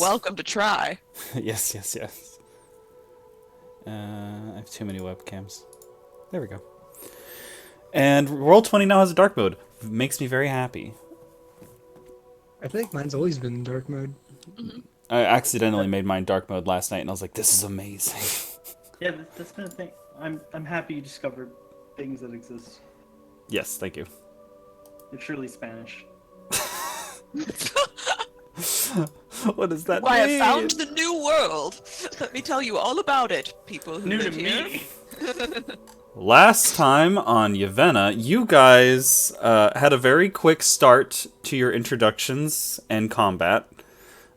welcome to try. Yes, yes, yes. I have too many webcams. There we go. And Roll20 now has a dark mode. Makes me very happy. I think mine's always been dark mode. Hmm. I accidentally made mine dark mode last night, and I was like, "This is amazing." Yeah, that's been a thing. I'm happy you discovered things that exist. Yes, thank you. It's surely Spanish. What does that Why, I mean? found the new world. Let me tell you all about it, people who New to live here. me. Last time on Llivena, you guys had a very quick start to your introductions and combat.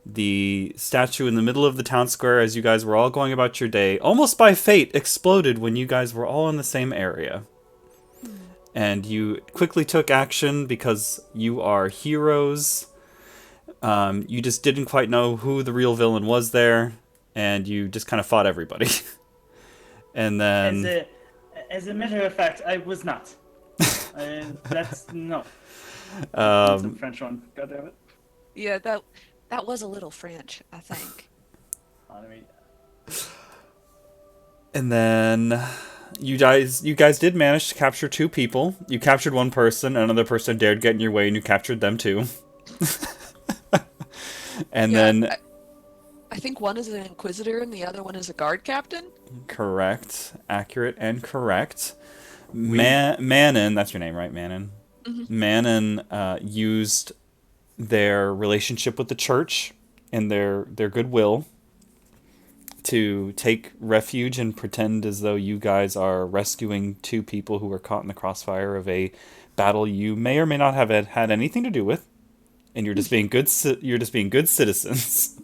The statue in the middle of the town square, as you guys were all going about your day, almost by fate, exploded when you guys were all in the same area. And you quickly took action because you are heroes. You just didn't quite know who the real villain was there, and you just kind of fought everybody. And then... As a matter of fact, I was not. That's no. That's a French one. God damn it. Yeah, that was a little French, I think. I mean, And then you guys did manage to capture two people. You captured one person, another person dared get in your way, and you captured them too. And Yeah, then I think one is an inquisitor and the other one is a guard captain. correct, accurate, and correct. Manon, that's your name, right, Manon? Manon used their relationship with the church and their goodwill to take refuge and pretend as though you guys are rescuing two people who were caught in the crossfire of a battle you may or may not have had anything to do with, and you're just being good citizens.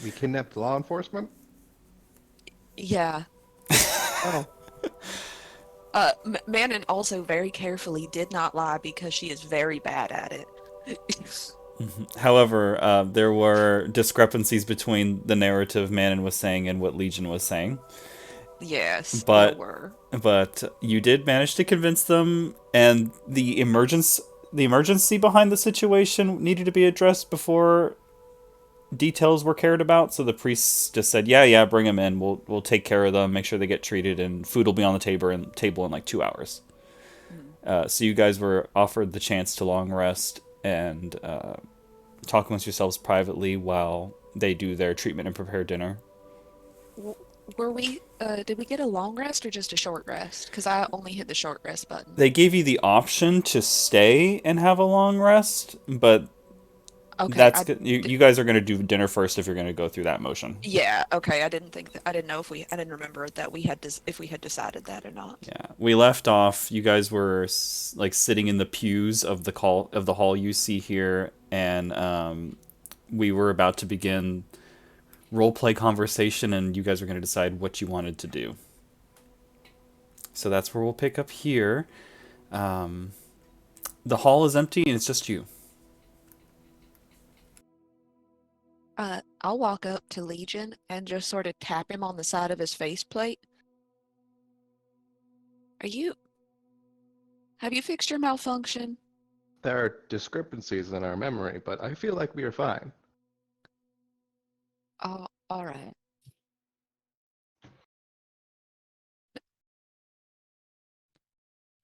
We kidnapped law enforcement? Yeah. Oh. Manon also very carefully did not lie because she is very bad at it. However, there were discrepancies between the narrative Manon was saying and what Legion was saying. Yes, But there were. but you did manage to convince them, and the emergency behind the situation needed to be addressed before details were cared about. So the priests just said, "Yeah, bring them in. We'll take care of them. Make sure they get treated, and food will be on the table in like 2 hours." So you guys were offered the chance to long rest and talk amongst yourselves privately while they do their treatment and prepare dinner. Were we, did we get a long rest or just a short rest? Because I only hit the short rest button. They gave you the option to stay and have a long rest, but Okay, you guys are going to do dinner first if you're going to go through that motion. yeah, okay, I didn't know if I didn't remember that if we had decided that or not. Yeah, we left off. You guys were like sitting in the pews of the hall you see here, and we were about to begin roleplay conversation, and you guys were going to decide what you wanted to do. So that's where we'll pick up here. The hall is empty, and it's just you. I'll walk up to Legion and just sort of tap him on the side of his faceplate. Have you fixed your malfunction? There are discrepancies in our memory, but I feel like we are fine. Oh, all right.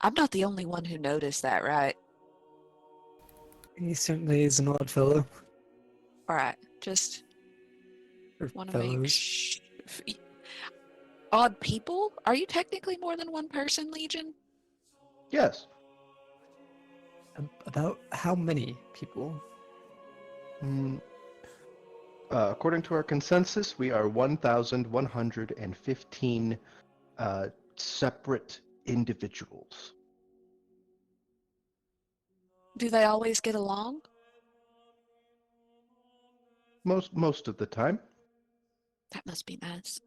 I'm not the only one who noticed that, right? He certainly is an odd fellow. All right, just Or want to make fellows. odd people? Are you technically more than one person, Legion? Yes. About how many people? Mm, according to our consensus, we are 1,115 separate individuals. Do they always get along? Most of the time, That must be nice.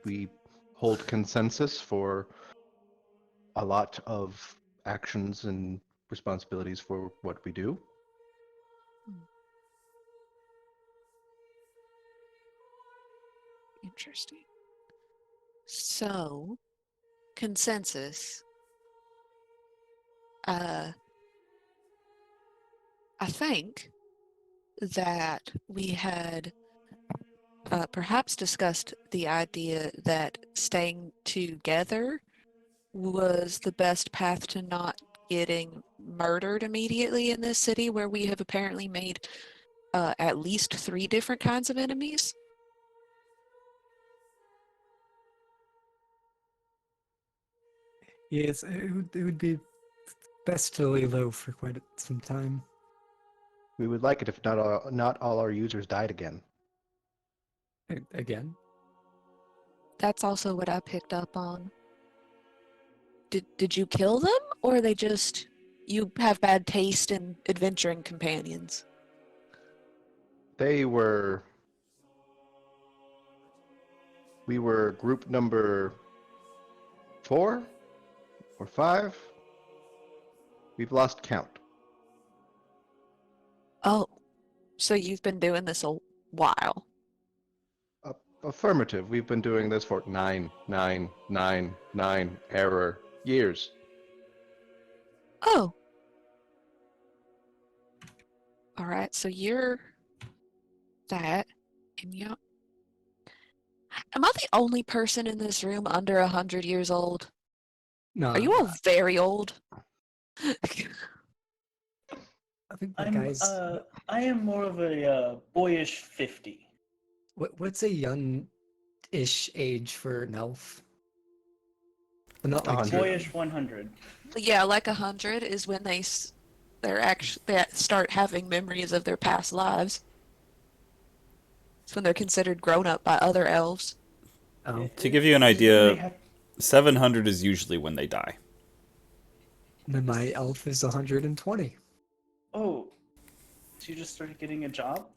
we hold consensus for a lot of actions and responsibilities for what we do. Interesting. So, consensus. I think that we had perhaps discussed the idea that staying together was the best path to not getting murdered immediately in this city where we have apparently made at least 3 different kinds of enemies. Yes, it would be best to lay low for quite some time. We would like it if not all our users died again. Again. That's also what I picked up on. Did you kill them, or they just you have bad taste in adventuring companions? They were. We were group number 4 or 5. We've lost count. Oh, so you've been doing this a while. Affirmative. We've been doing this for 9 error years. Oh. All right, so you're that, and you. Am I the only person in this room under 100 years old? No, Are you all very old? I think the I'm guys. I am more of a boyish 50. What's a young-ish age for an elf? But not like 100. Boyish 100. Yeah, like 100 is when they start having memories of their past lives. It's when they're considered grown up by other elves. Oh, To give you an This is when they idea, have- 700 is usually when they die. then my elf is 120. Oh, so you just started getting a job?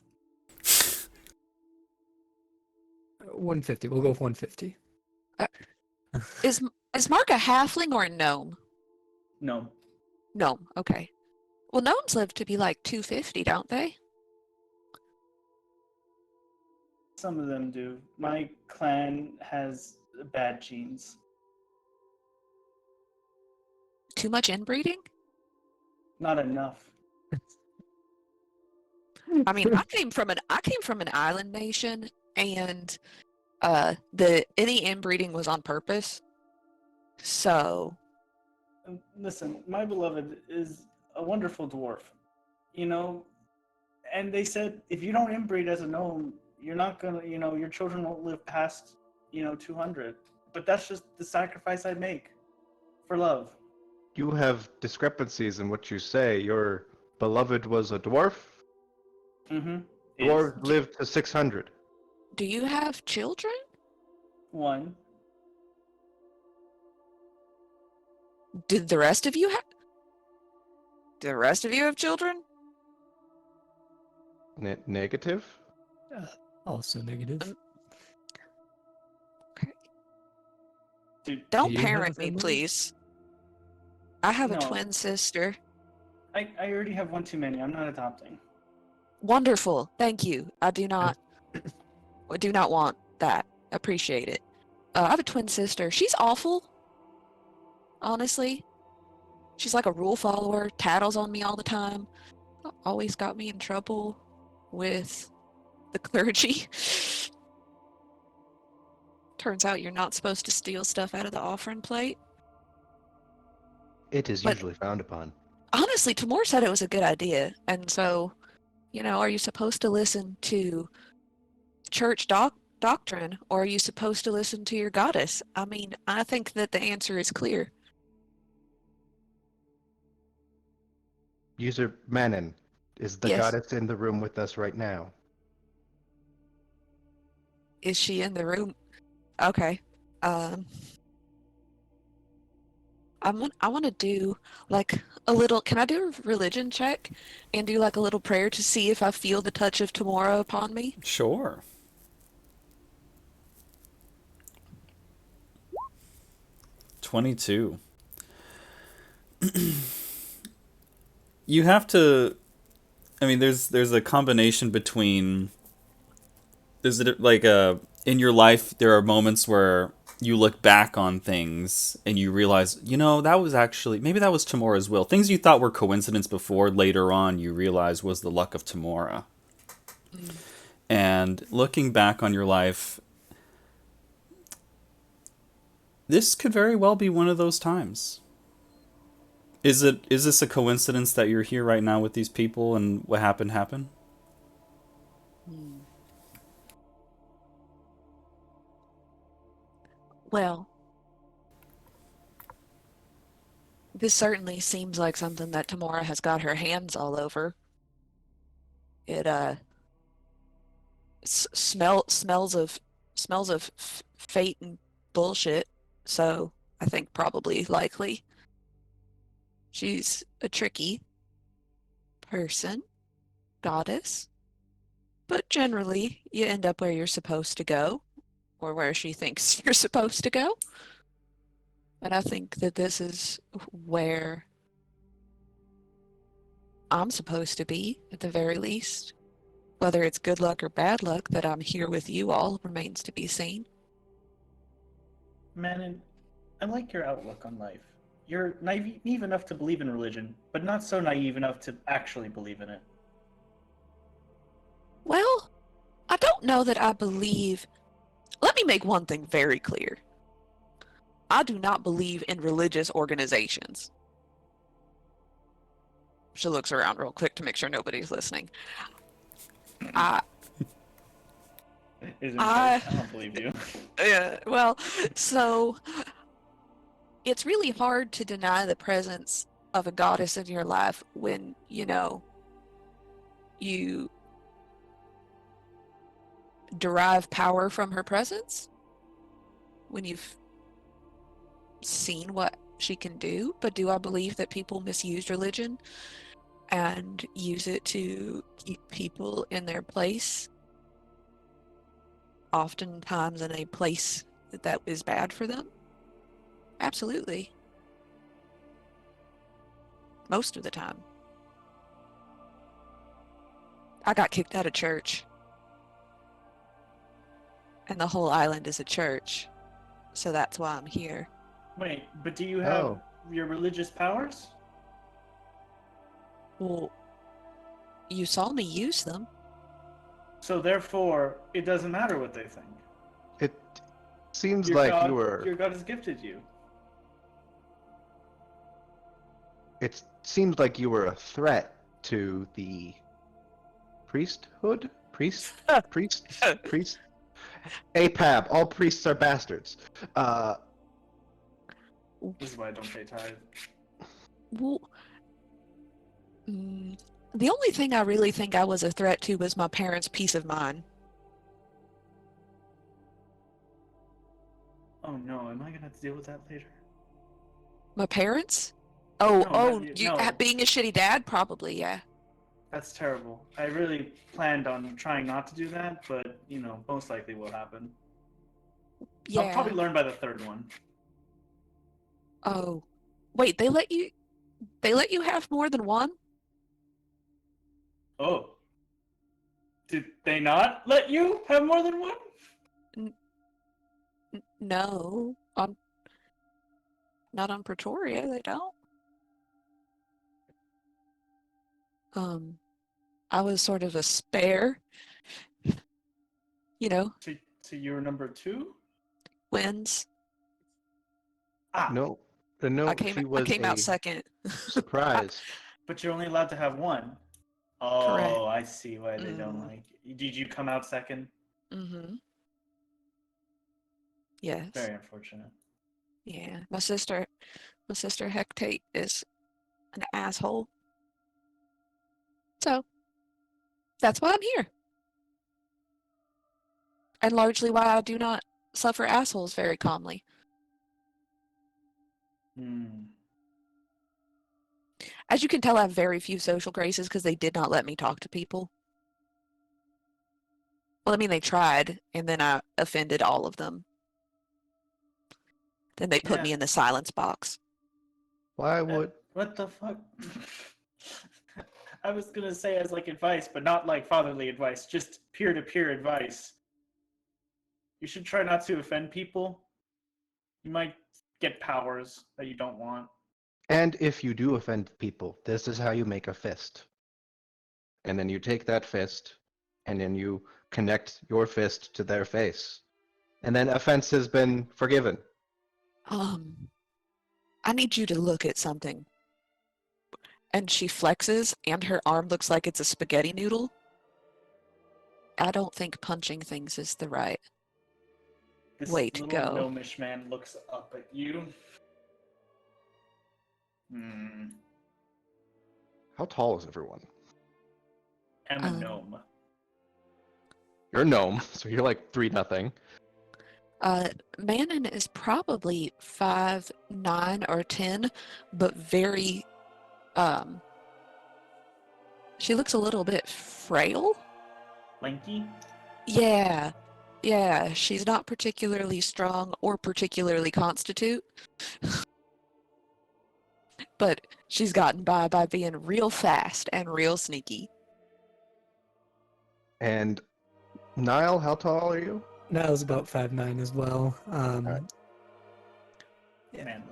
150. We'll go with 150. Is Mark a halfling or a gnome? No. Gnome, okay. Well, gnomes live to be like 250, don't they? Some of them do. My clan has bad genes. Too much inbreeding? Not enough. I mean, I came from an island nation, and any inbreeding was on purpose. So Listen, my beloved is a wonderful dwarf. You know, and they said if you don't inbreed as a gnome, you're not gonna, your children won't live past, 200. But that's just the sacrifice I make for love. You have discrepancies in what you say. Your beloved was a dwarf. Mm-hmm. Dwarf lived to 600. do you have children? One. Did the rest of you have? Do the rest of you have children? Negative? Also negative. Okay. Dude, Don't you have a parent me, family? please. I have a No. twin sister. I already have one too many. I'm not adopting. Wonderful. Thank you. I do not want that. Appreciate it. I have a twin sister. She's awful, honestly. She's like a rule follower, tattles on me all the time. Always got me in trouble with the clergy. Turns out you're not supposed to steal stuff out of the offering plate. It is But- usually frowned upon. Honestly, Tamor said it was a good idea. And so, are you supposed to listen to church doctrine, or are you supposed to listen to your goddess? I mean, I think that the answer is clear. User Manon is the Yes. goddess in the room with us right now. Is she in the room? Okay. I want to do like a little. Can I do a religion check and do like a little prayer to see if I feel the touch of tomorrow upon me? Sure. 22. You have to. I mean, there's a combination between. In your life there are moments where you look back on things and you realize, that was actually maybe that was Tamora's will. Things you thought were coincidence before, later on you realize was the luck of Tamora. Mm. And looking back on your life, this could very well be one of those times. Is this a coincidence that you're here right now with these people and what happened? Mm. Well, this certainly seems like something that Tamora has got her hands all over. It smells of fate and bullshit. So I think probably likely she's a tricky person, goddess. But generally, you end up where you're supposed to go, or where she thinks you're supposed to go. And I think that this is where I'm supposed to be, at the very least. Whether it's good luck or bad luck that I'm here with you all remains to be seen. Manon, I like your outlook on life. You're naive enough to believe in religion, but not so naive enough to actually believe in it. Well, I don't know that I believe. Let me make one thing very clear. I do not believe in religious organizations. She looks around real quick to make sure nobody's listening. I, Isn't I, I don't believe you. well, so it's really hard to deny the presence of a goddess in your life when, you derive power from her presence, when you've seen what she can do. But do I believe that people misuse religion and use it to keep people in their place, oftentimes in a place that is bad for them? Absolutely. Most of the time. I got kicked out of church, and the whole island is a church, so that's why I'm here. Wait, but do you have Oh. your religious powers? Well, you saw me use them. So therefore, it doesn't matter what they think. It seems like you were. Your God has gifted you. It seems like you were a threat to the priesthood. Priest. APAB. All priests are bastards. This is why I don't pay tithe. Well, the only thing I really think I was a threat to was my parents' peace of mind. Oh no, am I gonna have to deal with that later? My parents? No, not you. You No, being a shitty dad? Probably, yeah. that's terrible. I really planned on trying not to do that, but most likely will happen. I'll Yeah. probably learn by the third one. Oh. Wait, they let you have more than one? Oh. Did they not let you have more than one? No. Not on Pretoria, they don't. I was sort of a spare, So you were number 2? twins. Ah, No, I she I was came out a second. surprise. but you're only allowed to have one. Correct. Oh, I see why they don't like you. Did you come out second? Mm-hmm. Yes. Very unfortunate. Yeah. My sister Hecate is an asshole. So that's why I'm here. And largely why I do not suffer assholes very calmly. Hmm. As you can tell, I have very few social graces because they did not let me talk to people. Well, I mean, they tried, and then I offended all of them. Then they put Yeah. me in the silence box. Why would? What the fuck? I was gonna say as like advice, but not like fatherly advice, just peer-to-peer advice. You should try not to offend people. You might get powers that you don't want. And if you do offend people, this is how you make a fist. And then you take that fist and then you connect your fist to their face. And then offense has been forgiven. I need you to look at something. And she flexes, and her arm looks like it's a spaghetti noodle. I don't think punching things is the right This way to little go. gnomish man looks up at you. Hmm. How tall is everyone? I'm a Um, gnome. You're a gnome, so you're like 3-0. Manon is probably 5'9" or 10, but very, she looks a little bit frail. Lanky? Yeah, she's not particularly strong or particularly constitute, but she's gotten by being real fast and real sneaky. And Niall, how tall are you? Niall's about 5'9" as well. Alright. Yeah. Man.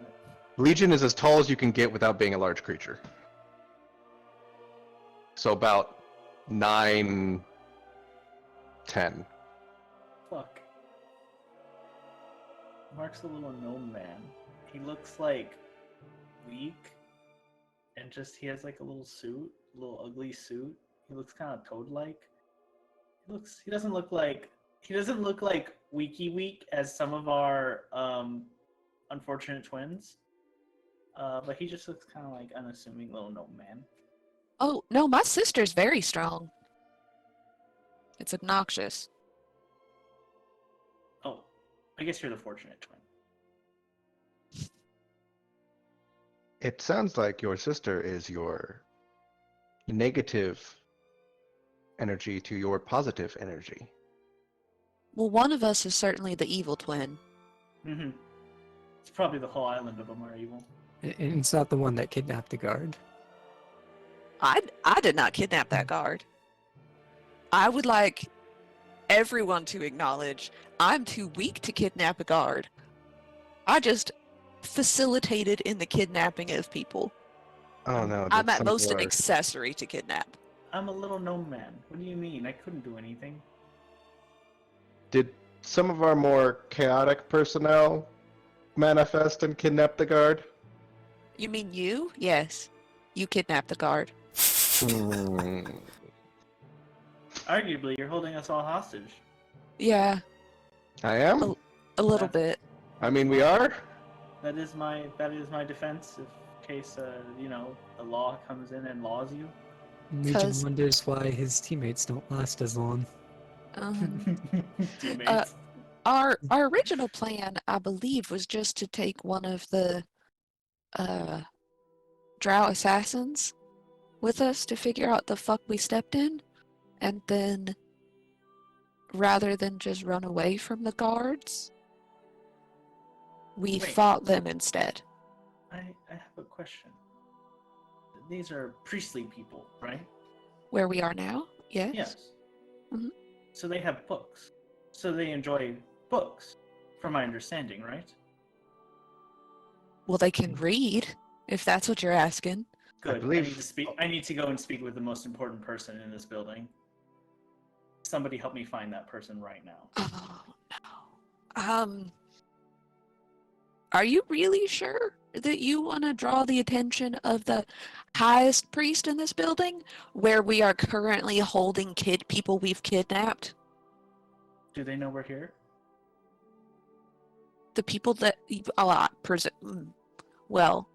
Legion is as tall as you can get without being a large creature. So about 9, 10. Fuck. Mark's a little gnome man. He looks like weak, and just he has like a little suit, a little ugly suit. He looks kind of toad-like. He doesn't look like weaky weak as some of our unfortunate twins. But he just looks kind of like unassuming little gnome man. Oh, no, my sister's very strong. It's obnoxious. Oh, I guess you're the fortunate twin. It sounds like your sister is your negative energy to your positive energy. Well, one of us is certainly the evil twin. Mm-hmm. It's probably the whole island of them are evil. And it's not the one that kidnapped the guard. I did not kidnap that guard. I would like everyone to acknowledge I'm too weak to kidnap a guard. I just facilitated in the kidnapping of people. Oh no, I'm did at some most of an our- accessory to kidnap. I'm a little gnome man. What do you mean? I couldn't do anything. Did some of our more chaotic personnel manifest and kidnap the guard? You mean you? Yes. You kidnapped the guard. Hmm. Arguably, you're holding us all hostage. Yeah, I am? Oh. a little bit. I mean, we are? That is my defense in case the law comes in and laws you. Legion 'Cause- wonders why his teammates don't last as long. Teammates. Our original plan, I believe, was just to take one of the drow assassins with us to figure out the fuck we stepped in, and then rather than just run away from the guards, we Wait. fought them instead. I have a question. These are priestly people, right? Where we are now? Yes. Yes. Mhm. So they have books. So they enjoy books, from my understanding, right? Well, they can read, if that's what you're asking. Good. believe- need to speak. I need to go and speak with the most important person in this building. Somebody help me find that person right now. Oh no. Are you really sure that you want to draw the attention of the highest priest in this building, where we are currently holding people we've kidnapped? Do they know we're here? The people that, I presume, well,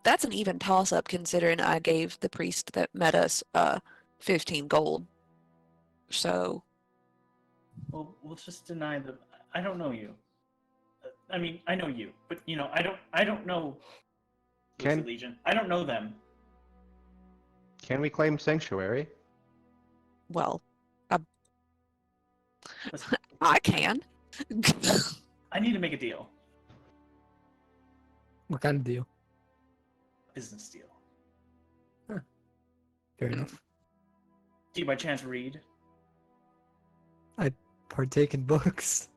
that's an even toss-up considering I gave the priest that met us 15 gold. So, Well, we'll just deny them. I don't know you. I mean, I know you, but I don't know. Can- Lucy Legion. I don't know them. Can we claim sanctuary? well, Listen, I can. I need to make a deal. What kind of deal? Business deal. Fair enough. Do you by chance read? Partake in books.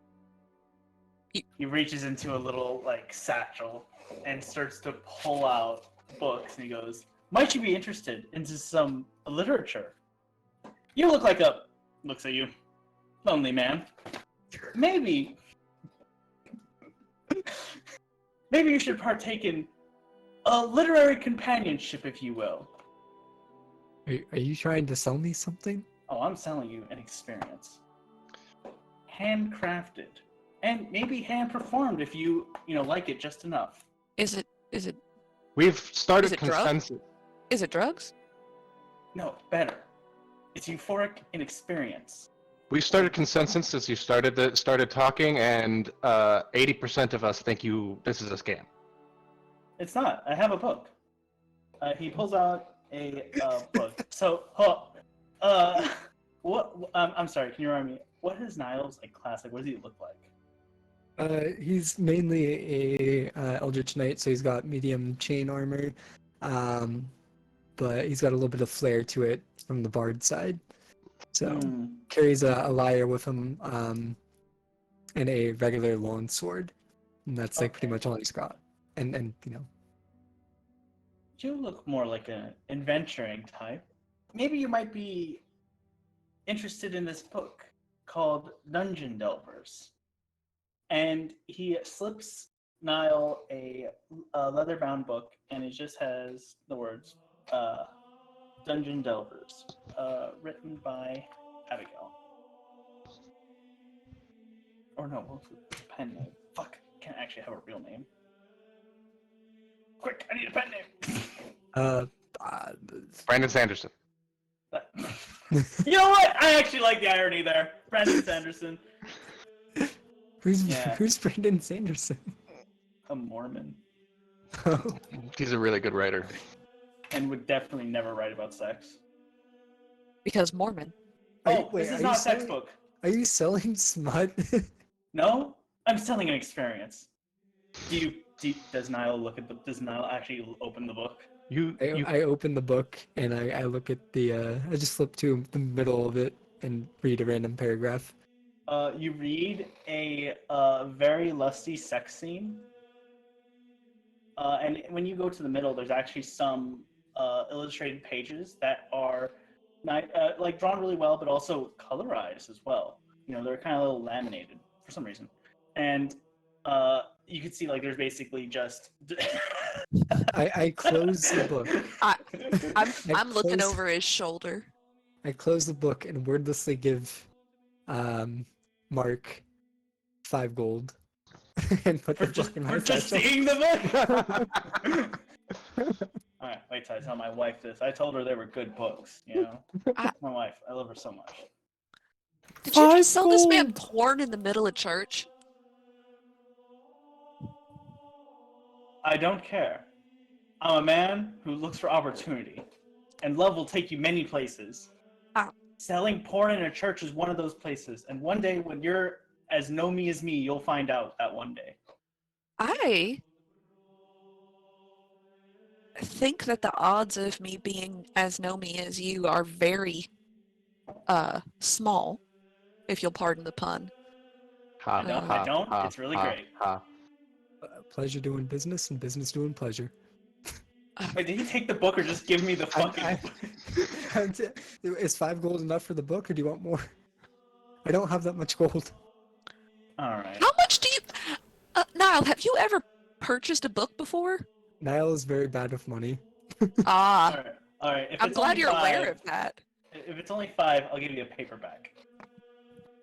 He reaches into a little satchel and starts to pull out books, and he goes, "Might you be interested into some literature? You look like a looks at you. Lonely man. Maybe you should partake in a literary companionship, if you will. Are you trying to sell me something? Oh, I'm selling you an experience. Handcrafted. And maybe hand performed if you like it just enough. Is it We've started Is it drug? consensus. is it drugs? No, better. It's euphoric in experience. We've started consensus since you started talking, and 80% of us think this is a scam. It's not. I have a book. He pulls out a book. So, what? I'm sorry. Can you remind me? What is Niles like? Classic. What does he look like? He's mainly a Eldritch Knight, so he's got medium chain armor, but he's got a little bit of flair to it from the bard side. So carries a lyre with him, and a regular long sword, and that's like pretty much all he's got. And You look more like an adventuring type. Maybe you might be interested in this book called Dungeon Delvers. And he slips Niall a leather-bound book, and it just has the words Dungeon Delvers, written by Abigail. Or no, what's the pen name? Fuck, can't actually have a real name. Quick, I need a pen name. Brandon Sanderson. You know what? I actually like the irony there. Brandon Sanderson. who's Brandon Sanderson? A Mormon. He's a really good writer. And would definitely never write about sex. Because Mormon. This is not a sex book. Are you selling smut? No, I'm selling an experience. Does Niall actually open the book? I open the book and I look at I just flip to the middle of it and read a random paragraph. You read a very lusty sex scene. And when you go to the middle, there's actually some illustrated pages that are like drawn really well, but also colorized as well. They're kind of a little laminated for some reason. And you can see like there's basically just I close the book. I'm looking over his shoulder. I close the book and wordlessly give Mark 5 gold and put the book in my for just satchel. seeing the book. All right, wait till I tell my wife this. I told her they were good books. My wife, I love her so much. Did you just sell this man porn in the middle of church? I don't care. I'm a man who looks for opportunity, and love will take you many places. Selling porn in a church is one of those places, and one day when you're as know me as me, you'll find out that one day. I think that the odds of me being as know me as you are very small, if you'll pardon the pun. No, I don't. It's really great. Pleasure doing business and business doing pleasure. Wait, did he take the book or just give me the fucking... Is 5 gold enough for the book, or do you want more? I don't have that much gold. Alright. How much do you... Niall, have you ever purchased a book before? Niall is very bad with money. Alright. I'm glad you're aware of that. If it's only 5, I'll give you a paperback.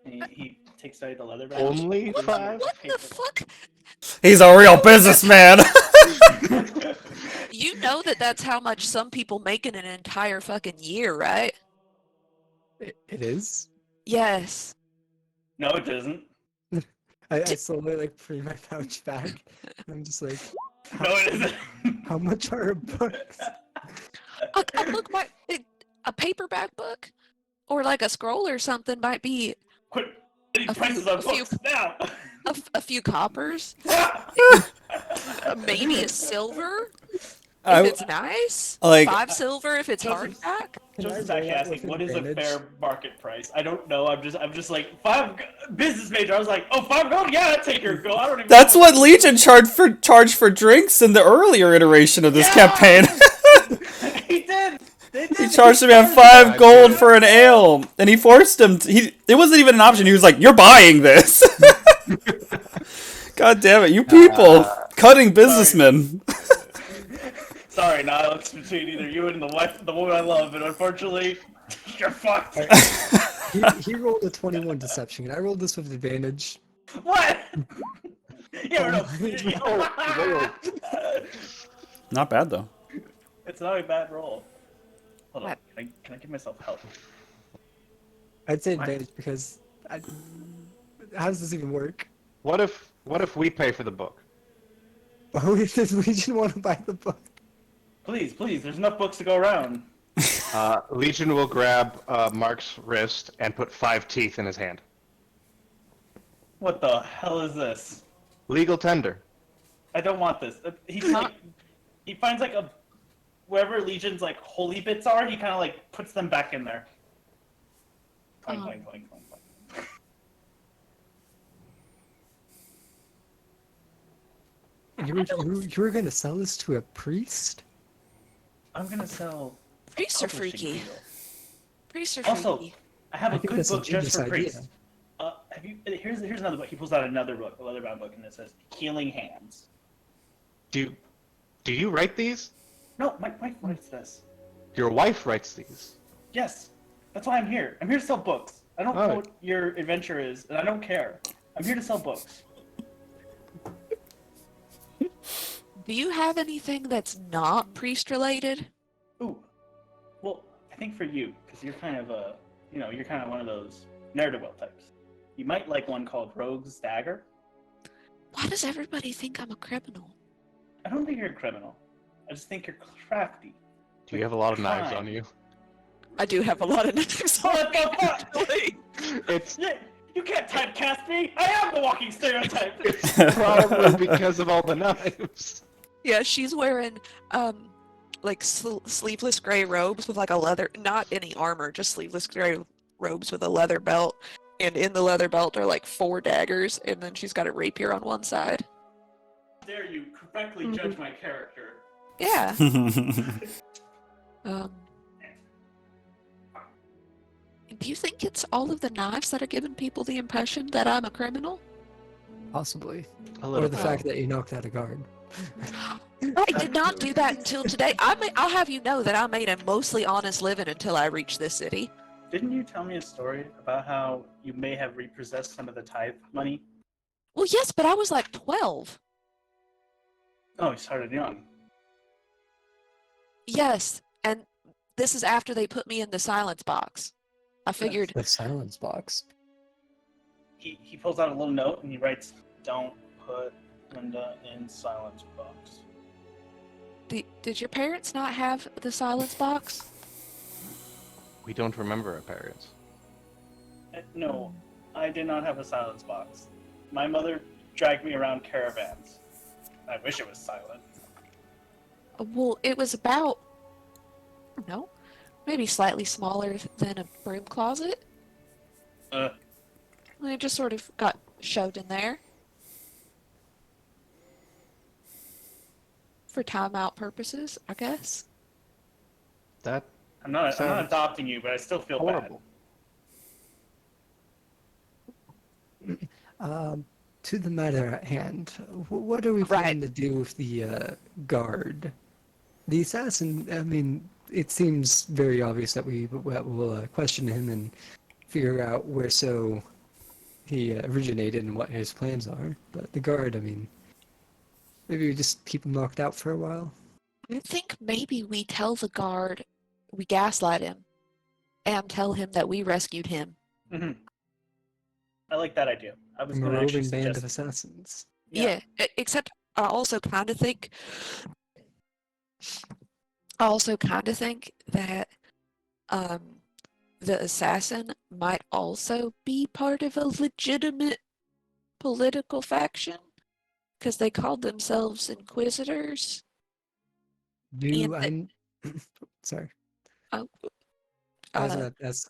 And he takes out the leather bag. Only 5? What the fuck? He's a real businessman. You know that's how much some people make in an entire fucking year, right? It is? Yes. No, it doesn't. I slowly like free my pouch back. And I'm just like, No, it isn't. how much are books? A book a paperback book, or like a scroll or something might be Quit getting prices on books now. a few coppers, maybe a silver if it's nice. 5 silver if it's hardback. Just is actually asking, what is a fair market price? I don't know. I'm just like 5 business major. I was like, 5 gold. Yeah, I'd take your gold. I don't even. That's what Legion charged for drinks in the earlier iteration of this campaign. He did. He charged the man 5 gold for an ale, and he forced him. It wasn't even an option. He was like, "You're buying this." God damn it, you people, cutting businessmen. Sorry, not it's between either you and the woman I love, but unfortunately, you're fucked. He rolled a 21 deception, and I rolled this with advantage. What? Yeah, Not bad though. It's not a bad roll. Hold on, can I give myself help? I'd say advantage because how does this even work? What if we pay for the book? Who does Legion want to buy the book? Please, there's enough books to go around. Legion will grab Mark's wrist and put 5 teeth in his hand. What the hell is this? Legal tender. I don't want this. He finds like wherever Legion's like holy bits are, he kind of like puts them back in there. Clang, clang, clang, clang, clang. You were going to sell this to a priest? I'm gonna sell. Priests are publishing freaky. deal. Priests are Also, freaky. I have I a think good that's a book just for genius priests. idea. Have you? Here's another book. He pulls out another book, a leather-bound book, and it says "Healing Hands." Do you write these? No, my wife writes this. Your wife writes these. Yes, that's why I'm here. I'm here to sell books. I don't know Alright. what your adventure is, and I don't care. I'm here to sell books. Do you have anything that's not priest related? Ooh, well, I think for you, because you're kind of you're kind of one of those ne'er-do-well types. You might like one called Rogue's Dagger. Why does everybody think I'm a criminal? I don't think you're a criminal. I just think you're crafty. Do you have a lot of knives Fine. on you? I do have a lot of knives on What me, the fuck? actually. It's Yeah, you can't typecast me. I am the walking stereotype. probably because of all the knives. Yeah, she's wearing like sleeveless gray robes with like a leather, not any armor, just sleeveless gray robes with a leather belt. And in the leather belt are like 4 daggers, and then she's got a rapier on one side. Dare you correctly judge my character? Yeah. Um, do you think it's all of the knives that are giving people the impression that I'm a criminal? Possibly. A Or little the bit. fact that you knocked out a guard. I did not do that until today. I'll have you know that I made a mostly honest living until I reached this city. Didn't you tell me a story about how you may have repossessed some of the tithe money? Well, yes, but I was like 12. Oh, you started young. Yes, and this is after they put me in the silence box. I figured, The silence box. He pulls out a little note and he writes, "Don't put Linda in silence box." did your parents not have the silence box? We don't remember our parents. No, I did not have a silence box. My mother dragged me around caravans. I wish it was silent. Well, it was about, I don't know, maybe slightly smaller than a broom closet. Uh, And it just sort of got shoved in there. For timeout purposes, I guess. That I'm not Sounds adopting you, but I still feel horrible. To the matter at hand, what are we planning to do with the guard? The assassin, I mean, it seems very obvious that we will question him and figure out where he originated and what his plans are. But the guard, I mean, maybe we just keep him locked out for a while. I think maybe we tell the guard, we gaslight him, and tell him that we rescued him. Mm-hmm. I like that idea. I was From a going to actually roving band suggest. of assassins. Yeah, except I also kind of think that the assassin might also be part of a legitimate political faction because they called themselves inquisitors. Sorry. Oh, As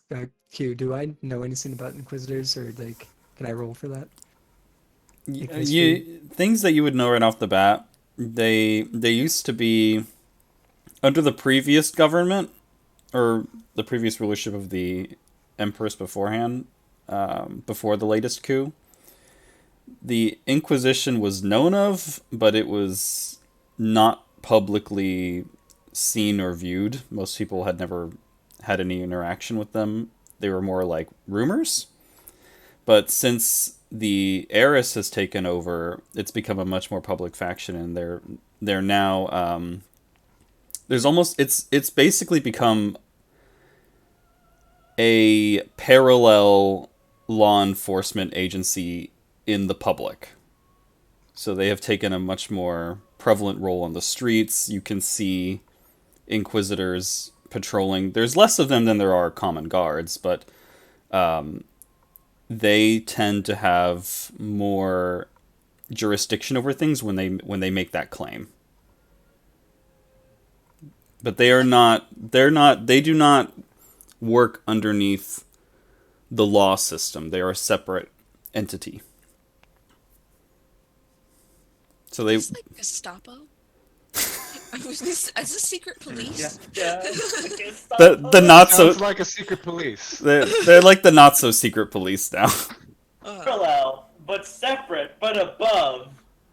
Q, do I know anything about inquisitors, or like, can I roll for that? Things that you would know right off the bat. They used to be under the previous government. or the previous rulership of the Empress beforehand, before the latest coup, the Inquisition was known of, but it was not publicly seen or viewed. Most people had never had any interaction with them. They were more like rumors. But since the heiress has taken over, it's become a much more public faction, and they're now there's almost it's basically become a parallel law enforcement agency in the public. So they have taken a much more prevalent role on the streets. You can see inquisitors patrolling. There's less of them than there are common guards, but they tend to have more jurisdiction over things when they make that claim. But they do not work underneath the law system. They are a separate entity. So they It's like Gestapo. Was this as a secret police? Yeah. the not so Sounds like a secret police. they're like the not so secret police now. Parallel, but separate, but above.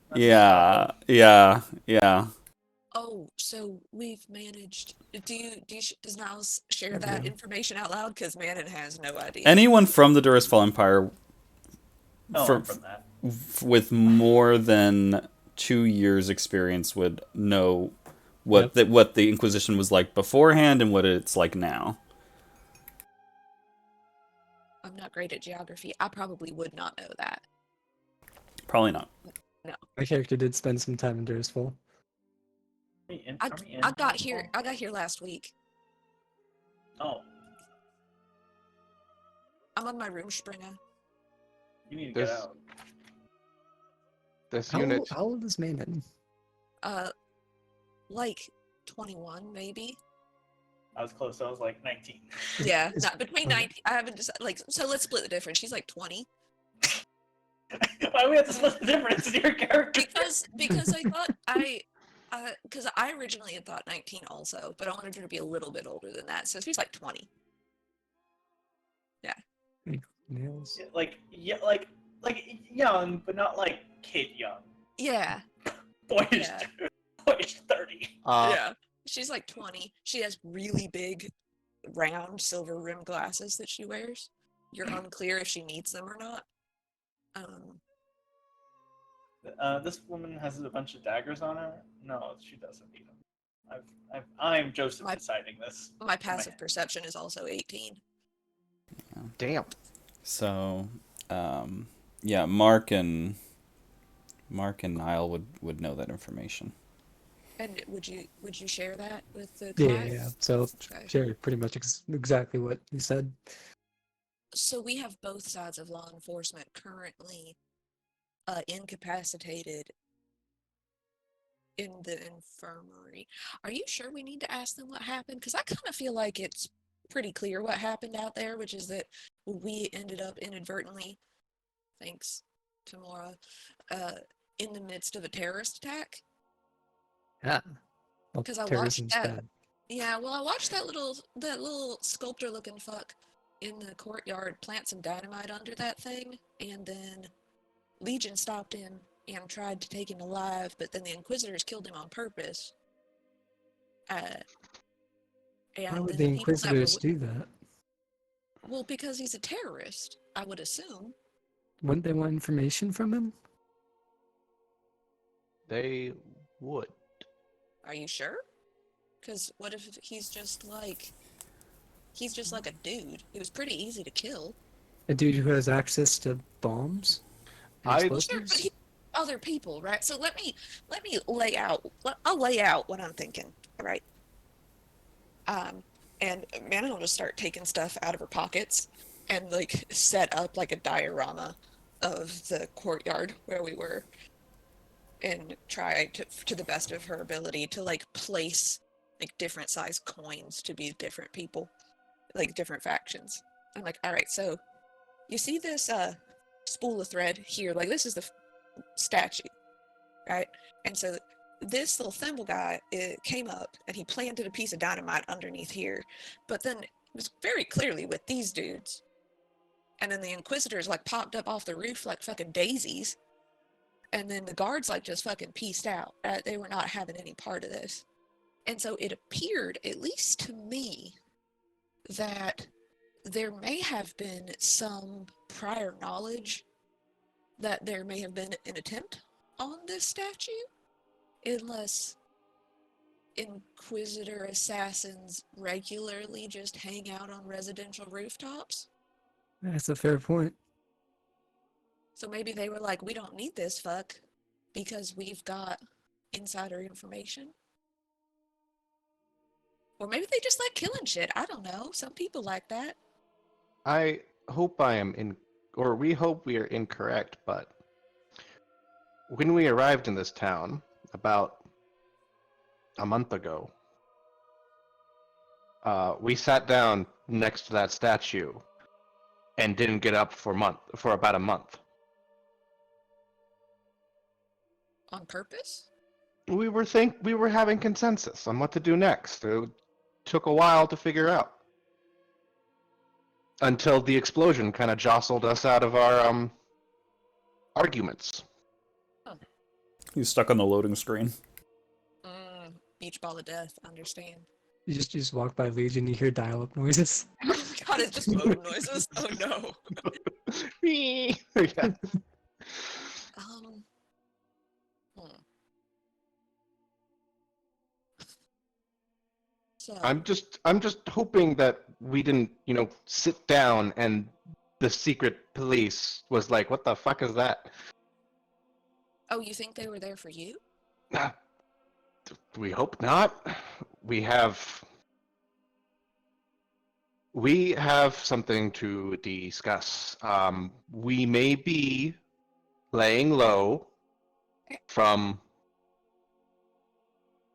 That's Yeah, Gestapo. yeah. Oh, so we've managed. Does Niles share that information out loud? Because Manon has no idea. Anyone from the Durasfall Empire No, For- I'm from that. with more than 2 years experience would know what the Inquisition was like beforehand and what it's like now. I'm not great at geography. I probably would not know that. Probably not. My character did spend some time in Dursful. I got here last week. Oh, I'm on my room springer. you need to get This- out. This How unit, old is Manon? Like 21 maybe. I was close. I was like 19. Yeah, Is- not between 90. I haven't just like so. Let's split the difference. She's like 20 Why do we have to split the difference in your character? because I thought because I originally had thought 19 also, but I wanted her to be a little bit older than that. So she's like 20. Nails. like young, but not like kid young. Yeah. Boyish, Yeah. boyish 30. Yeah. She's like 20. She has really big, round, silver rimmed glasses that she wears. You're unclear if she needs them or not. This woman has a bunch of daggers on her. No, she doesn't need them. I'm Joseph deciding this. My passive Man. perception is also 18. damn. So, yeah, Mark and Niall would know that information. And would you share that with the Yeah, class? yeah. So Okay. share pretty much exactly what you said. So we have both sides of law enforcement currently incapacitated in the infirmary. Are you sure we need to ask them what happened? Because I kind of feel like it's pretty clear what happened out there, which is that we ended up inadvertently, thanks to Mora, in the midst of a terrorist attack. Yeah. Well, 'Cause I watched terrorism's that. bad. Yeah, well, I watched that little sculptor-looking fuck in the courtyard plant some dynamite under that thing, and then Legion stopped him and tried to take him alive, but then the Inquisitors killed him on purpose. And Why would then the people that were Inquisitors do that? well, because he's a terrorist, I would assume. Wouldn't they want information from him? They would. Are you sure? Because what if he's just like a dude? He was pretty easy to kill. A dude who has access to bombs? And I- Sure, but explosives? he other people, right? So let me lay out. I'll lay out what I'm thinking, right? And Manon will just start taking stuff out of her pockets and like set up like a diorama of the courtyard where we were, and try to the best of her ability to like place like different size coins to be different people, like different factions. I'm like, all right, so you see this spool of thread here, like this is the statue, right? And so this little thimble guy came up and he planted a piece of dynamite underneath here, but then it was very clearly with these dudes. And then the Inquisitors like popped up off the roof like fucking daisies. And then the guards like just fucking pieced out. They were not having any part of this. And so it appeared, at least to me, that there may have been some prior knowledge that there may have been an attempt on this statue, unless Inquisitor assassins regularly just hang out on residential rooftops. That's a fair point. So maybe they were like, we don't need this fuck because we've got insider information. Or maybe they just like killing shit. I don't know. Some people like that. I hope I am or we hope we are incorrect, but when we arrived in this town about a month ago, we sat down next to that statue and didn't get up for about a month. On purpose? We were having consensus on what to do next. It took a while to figure out. Until the explosion kind of jostled us out of our arguments. He's stuck on the loading screen. Beach ball of death, understand. You just walk by Legion, you hear dial-up noises. Oh my god, it's just motor noises. Oh no. Yeah. Hmm. So I'm just hoping that we didn't, sit down and the secret police was like, "What the fuck is that?" Oh, you think they were there for you? We hope not. We have something to discuss. We may be laying low from.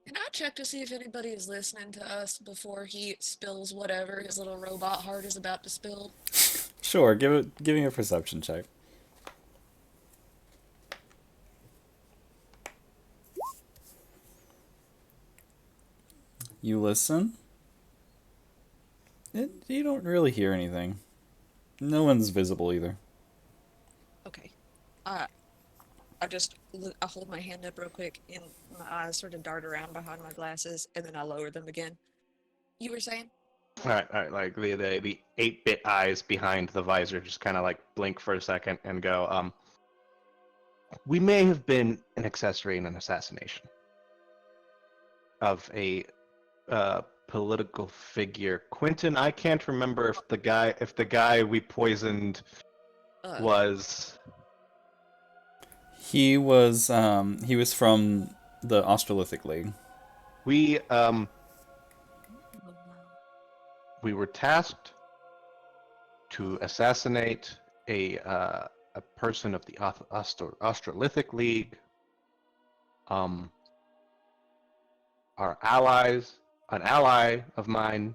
Can I check to see if anybody is listening to us before he spills whatever his little robot heart is about to spill? Sure, give me a perception check. You listen. You don't really hear anything. No one's visible either. Okay. I hold my hand up real quick and my eyes sort of dart around behind my glasses and then I lower them again. You were saying? All right, like the 8-bit eyes behind the visor just kind of like blink for a second and go, we may have been an accessory in an assassination of a political figure. Quentin, I can't remember if the guy we poisoned was. He was from the Australithic League. We were tasked to assassinate a person of the Australithic League. Our allies, an ally of mine,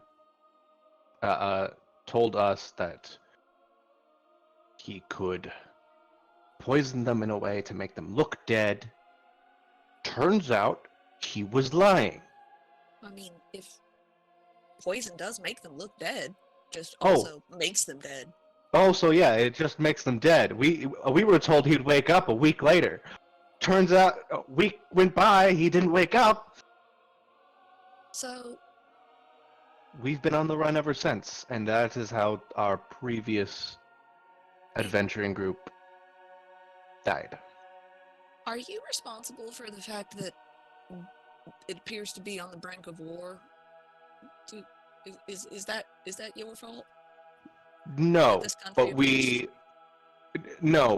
told us that he could poison them in a way to make them look dead. Turns out he was lying. I mean, if poison does make them look dead, just also makes them dead. Oh, so yeah, it just makes them dead. We were told he'd wake up a week later. Turns out a week went by, he didn't wake up. So We've been on the run ever since, and that is how our previous adventuring group died. are you responsible for the fact that it appears to be on the brink of war? Is that your fault? No, This country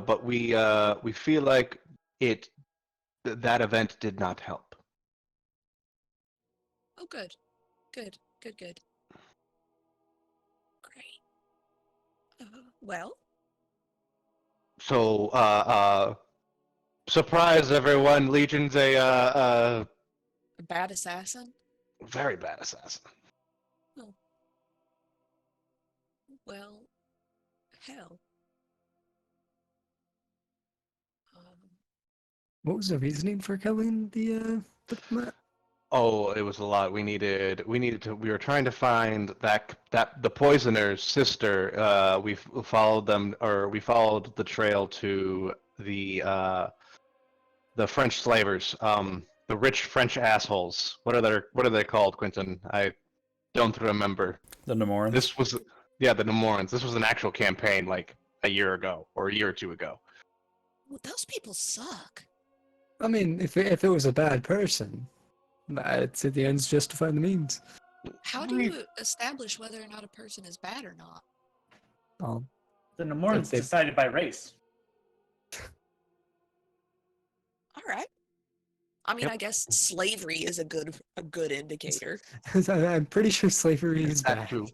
but we feel like that event did not help. Oh, good. Good. Great. Well, So, surprise everyone, Legion's a bad assassin? very bad assassin. Oh. Well, hell. What was the reasoning for killing the Oh, it was a lot. We were trying to find that the poisoner's sister. Followed them, or we followed the trail to the French slavers. The rich French assholes. What are they called, Quentin? I don't remember. The Nemorans. This was, yeah, the Nemorans. This was an actual campaign like a year ago or a year or two ago. Well, those people suck. I mean, if it was a bad person, I'd say the ends justify the means. How do you establish whether or not a person is bad or not? Um, The Nemorans They- decided by race. All right. I mean, Yep. I guess slavery is a good indicator. I'm pretty sure slavery is That's bad. true.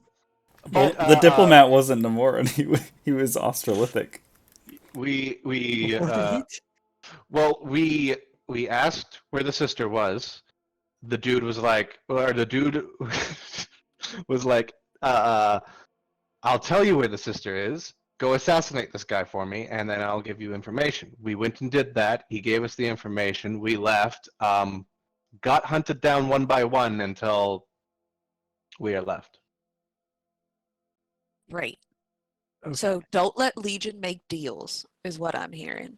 Well, But, the diplomat wasn't Nemoran. He was Australithic. we What? well we asked where the sister was. The dude was like, or the dude was like, I'll tell you where the sister is. Go assassinate this guy for me, and then I'll give you information. We went and did that. He gave us the information. We left. Got hunted down one by one until we are left. Right. Okay. So don't let Legion make deals, is what I'm hearing.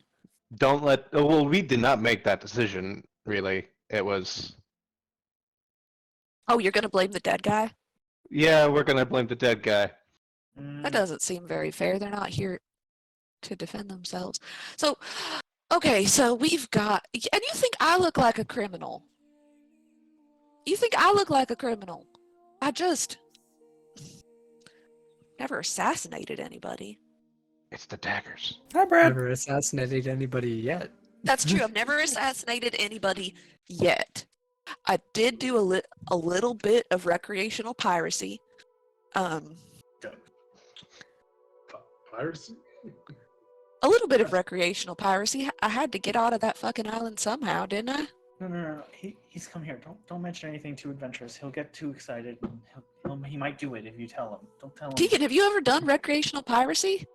Don't let. Well, we did not make that decision. Really, it was. Oh, you're gonna blame the dead guy? Yeah, we're gonna blame the dead guy. That doesn't seem very fair. They're not here to defend themselves. So, okay, so we've got. And you think I look like a criminal? You think I look like a criminal? I just never assassinated anybody. It's the daggers. Hi, Brad. Never assassinated anybody yet. That's true. I've never assassinated anybody yet. I did do a little bit of recreational piracy. Piracy? A little bit of recreational piracy. I had to get out of that fucking island somehow, didn't I? No. He's come here. Don't mention anything too adventurous. He'll get too excited. And he might do it if you tell him. Don't tell him. Deacon, have you ever done recreational piracy?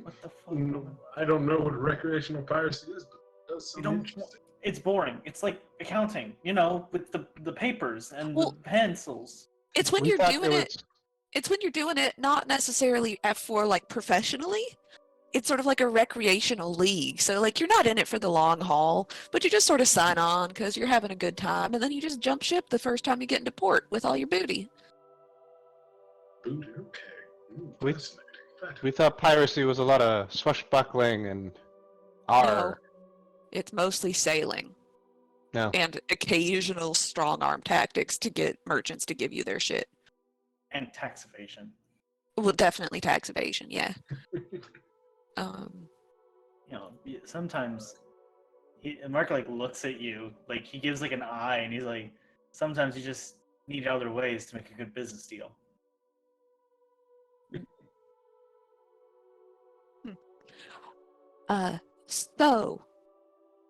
What the fuck? No, I don't know what recreational piracy is, but it does You sound don't. interesting. It's boring. It's like accounting, with the papers and Well, the pencils. It's when We you're thought doing there it. was- It's when you're doing it not necessarily for like professionally. It's sort of like a recreational league. So like you're not in it for the long haul, but you just sort of sign on because you're having a good time, and then you just jump ship the first time you get into port with all your booty. Booty, okay. We- Fascinating. We thought piracy was a lot of swashbuckling and arr. It's mostly sailing. No. And occasional strong arm tactics to get merchants to give you their shit. And tax evasion. Well, definitely tax evasion, yeah. Sometimes Mark like looks at you, like he gives like an eye, and he's like, sometimes you just need other ways to make a good business deal. So,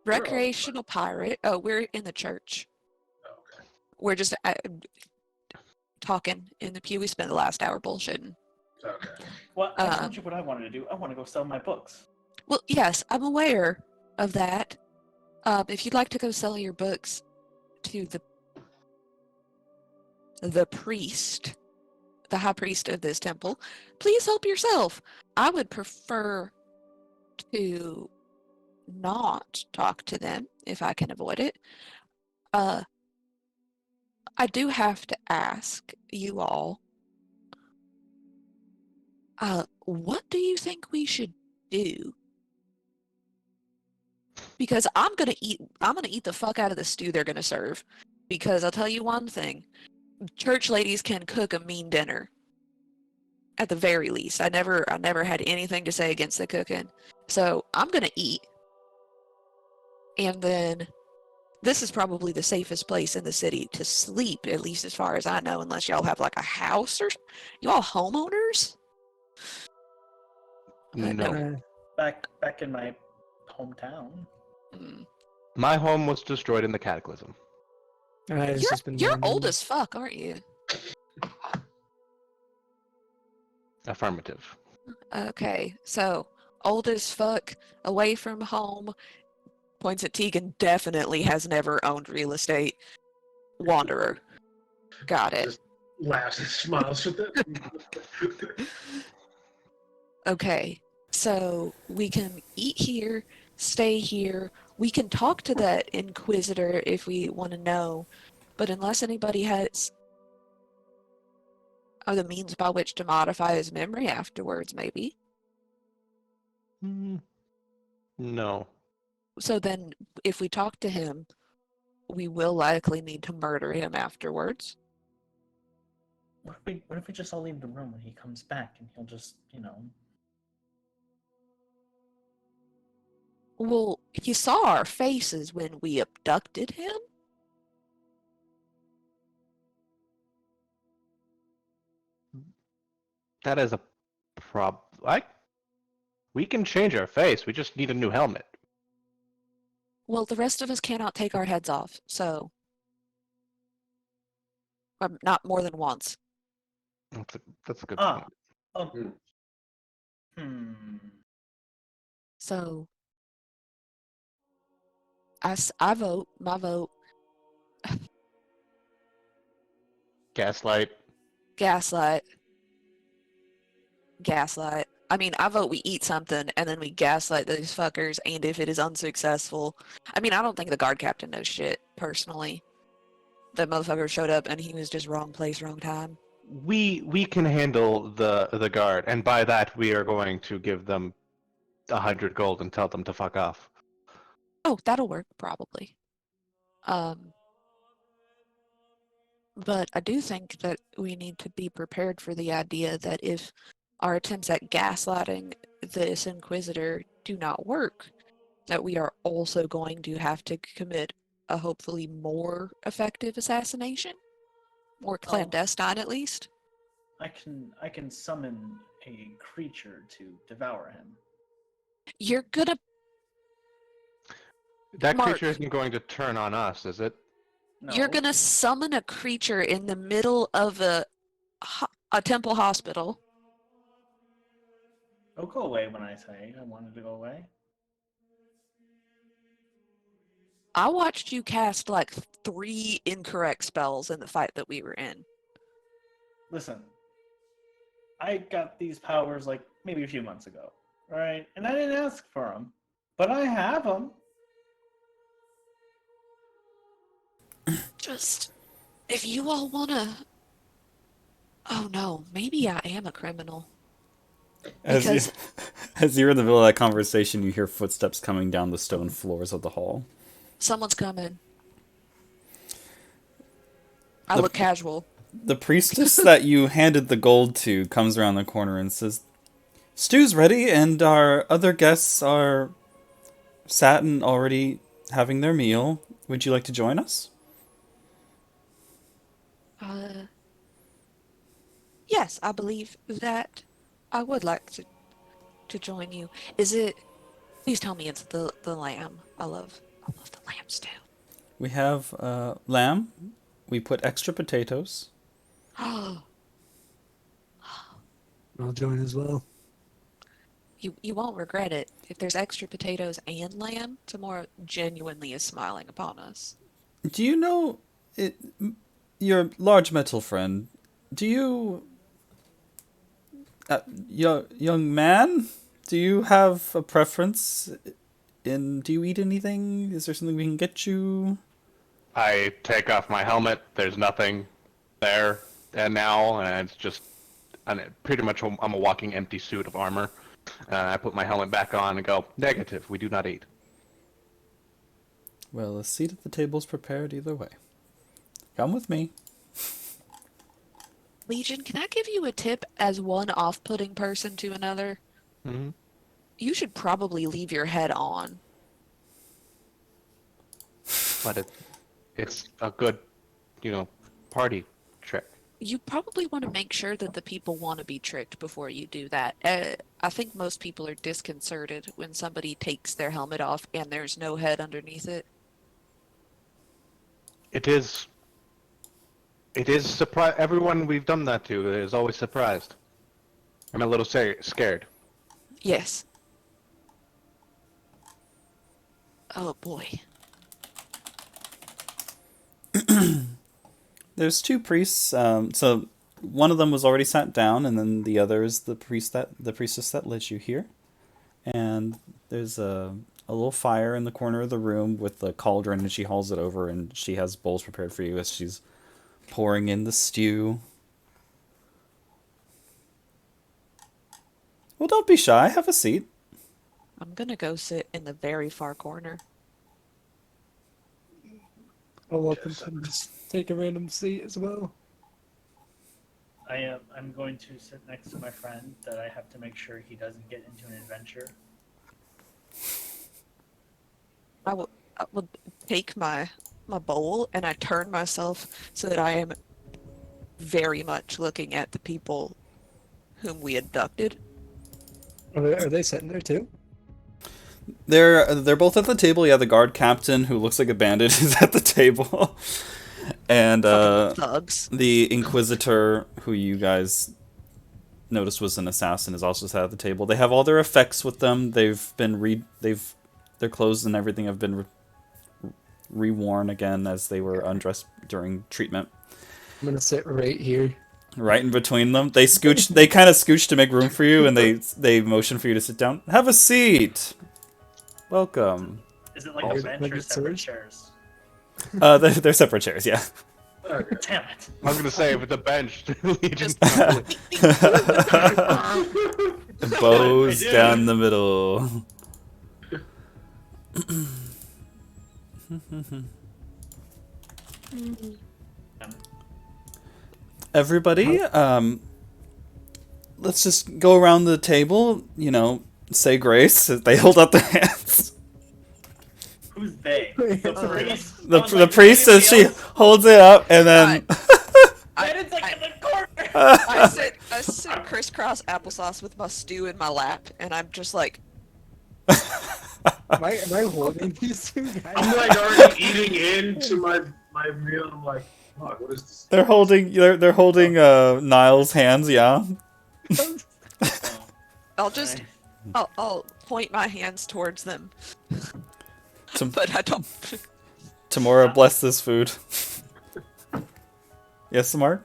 recreational pirate. Oh, we're in the church. Okay. We're just talking in the pew. We spent the last hour bullshitting. Okay. Well, I told you what I wanted to do. I want to go sell my books. Well, yes, I'm aware of that. If you'd like to go sell your books to the priest, the high priest of this temple, please help yourself. I would prefer to not talk to them if I can avoid it. I do have to ask you all, what do you think we should do? Because I'm gonna eat the fuck out of the stew they're gonna serve. Because I'll tell you one thing, church ladies can cook a mean dinner. At the very least, I never had anything to say against the cooking. So I'm gonna eat, and then this is probably the safest place in the city to sleep, at least as far as I know, unless y'all have like a house or you all homeowners. No. Back in my hometown. My home was destroyed in the cataclysm. You're old as fuck, aren't you? Affirmative. Okay, so old as fuck, away from home, Points at Tegan, definitely has never owned real estate. Wanderer. Got it. Just laughs and smiles with it. Okay, so we can eat here, stay here. We can talk to that Inquisitor if we want to know, but unless anybody has the means by which to modify his memory afterwards, maybe. No. So then, if we talk to him, we will likely need to murder him afterwards. What if we just all leave the room when he comes back and he'll just, Well, he saw our faces when we abducted him. That is a we can change our face. We just need a new helmet. Well, the rest of us cannot take our heads off, so not more than once. That's a good Ah. point. So I vote. My vote. Gaslight. Gaslight. Gaslight. I mean, I vote we eat something and then we gaslight those fuckers, and if it is unsuccessful... I mean, I don't think the guard captain knows shit, personally. That motherfucker showed up and he was just wrong place, wrong time. We can handle the guard, and by that we are going to give them 100 gold and tell them to fuck off. Oh, that'll work, probably. But I do think that we need to be prepared for the idea that if our attempts at gaslighting this Inquisitor do not work, that we are also going to have to commit a hopefully more effective assassination. More clandestine, at least. I can summon a creature to devour him. You're gonna... That Mark, creature isn't going to turn on us, is it? No. You're gonna summon a creature in the middle of a temple hospital. Oh, go away when I say I wanted to go away. I watched you cast like 3 incorrect spells in the fight that we were in. Listen, I got these powers like maybe a few months ago, right? And I didn't ask for them, but I have them. Just, if you all wanna... Oh no, maybe I am a criminal. Because As you're in the middle of that conversation, you hear footsteps coming down the stone floors of the hall. someone's coming. I look casual. The priestess that you handed the gold to comes around the corner and says, "Stew's ready, and our other guests are sat and already having their meal. Would you like to join us?" Yes, I believe that I would like to join you. Is it... Please tell me it's the lamb. I love the lamb stew. We have lamb. We put extra potatoes. Oh, I'll join as well. you won't regret it. If there's extra potatoes and lamb, Tamora genuinely is smiling upon us. Do you know it? Your large metal friend. Do you, young man? Do you have a preference? Do you eat anything? Is there something we can get you? I take off my helmet. There's nothing there and now, and it's just pretty much I'm a walking empty suit of armor. I put my helmet back on and go, negative, we do not eat. Well, a seat at the table's prepared either way. Come with me. Legion, can I give you a tip as one off-putting person to another? Mm-hmm. You should probably leave your head on. But it's a good, party trick. You probably want to make sure that the people want to be tricked before you do that. I think most people are disconcerted when somebody takes their helmet off and there's no head underneath it. It is surprise. Everyone we've done that to is always surprised. I'm a little scared. Yes. Oh boy. There's two priests. So one of them was already sat down, and then the other is the priestess that led you here. And there's a little fire in the corner of the room with the cauldron, and she hauls it over, and she has bowls prepared for you as she's pouring in the stew. Well, don't be shy. Have a seat. I'm gonna go sit in the very far corner. I'll welcome to just take a random seat as well. I'm going to sit next to my friend that I have to make sure he doesn't get into an adventure. I will take my bowl and I turn myself so that I am very much looking at the people whom we abducted. Are they sitting there too? They're both at the table. Yeah, the guard captain, who looks like a bandit, is at the table. And Thugs. the Inquisitor, who you guys noticed was an assassin, is also sat at the table. They have all their effects with them. Their clothes and everything have been reworn again as they were undressed during treatment. I'm gonna sit right here. Right in between them. They kind of scooch to make room for you, and they motion for you to sit down. Have a seat. Welcome. Is it like Oh, a is it bench like or a separate surge? chairs? They're separate chairs, yeah. Okay. Damn it. I was gonna say, with the bench, Legion. Bows I do. down the middle. Everybody, let's just go around the table, say grace. They hold up their hands. Who's they? The priest? The priest says she holds it up, and then... It's like in the corner! I sit crisscross applesauce with my stew in my lap, and I'm just like, Am I holding these two guys? I'm like already eating into my meal. I'm like, fuck, what is this? They're holding Niall's hands, yeah. I'll point my hands towards them, Tam- but I don't. Tamora, bless this food. Yes, Samar?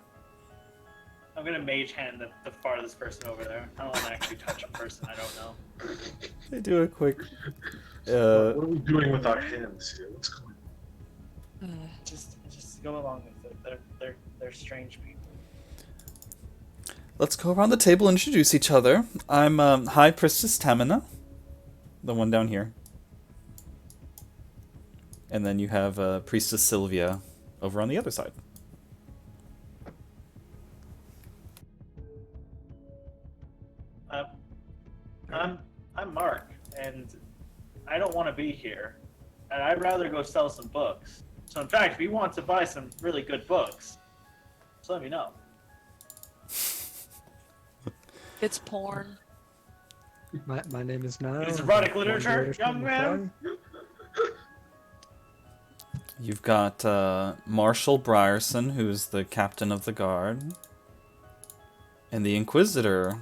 I'm gonna mage hand the farthest person over there. I don't want to actually touch a person I don't know. They do a quick... What are we doing with our hands here? What's going on? Just go along with it. They're strange people. Let's go around the table and introduce each other. I'm High Priestess Tamina, the one down here. And then you have Priestess Sylvia over on the other side. I'm Mark, and I don't want to be here. And I'd rather go sell some books. So in fact, if you want to buy some really good books, just let me know. It's porn. My name is Niall. It's erotic literature, young man. You've got Marshal Brierson, who's the captain of the guard. And the Inquisitor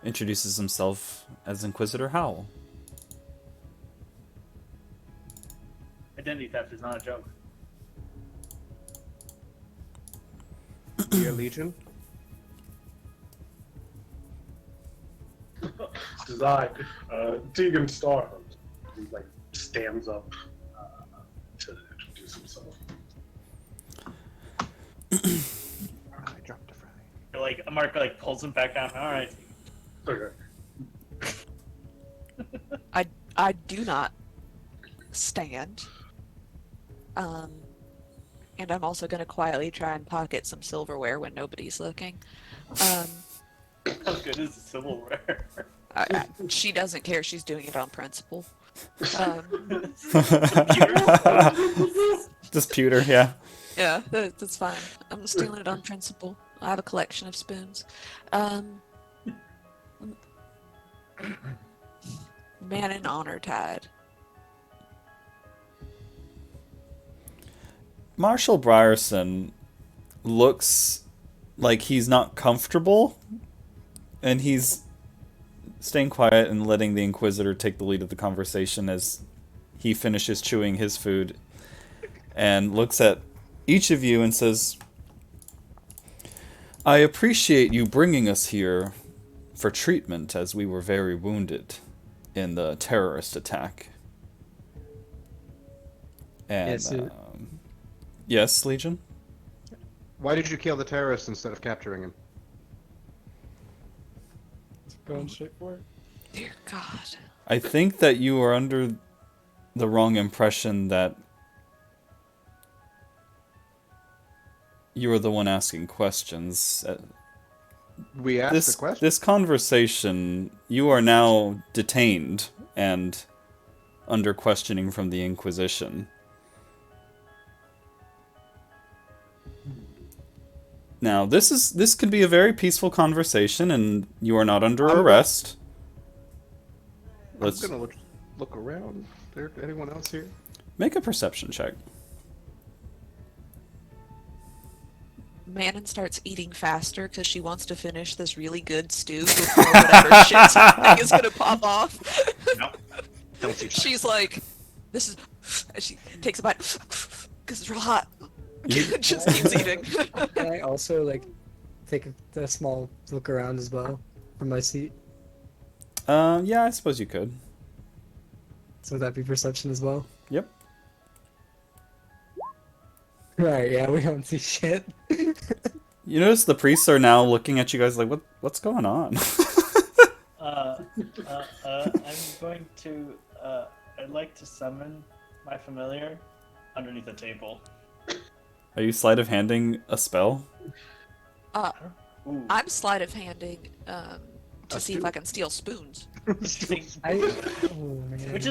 introduces himself as Inquisitor Howell. Identity theft is not a joke. Dear Legion. This is Tegan Starhunt. He like stands up to introduce himself. I dropped a fry. Like Mark pulls him back down. All right. Okay. I do not stand. And I'm also gonna quietly try and pocket some silverware when nobody's looking. How good is the silverware? She doesn't care. She's doing it on principle. Just pewter, yeah. Yeah, that's fine. I'm stealing it on principle. I have a collection of spoons. Man in honor tide. Marshal Brierson looks like he's not comfortable, and he's staying quiet and letting the Inquisitor take the lead of the conversation as he finishes chewing his food and looks at each of you and says, I appreciate you bringing us here for treatment, as we were very wounded in the terrorist attack. And, yes, Legion? Why did you kill the terrorist instead of capturing him? Going straight for it. Dear God. I think that you are under the wrong impression that you are the one asking questions. We asked the question. This conversation, you are now detained and under questioning from the Inquisition. Now, this could be a very peaceful conversation, and you are not under arrest. I'm gonna look around. Is there anyone else here? Make a perception check. Manon starts eating faster because she wants to finish this really good stew before whatever shit is gonna pop off. Nope. Don't see. She's like, this is. She takes a bite because it's real hot. Just keeps eating. Can I also like take a small look around as well from my seat? Yeah, I suppose you could. So would that be perception as well? Yep. Right, yeah, we don't see shit. You notice the priests are now looking at you guys like, what's going on? I'm going to. I'd like to summon my familiar underneath the table. Are you sleight of handing a spell? Ooh. I'm sleight of handing to see if I can steal spoons. Which is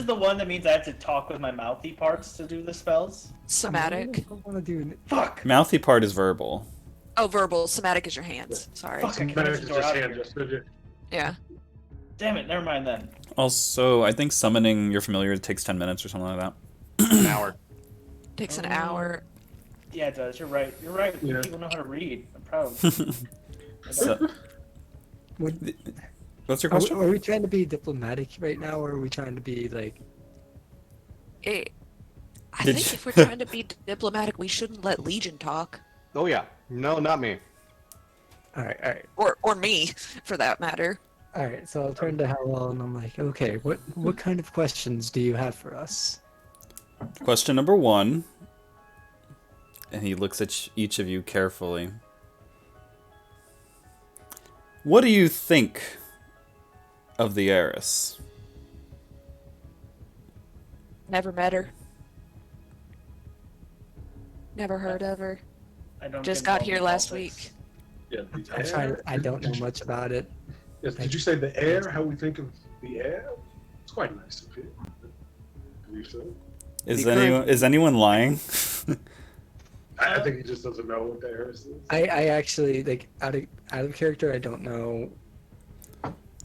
the one that means I have to talk with my mouthy parts to do the spells? Somatic. I don't want to do. Fuck! Mouthy part is verbal. Oh, verbal. Somatic is your hands. Sorry. Fuck, I Better can't to just just out hand here. gesture. Yeah. Damn it, never mind then. Also, I think summoning your familiar takes 10 minutes or something like that. An hour. Takes an hour. Yeah, it does. You're right. You're right. Yeah. People know how to read. I'm proud. So, Would, what's your are, question? are we trying to be diplomatic right now, or are we trying to be like? I Did think you- if we're trying to be diplomatic, we shouldn't let Legion talk. Oh yeah. No, not me. All right. Or me, for that matter. All right, so I'll turn to Howell and I'm like, okay, what kind of questions do you have for us? Question number 1. And he looks at each of you carefully. What do you think of the heiress? Never met her. Never heard of her. I don't Just get got involved here in last politics. Yeah, I'm trying. I don't know much about it. Yes, did you say the air? How we think of the air? It's quite nice of you. I believe so. Is anyone lying? I think he just doesn't know what the air is. I actually like out of character. I don't know.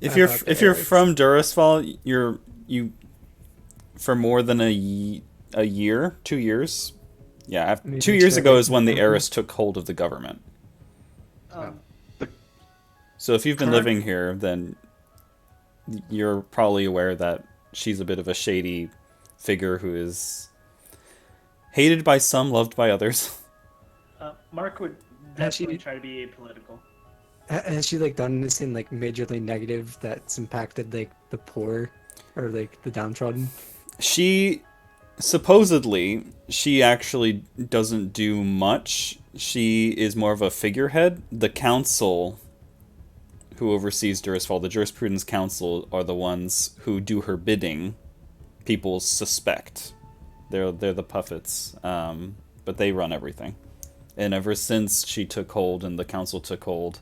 If about the you're heirs. from Durasval, you for more than a year, 2 years. Yeah, Maybe 2 years check ago it. is when the heiress took hold of the government. So if you've been Current- living here, then you're probably aware that she's a bit of a shady figure who is hated by some, loved by others. Mark would definitely try to be apolitical. Has she like done anything like majorly negative that's impacted like the poor or like the downtrodden? She she actually doesn't do much. She is more of a figurehead. The council who oversees Durasval, the Jurisprudence Council, are the ones who do her bidding. People suspect. They're the puppets, but they run everything. And ever since she took hold and the council took hold,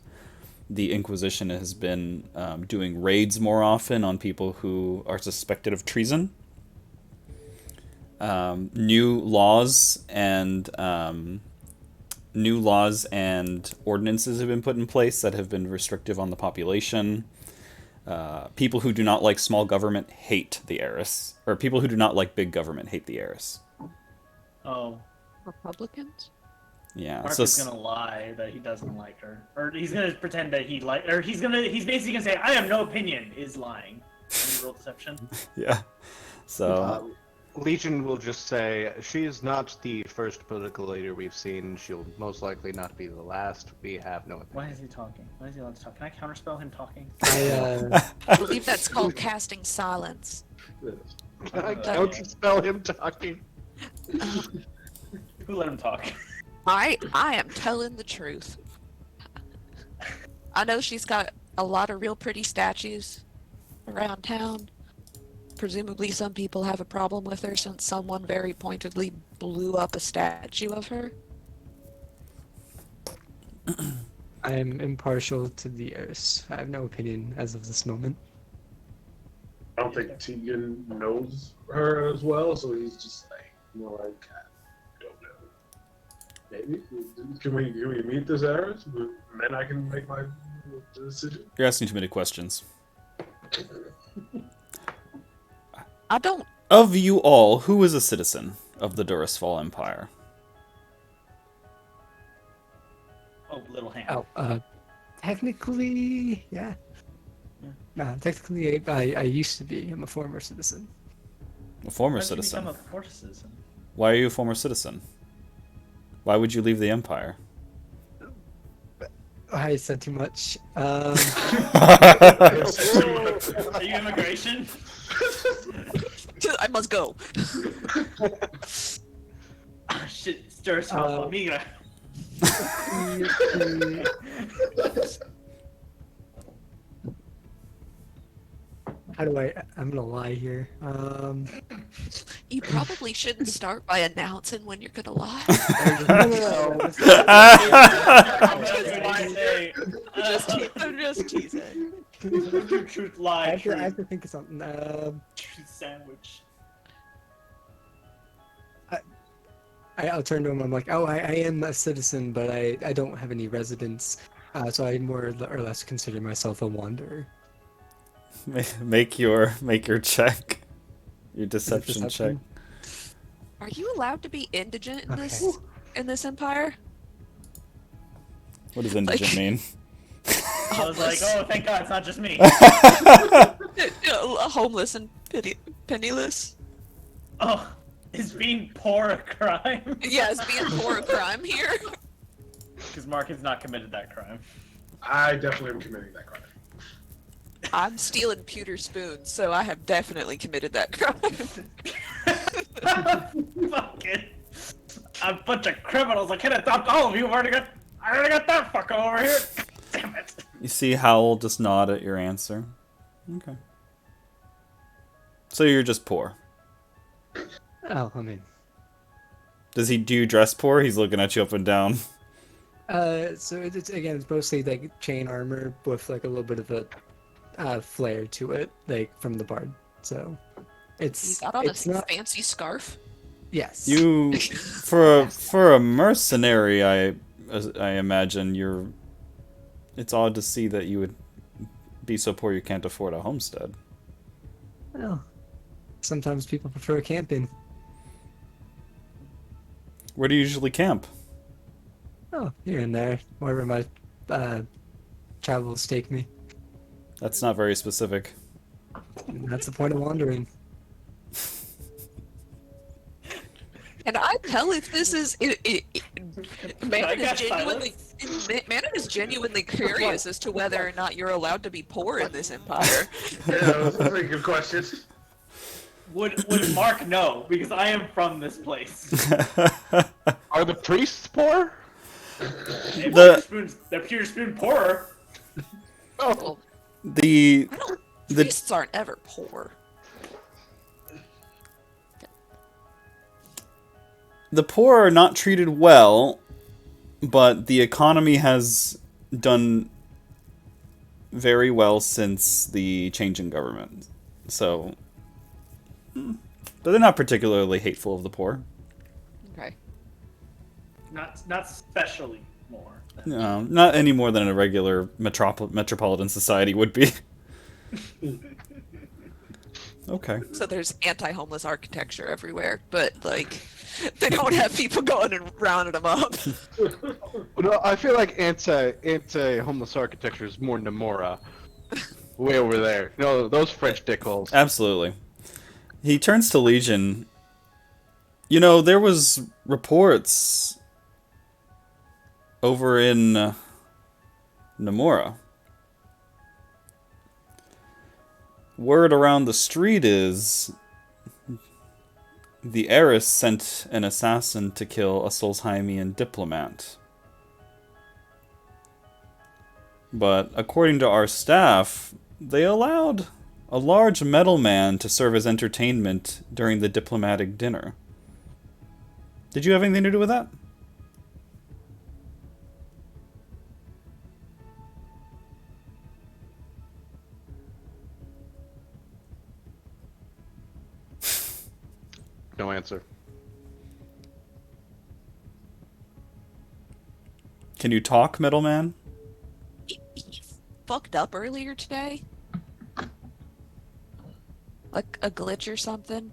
the Inquisition has been doing raids more often on people who are suspected of treason. New laws and ordinances have been put in place that have been restrictive on the population. People who do not like small government hate the heiress, or people who do not like big government hate the heiress. Oh, Republicans? Yeah, Mark so is gonna lie that he doesn't like her, or he's gonna pretend that he's basically gonna say, "I have no opinion," is lying. Can you roll deception? yeah, so Legion will just say, she is not the first political leader we've seen. She'll most likely not be the last. We have no Why opinion. is he talking? Why is he allowed to talk? Can I counterspell him talking? I believe that's called casting silence. Can I counterspell him talking? Who let him talk? I am telling the truth. I know she's got a lot of real pretty statues around town. Presumably some people have a problem with her since someone very pointedly blew up a statue of her. I am impartial to the heirs. I have no opinion as of this moment. I don't think Tegan knows her as well, so he's just like, more like, I don't know. Maybe can we meet this heiress? Then I can make my decision. You're asking too many questions. I don't. Of you all, who is a citizen of the Durasfall Empire? Oh, little hand. Oh, technically, yeah. Technically, I used to be. I'm a former citizen. A former How did you citizen. become a former citizen? Why are you a former citizen? Why would you leave the Empire? I said too much. Are you immigration? I must go. Ah, shit, stirs my amiga. How do I'm gonna lie here. You probably shouldn't start by announcing when you're gonna lie. I'm just teasing. Truth, lie, I truth. have to think of something. Truth sandwich. I'll turn to him. I'm like, oh, I am a citizen, but I don't have any residence, so I more or less consider myself a wanderer. Make your check. Your deception check. Are you allowed to be indigent in Okay. this empire? What does indigent mean? I was like, oh, thank God, it's not just me. Homeless and penniless. Oh, is being poor a crime? Yes, being poor a crime here. Because Mark has not committed that crime. I definitely am committing that crime. I'm stealing pewter spoons, so I have definitely committed that crime. Fucking a bunch of criminals. I could have dumped all of you. I already got that fucker over here. Damn it. You see Howell just nod at your answer. Okay. So you're just poor. Oh, I mean, Do you dress poor? He's looking at you up and down. so it's mostly like chain armor with like a little bit of a flair to it, like from the bard. So You it's got on a not. fancy scarf. Yes. You, for a mercenary, I imagine it's odd to see that you would be so poor you can't afford a homestead. Well, sometimes people prefer camping. Where do you usually camp? Oh, here and there, wherever my travels take me. That's not very specific. And that's the point of wandering. And I tell if this is Manon got is genuinely curious as to whether or not you're allowed to be poor in this empire. Yeah, that's a pretty good question. Would Mark know? Because I am from this place. Are the priests poor? They're pure spoon poorer. Well, The priests aren't ever poor. poor are not treated well, but the economy has done very well since the change in government. So, but they're not particularly hateful of the poor. Okay. Not especially more. No, not any more than a regular metropolitan society would be. Okay. So there's anti-homeless architecture everywhere, but like they don't have people going and rounding them up. No, I feel like anti-homeless architecture is more Namora. Way over there. No, those French dickholes. Absolutely. He turns to Legion You know, there was reports over in Nomura. Word around the street is the heiress sent an assassin to kill a Solsheimian diplomat. But according to our staff, they allowed a large metal man to serve as entertainment during the diplomatic dinner. Did you have anything to do with that? No answer. Can you talk, metal man? He fucked up earlier today. Like a glitch or something.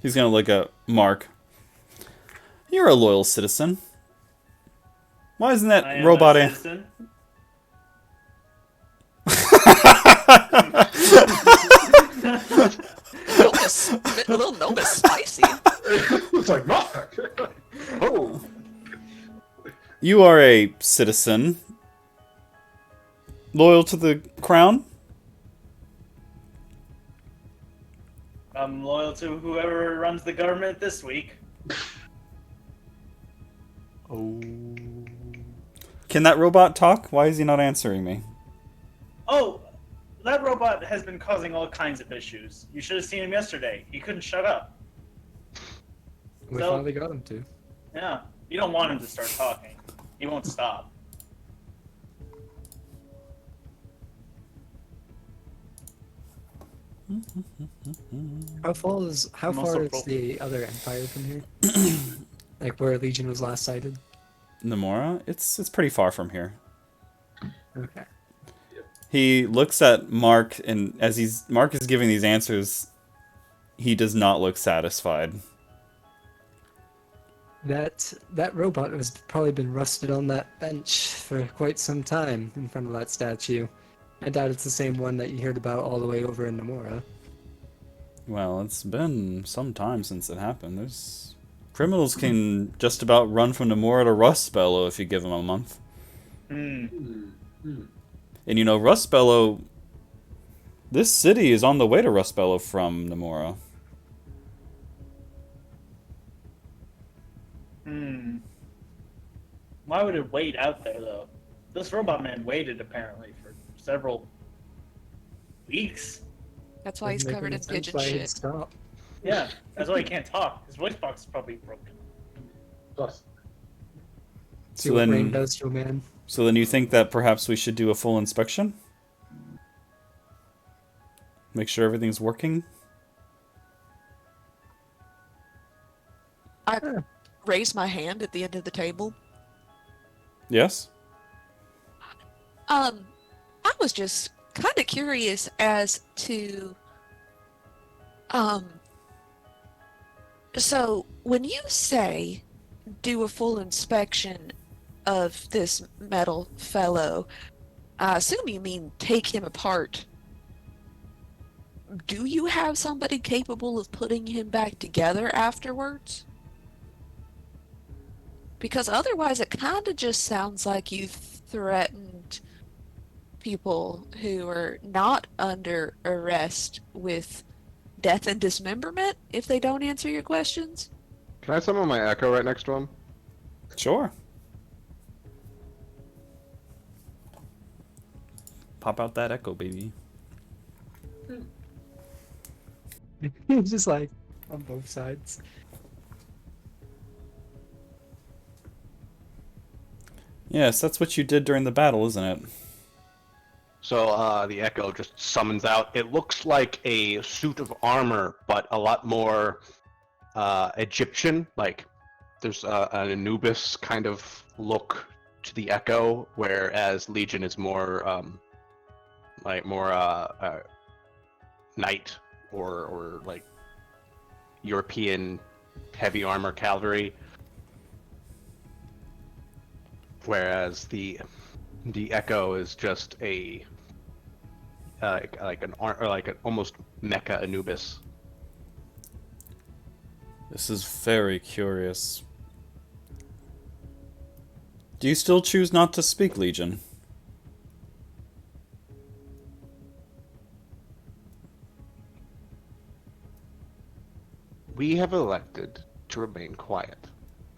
He's gonna look at Mark. You're a loyal citizen. Why isn't I that am robot a an- citizen. A little Noma spicy. It's like, Mark! Oh! You are a citizen. Loyal to the crown? I'm loyal to whoever runs the government this week. Oh. Can that robot talk? Why is he not answering me? Oh, that robot has been causing all kinds of issues. You should have seen him yesterday. He couldn't shut up. We So- finally got him to. Yeah, you don't want him to start talking. He won't stop. How far I'm also is the other empire from here? Like where Legion was last sighted? Nomura? It's pretty far from here. Okay. He looks at Mark, and as Mark is giving these answers, he does not look satisfied. That robot has probably been rusted on that bench for quite some time in front of that statue. I doubt it's the same one that you heard about all the way over in Nomura. Well, it's been some time since it happened. There's criminals can just about run from Nomura to Rustbellow if you give them a month. And you know, Rustbellow, this city is on the way to Rustbellow from Nomura. Why would it wait out there, though? This robot man waited, apparently, for several weeks. That's why he's Doesn't make covered any in sense pigeon why he'd shit. stop. Yeah, that's why he can't talk. His voice box is probably broken. Plus, See So what then- rain does to a man. So then you think that perhaps we should do a full inspection? Make sure everything's working? I raise my hand at the end of the table. Yes? I was just kind of curious as to, so when you say do a full inspection of this metal fellow, I assume you mean take him apart. Do you have somebody capable of putting him back together afterwards? Because otherwise it kind of just sounds like you threatened people who are not under arrest with death and dismemberment if they don't answer your questions. Can I summon my echo right next to him? Sure. Pop out that echo, baby. He's just like on both sides. Yes, that's what you did during the battle, isn't it? So the Echo just summons out. It looks like a suit of armor, but a lot more Egyptian. Like there's an Anubis kind of look to the Echo, whereas Legion is more like more knight or like European heavy armor cavalry. Whereas the Echo is just a like an almost Mecha Anubis. This is very curious. Do you still choose not to speak, Legion? We have elected to remain quiet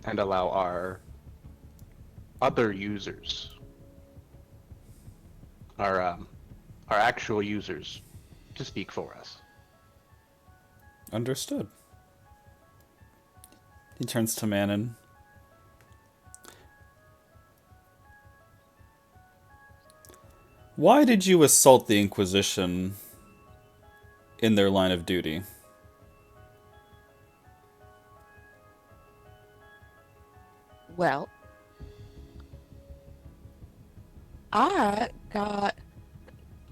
and allow our other users, our actual users, to speak for us. Understood. He turns to Manon. Why did you assault the Inquisition in their line of duty? Well, I got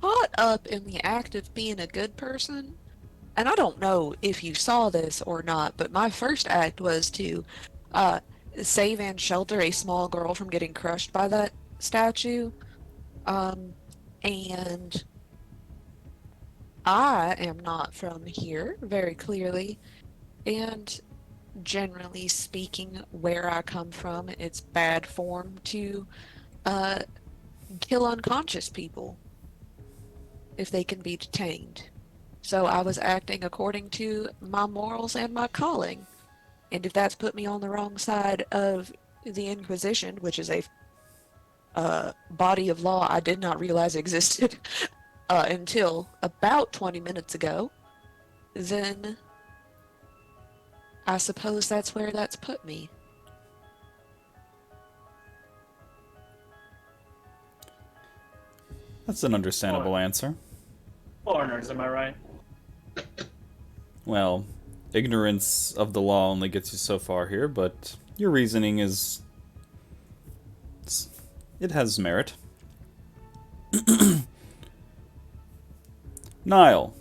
caught up in the act of being a good person. And I don't know if you saw this or not, but my first act was to uh, save and shelter a small girl from getting crushed by that statue. And I am not from here, very clearly. And generally speaking, where I come from, it's bad form to uh, kill unconscious people if they can be detained. So I was acting according to my morals and my calling. And if that's put me on the wrong side of the Inquisition, which is a body of law I did not realize existed until about 20 minutes ago, then I suppose that's where that's put me. That's an understandable answer. Foreigners, am I right? Well, ignorance of the law only gets you so far here, but your reasoning is... it has merit. Niall.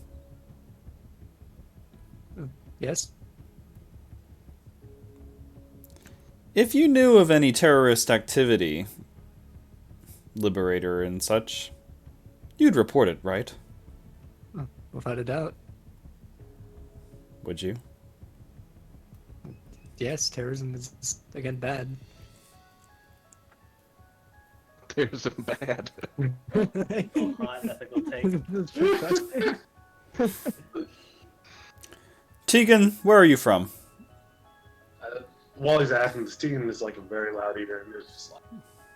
Yes? If you knew of any terrorist activity, Liberator and such, you'd report it, right? Oh, without a doubt. Would you? Yes, terrorism is, again, bad. There's a bad. Unethical take. Tegan, where are you from? While he's asking, Steven is like a very loud eater, and there's just like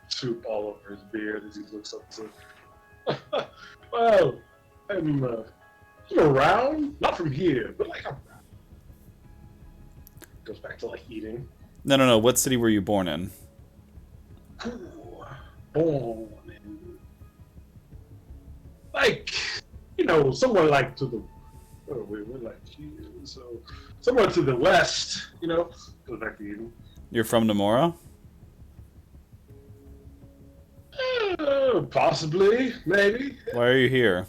soup all over his beard as he looks up and says, "Well, I'm around, not from here, but like I'm around." Goes back to like eating. No. What city were you born in? Born in, like, somewhere like to the. Oh, we're like here, so somewhere to the west, goes back to Eden. You're from Namora? Possibly, maybe. Why are you here?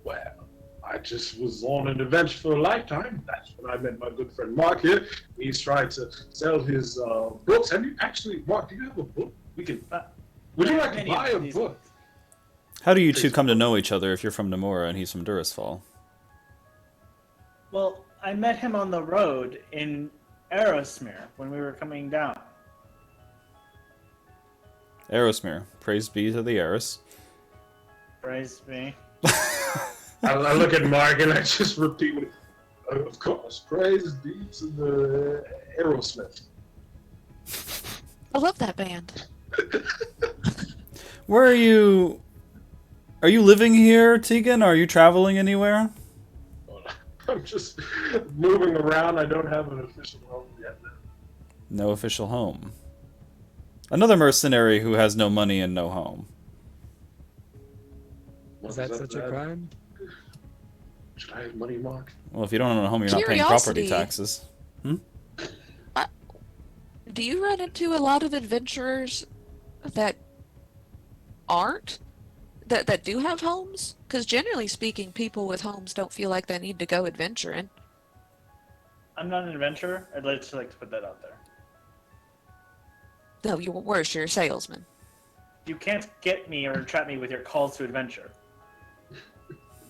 Well, I just was on an adventure for a lifetime. That's when I met my good friend Mark here. He's trying to sell his books. Have you actually, Mark? Do you have a book? We can. Would you like to buy a book? How do you two come to know each other if you're from Namora and he's from Durasfall? Well, I met him on the road in Aerosmere when we were coming down. Aerosmere. Praise be to the Eris. Praise be. I look at Mark and I just repeat, of course, praise be to the Aerosmith. I love that band. Where are you? Are you living here, Tegan? Are you traveling anywhere? I'm just moving around. I don't have an official home yet. No official home. Another mercenary who has no money and no home. Is that such a crime? Should I have money, Mark? Well, if you don't own a home, you're not paying property Curiosity. taxes. Do you run into a lot of adventurers that aren't? That do have homes? Because generally speaking, people with homes don't feel like they need to go adventuring. I'm not an adventurer. I'd like to put that out there. No, you're worse. You're a salesman. You can't get me or trap me with your calls to adventure.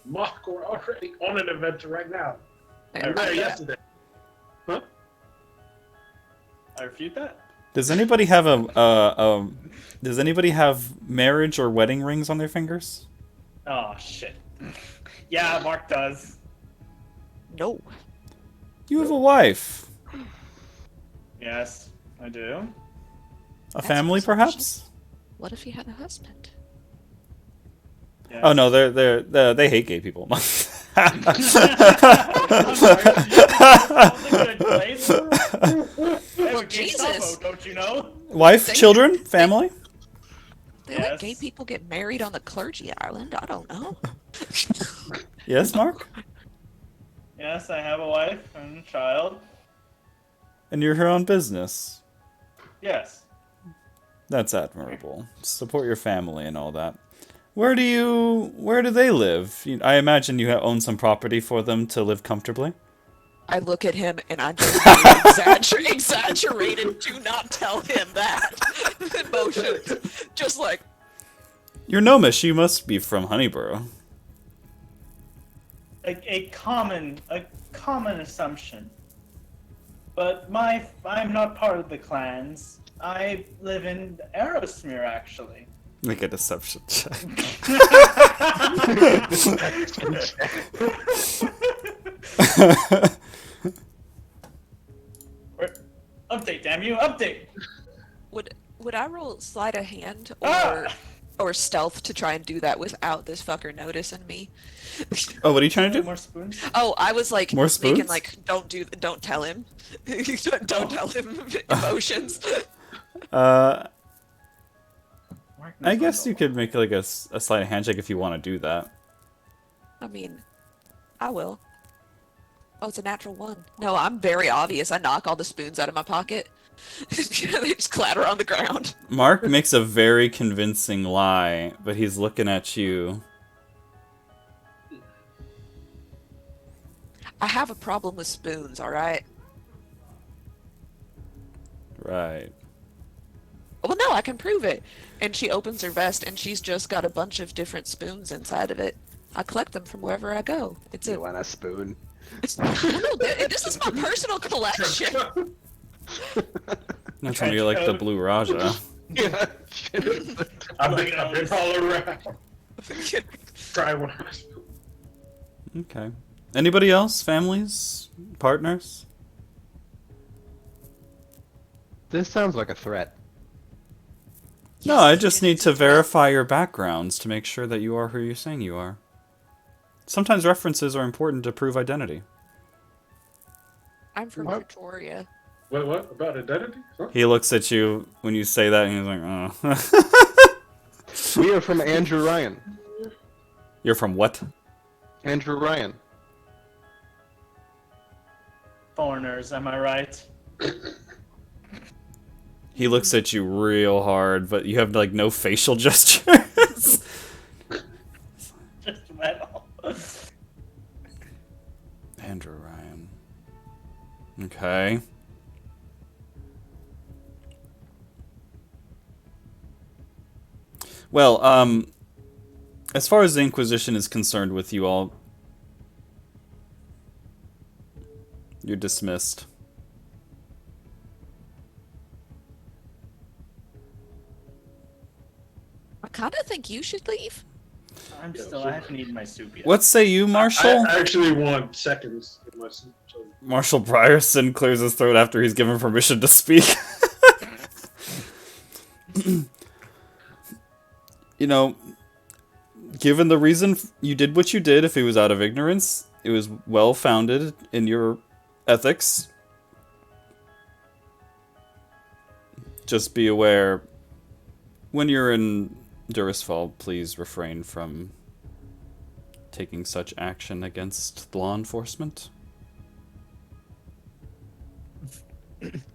Mark, we're already on an adventure right now. I I was there refute that. yesterday. Huh? I refute that. Does anybody have does anybody have marriage or wedding rings on their fingers? Oh shit. Yeah, Mark does. No. You have a wife. Yes, I do. A That's family, presumption. perhaps? What if he had a husband? Yes. Oh no, they hate gay people. I'm sorry, that was a good place. They have a gay Jesus. combo, don't you know? Wife, They- children, family? They let Yes. gay people get married on the clergy island? I don't know. Yes, Mark? Yes, I have a wife and a child. And you're here on business. Yes. That's admirable. Support your family and all that. Where do they live? I imagine you own some property for them to live comfortably. I look at him and I just do exaggerated. Do not tell him that. Emotions. Just like, You're gnomish. You must be from Honeyborough. A common assumption. But I'm not part of the clans. I live in Aerosmere, actually. Make a deception check. Update, damn you, update! would I roll sleight of hand or Ah! or stealth to try and do that without this fucker noticing me? Oh, what are you trying to do? More spoons? Oh, I was like More making spoons? like don't tell him. Don't tell him emotions. I guess you could make like a slight handshake if you want to do that. I mean, I will. Oh, it's a natural one. No, I'm very obvious. I knock all the spoons out of my pocket. They just clatter on the ground. Mark makes a very convincing lie, but he's looking at you. I have a problem with spoons, alright? Right. Well, no, I can prove it. And she opens her vest, and she's just got a bunch of different spoons inside of it. I collect them from wherever I go. It's You want a spoon? No, this is my personal collection. Not telling you like the Blue Raja. Yeah. I've been all around. Try one. Okay. Anybody else? Families? Partners? This sounds like a threat. No, I just need to verify your backgrounds to make sure that you are who you're saying you are. Sometimes references are important to prove identity. I'm from What? Pretoria. Wait, what? About identity? Huh? He looks at you when you say that and he's like, oh. We are from Andrew Ryan. You're from what? Andrew Ryan. Foreigners, am I right? He looks at you real hard, but you have like no facial gestures. Just metal. Andrew Ryan. Okay. Well, as far as the Inquisition is concerned with you all, you're dismissed. I kind of think you should leave. I haven't eaten my soup yet. What say you, Marshall? I actually want seconds in my soup. So. Marshall Brierson clears his throat after he's given permission to speak. You know, given the reason you did what you did, if it was out of ignorance, it was well founded in your ethics. Just be aware, when you're in Durisfall, please refrain from taking such action against law enforcement.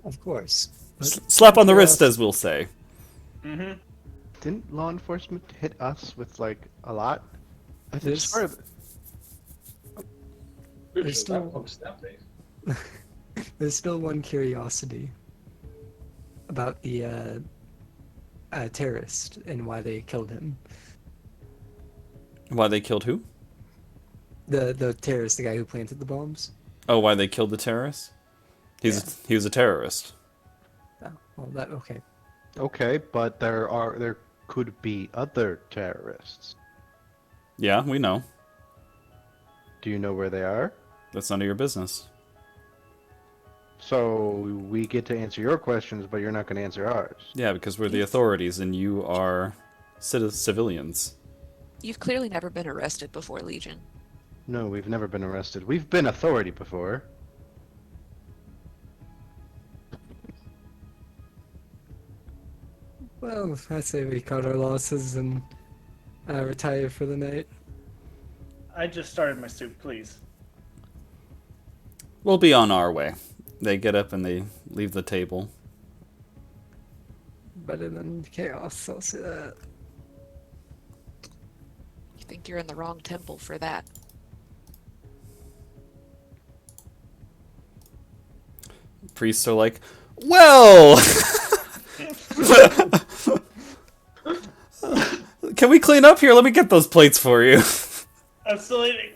Of course. But Slap on the wrist, as we'll say. Mm-hmm. Didn't law enforcement hit us with like a lot? I think This- part of it. There's still- On snap base. there's still one curiosity about the terrorist and why they killed him. Why they killed who? The terrorist, the guy who planted the bombs. Oh, why they killed the terrorist? He was a terrorist. Oh, well, that okay. Okay, but there could be other terrorists. Yeah, we know. Do you know where they are? That's none of your business. So we get to answer your questions, but you're not going to answer ours. Yeah, because we're the authorities and you are civilians. You've clearly never been arrested before, Legion. No, we've never been arrested. We've been authority before. Well, I say we cut our losses and retire for the night. I just started my soup, please. We'll be on our way. They get up and they leave the table. Better than chaos, I'll say that. You think you're in the wrong temple for that. Priests are like, well, can we clean up here? Let me get those plates for you. I'm still eating.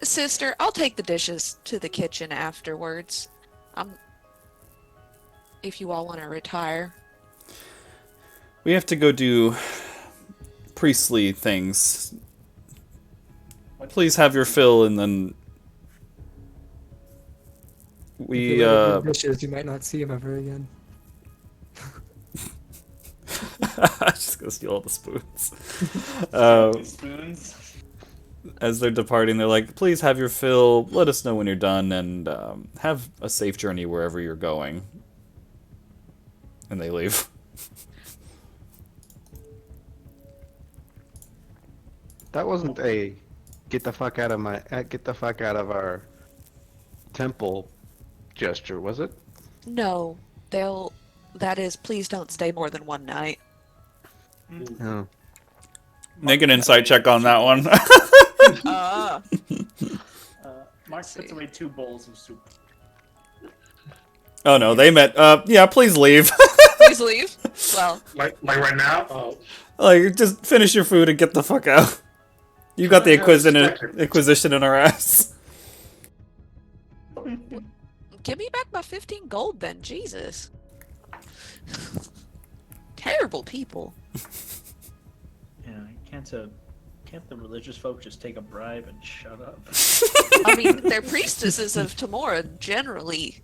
Sister, I'll take the dishes to the kitchen afterwards. If you all want to retire. We have to go do priestly things. Please have your fill, and then If we you let him do dishes, you might not see him ever again. just gonna steal all the spoons. Spoons. As they're departing, they're like, please have your fill, let us know when you're done, and have a safe journey wherever you're going. And they leave. That wasn't a get the fuck out of our temple gesture, was it? No, that is, please don't stay more than one night. Oh. Make an insight check on that one. Mark puts away 2 bowls of soup. Oh no, they meant, yeah, please leave. Please leave. Well, Like right now? Oh. Like, just finish your food and get the fuck out. You got the Inquisition in our ass. give me back my 15 gold then, Jesus. Terrible people. Yeah, can't the religious folk just take a bribe and shut up? I mean, they're priestesses of Tamora. Generally,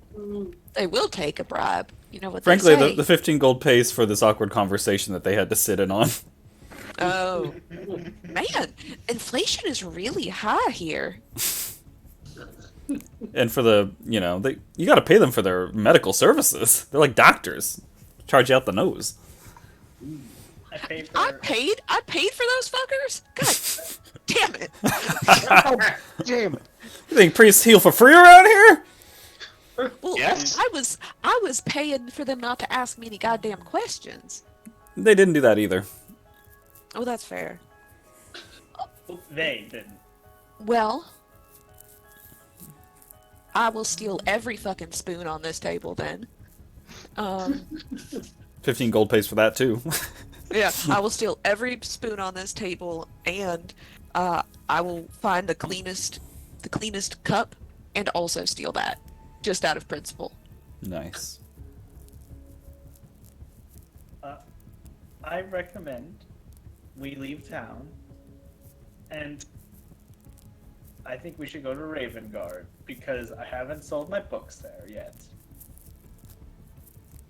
they will take a bribe. You know what Frankly, they say. the 15 gold pays for this awkward conversation that they had to sit in on. Oh. Man, inflation is really high here. And for the, you gotta pay them for their medical services. They're like doctors. Charge you out the nose. I paid for those fuckers? God damn it. Damn it. You think priests heal for free around here? Well, Yes. I was paying for them not to ask me any goddamn questions. They didn't do that either. Oh, that's fair. They didn't. Well, I will steal every fucking spoon on this table then. 15 gold pays for that too. Yeah, I will steal every spoon on this table, and I will find the cleanest cup, and also steal that, just out of principle. Nice. I recommend we leave town, and I think we should go to Ravengard, because I haven't sold my books there yet.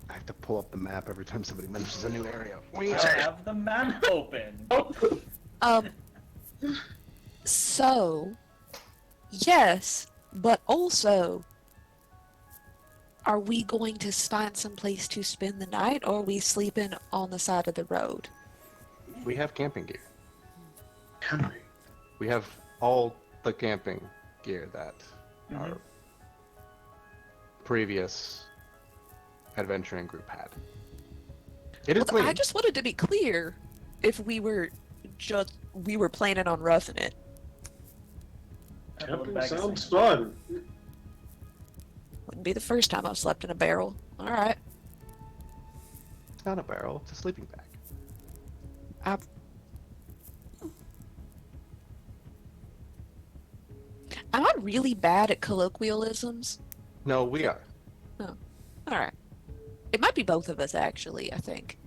I have to pull up the map every time somebody mentions a new area. I have the map open. So, yes, but also, are we going to find some place to spend the night, or are we sleeping on the side of the road? We have camping gear. Henry. We have all the camping gear that our previous adventuring group had. It is Well, clean. I just wanted to be clear if we were planning on roughing it. Camping sounds fun. Wouldn't be the first time I've slept in a barrel. All right. It's not a barrel, it's a sleeping bag. Am I really bad at colloquialisms? No, we are. All right. It might be both of us, actually, I think.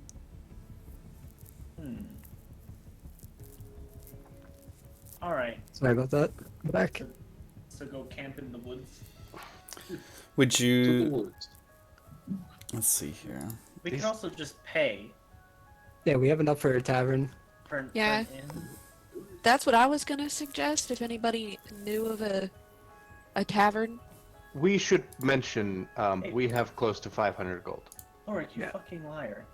All right. Sorry about that. Back. So go camp in the woods. Would To the you? woods. Let's see here. We can also just pay Yeah, we have enough for a tavern. for Yeah. an inn. That's what I was gonna suggest. If anybody knew of a tavern. We should mention we have close to 500 gold. Ulrich, you Yeah. fucking liar.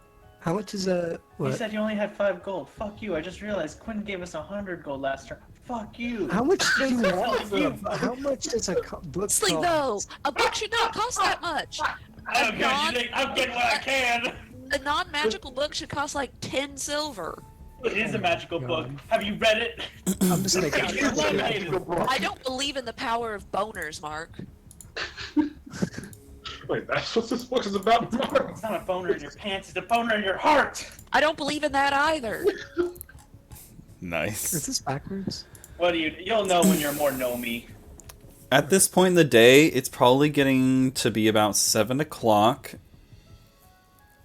How much is a You what? said you only had 5 gold. Fuck you. I just realized Quinn gave us 100 gold last turn. Fuck you. How much do you want Fuck for you. How much does a book Honestly, cost? though, a book should not cost that much. I don't care what you think. I'm getting what I can. A non-magical book should cost like 10 silver. It is a magical book. God. Have you read it? I'm just gonna Have you read it? I don't believe in the power of boners, Mark. Wait, that's what this book is about, Mark? It's not a boner in your pants. It's a boner in your heart. I don't believe in that either. Is Nice. this backwards? What do you'll know when you're more know-me. At this point in the day, it's probably getting to be about 7 o'clock.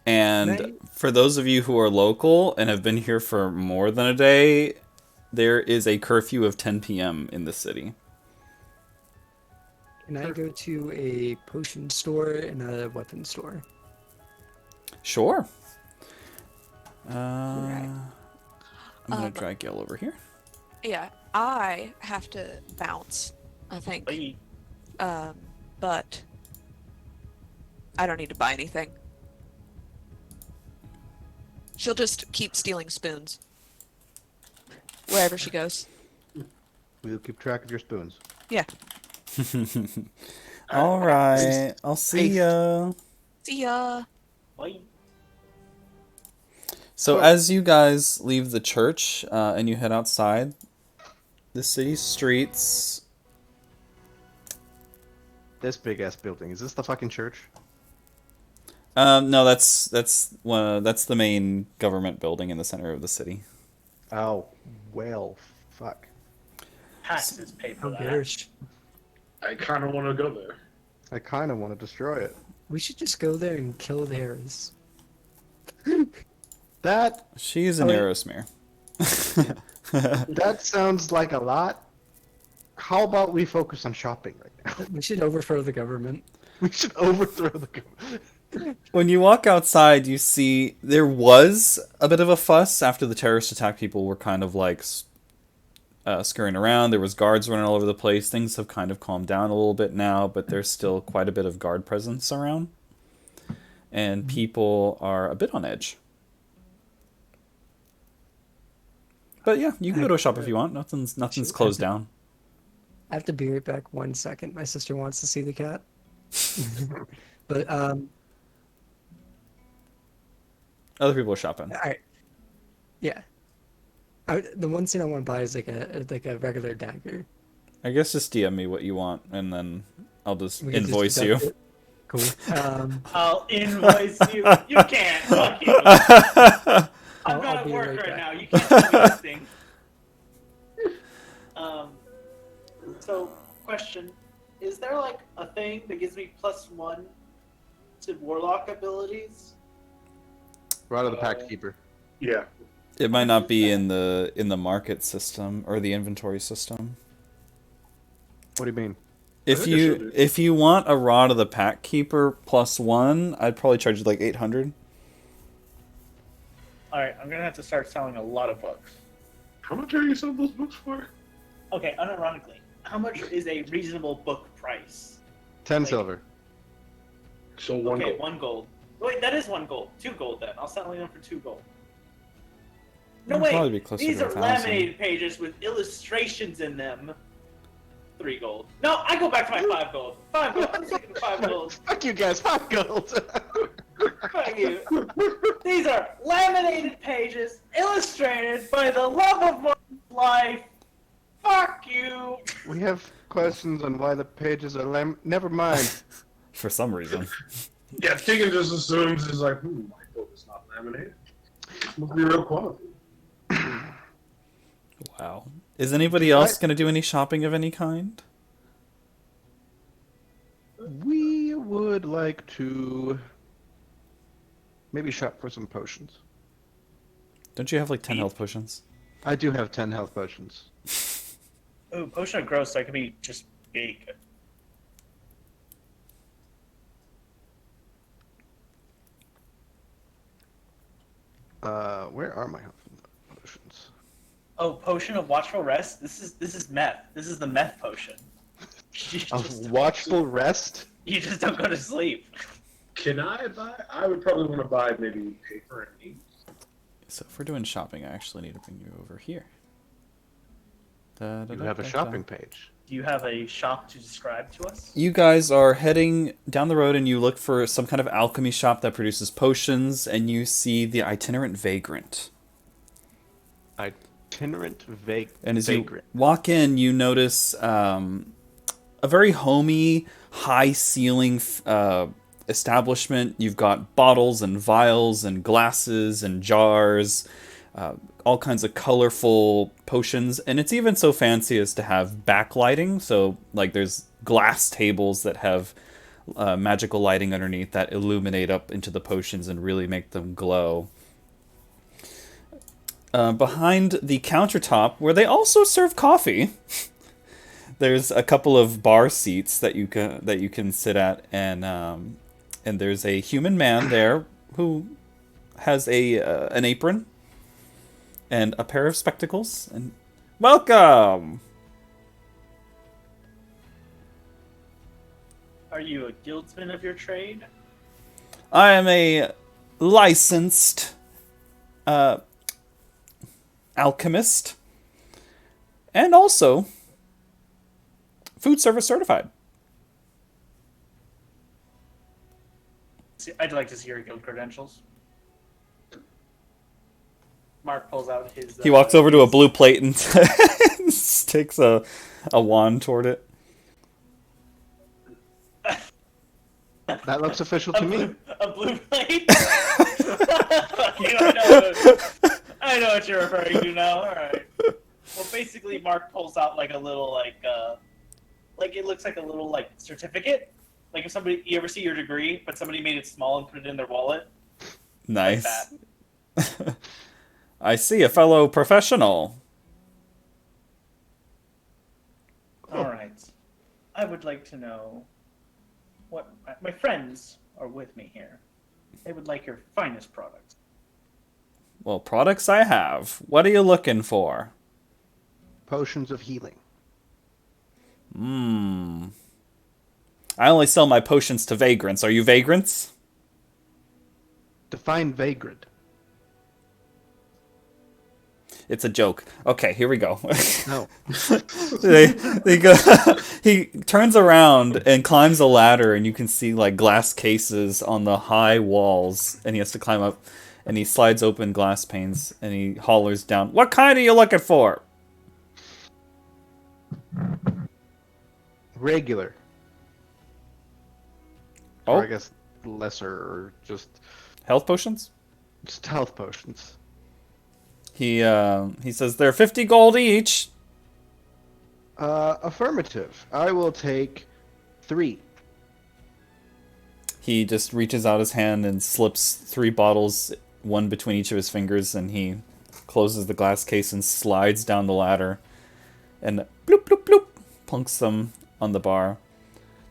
And Right. for those of you who are local and have been here for more than a day, there is a curfew of 10 p.m. in the city. Can I go to a potion store and a weapon store? Sure. I'm gonna Um, drag Gil over here. Yeah, I have to bounce, I think. Wait, But I don't need to buy anything. She'll just keep stealing spoons. Wherever she goes. We'll keep track of your spoons. Yeah. All right. I'll see ya. See ya. wait. So as you guys leave the church and you head outside the city streets, This big ass building. Is this the fucking church? no, that's the main government building in the center of the city. Oh, well, fuck. Taxes pay for How that. garish. I kind of want to go there. I kind of want to destroy it. We should just go there and kill the hares. That She's an Oh, wait. Aerosmere. that sounds like a lot. How about we focus on shopping right now? We should overthrow the government. We should overthrow the government. When you walk outside, you see there was a bit of a fuss after the terrorist attack. People were kind of like scurrying around. There was guards running all over the place. Things have kind of calmed down a little bit now, but there's still quite a bit of guard presence around. And people are a bit on edge. But yeah, you can go to a shop if you want. Nothing's closed down. I have to be right back 1 second. My sister wants to see the cat. But Other people are shopping. alright. Yeah. The one thing I want to buy is like a regular dagger. I guess just DM me what you want, and then I'll just We can just invoice you. deduct it. Cool. I'll invoice you. You can't. Fuck you. I'm I'll not at be work right right back. now. You can't tell me this thing. So, question. Is there like a thing that gives me +1 to warlock abilities? Rod of the Pact Keeper. Yeah. It might not be in the market system or the inventory system. What do you mean? If think it should you be. if you want a Rod of the Pack Keeper +1, I'd probably charge you like 800. Alright, I'm gonna have to start selling a lot of books. How much are you selling those books for? Okay, unironically, how much is a reasonable book price? 10 Like- silver. So one Okay, gold. 1 gold. Wait, that is 1 gold. 2 gold then. I'll sell them for 2 gold. No, It'd wait. probably be closer These to are 1,000. laminated pages with illustrations in them. 3 gold. No, I go back to my 5 gold. 5 gold. I'm taking the 5 gold. Fuck you guys, 5 gold! Fuck you. These are laminated pages, illustrated by the love of my life. Fuck you. We have questions on why the pages are Never mind. For some reason. Yeah, Tegan just assumes he's like, my book is not laminated. It must be real quality. Wow. Is anybody else going to do any shopping of any kind? would like to maybe shop for some potions. Don't you have like 10 health potions? I do have 10 health potions. Ooh, potion of growth, so I could be just big. Where are my health potions? Oh, potion of watchful rest. This is meth. This is the meth potion. You just, Watchful rest? you just don't go to sleep. Can I buy? I would probably want to buy maybe paper and ink. So if we're doing shopping, I actually need to bring you over here. You have a shopping page. Do you have a shop to describe to us? You guys are heading down the road and you look for some kind of alchemy shop that produces potions, and you see the itinerant vagrant. Itinerant And as vagrant. you walk in, you notice a very homey, high-ceiling establishment. You've got bottles and vials and glasses and jars, all kinds of colorful potions, and it's even so fancy as to have backlighting. So, like, there's glass tables that have magical lighting underneath that illuminate up into the potions and really make them glow. Behind the countertop, where they also serve coffee, there's a couple of bar seats that you can sit at, and there's a human man there who has an apron and a pair of spectacles. And welcome. Are you a guildsman of your trade? I am a licensed alchemist, and also food service certified. I'd like to see your guild credentials. Mark pulls out his... He walks over to a blue plate and takes a wand toward it. That looks official to me. A blue plate? I know what you're referring to now. All right. Well, basically, Mark pulls out like a little like it looks like a little like certificate. Like if you ever see your degree, but somebody made it small and put it in their wallet. Nice. Like I see a fellow professional. All right. I would like to know what my friends are with me here. They would like your finest products. Well, products I have. What are you looking for? Potions of healing. I only sell my potions to vagrants. Are you vagrants? Define vagrant. It's a joke. Okay, here we go. No. they go. He turns around and climbs a ladder, and you can see like glass cases on the high walls, and he has to climb up, and he slides open glass panes, and he hollers down, "What kind are you looking for?" Regular. Oh, Or I guess lesser, or just health potions? health potions. He says they're 50 gold each. Affirmative. I will take 3. He just reaches out his hand and slips 3 bottles, one between each of his fingers, and he closes the glass case and slides down the ladder and bloop, bloop, bloop, plunks them on the bar.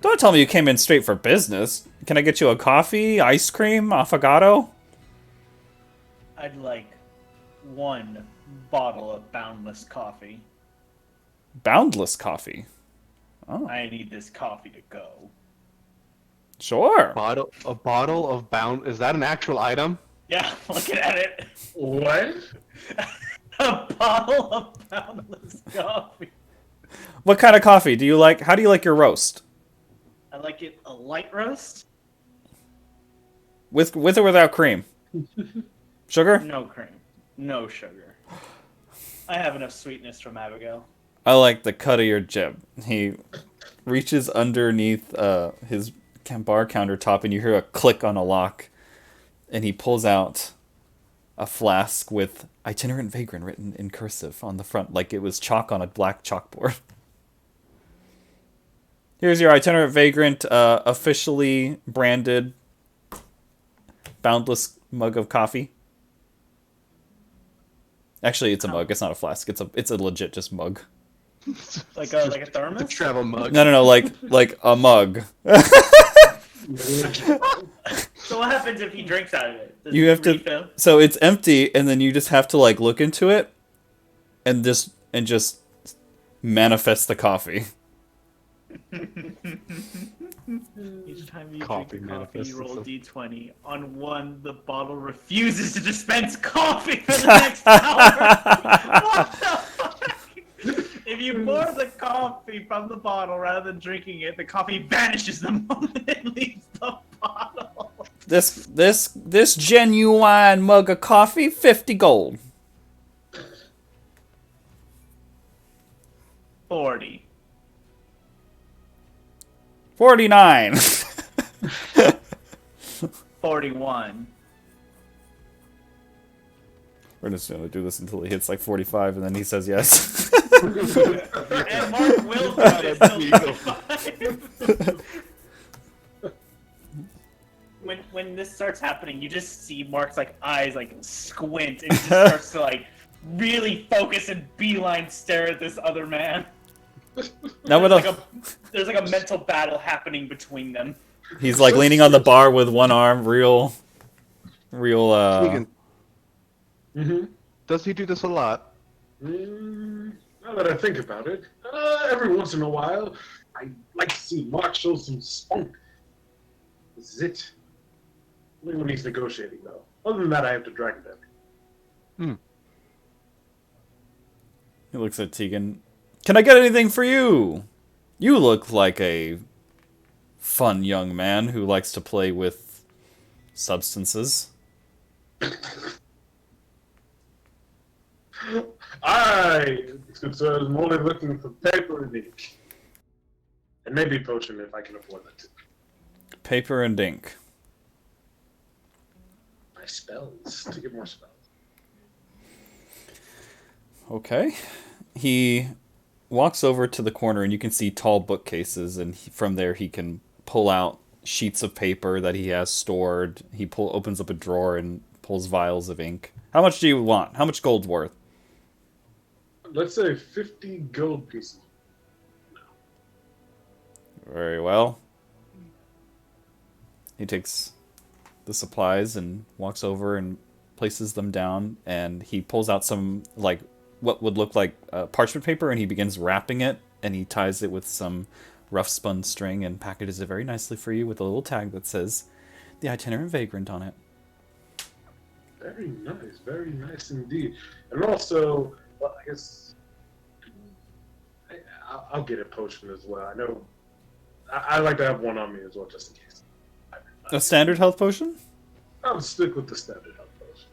Don't tell me you came in straight for business. Can I get you a coffee, ice cream, affogato? I'd like 1 bottle of boundless coffee. Boundless coffee. Oh, I need this coffee to go. sure. A bottle of bound. Is that an actual item? Yeah, looking at it. What? A bottle of boundless coffee. What kind of coffee do you like? How do you like your roast? I like it a light roast. With or without cream? Sugar? No cream. No sugar. I have enough sweetness from Abigail. I like the cut of your jib. He reaches underneath his bar countertop, and you hear a click on a lock, and he pulls out a flask with itinerant vagrant written in cursive on the front, like it was chalk on a black chalkboard. Here's your itinerant vagrant, officially branded boundless mug of coffee. Actually, it's a mug. It's not a flask. It's a legit just mug. Like a The thermos? travel mug. No, like a mug. So what happens if he drinks out of it? Does You he have to. refill? So it's empty, and then you just have to like look into it, and just manifest the coffee. Each time you Coffee drink a coffee, manifests you roll itself. d20. On 1, the bottle refuses to dispense coffee for the next hour. What the fuck? If you pour the coffee from the bottle rather than drinking it, the coffee vanishes the moment it leaves the bottle. This genuine mug of coffee, 50 gold. 40. 49. 41. We're just gonna do this until he hits like 45, and then he says yes. And Mark will do this till 45. When this starts happening, you just see Mark's like eyes like squint, and he just starts to like really focus and beeline stare at this other man. Now what There's like a mental battle happening between them. He's like leaning on the bar with one arm, real. Keegan, Mm-hmm. does he do this a lot? Now that I think about it, every once in a while, I like to see Mark show some spunk. This is it. Only when he's negotiating, though. Other than that, I have to drag him down. He looks at Tegan. Can I get anything for you? You look like a fun young man who likes to play with substances. Good sir, I'm only looking for paper and ink. And maybe a potion if I can afford that too. Paper and ink. My spells, to get more spells. Okay. He walks over to the corner, and you can see tall bookcases, and from there he can pull out sheets of paper that he has stored. He opens up a drawer and pulls vials of ink. How much do you want? How much gold's worth? Let's say 50 gold pieces. Very well. He takes the supplies and walks over and places them down, and he pulls out some, like, what would look like parchment paper, and he begins wrapping it, and he ties it with some rough spun string and packages it very nicely for you with a little tag that says the itinerant vagrant on it. Very nice indeed. And also, well, I guess I'll get a potion as well. I know I like to have one on me as well, just in case. A standard health potion? I'll stick with the standard health potion.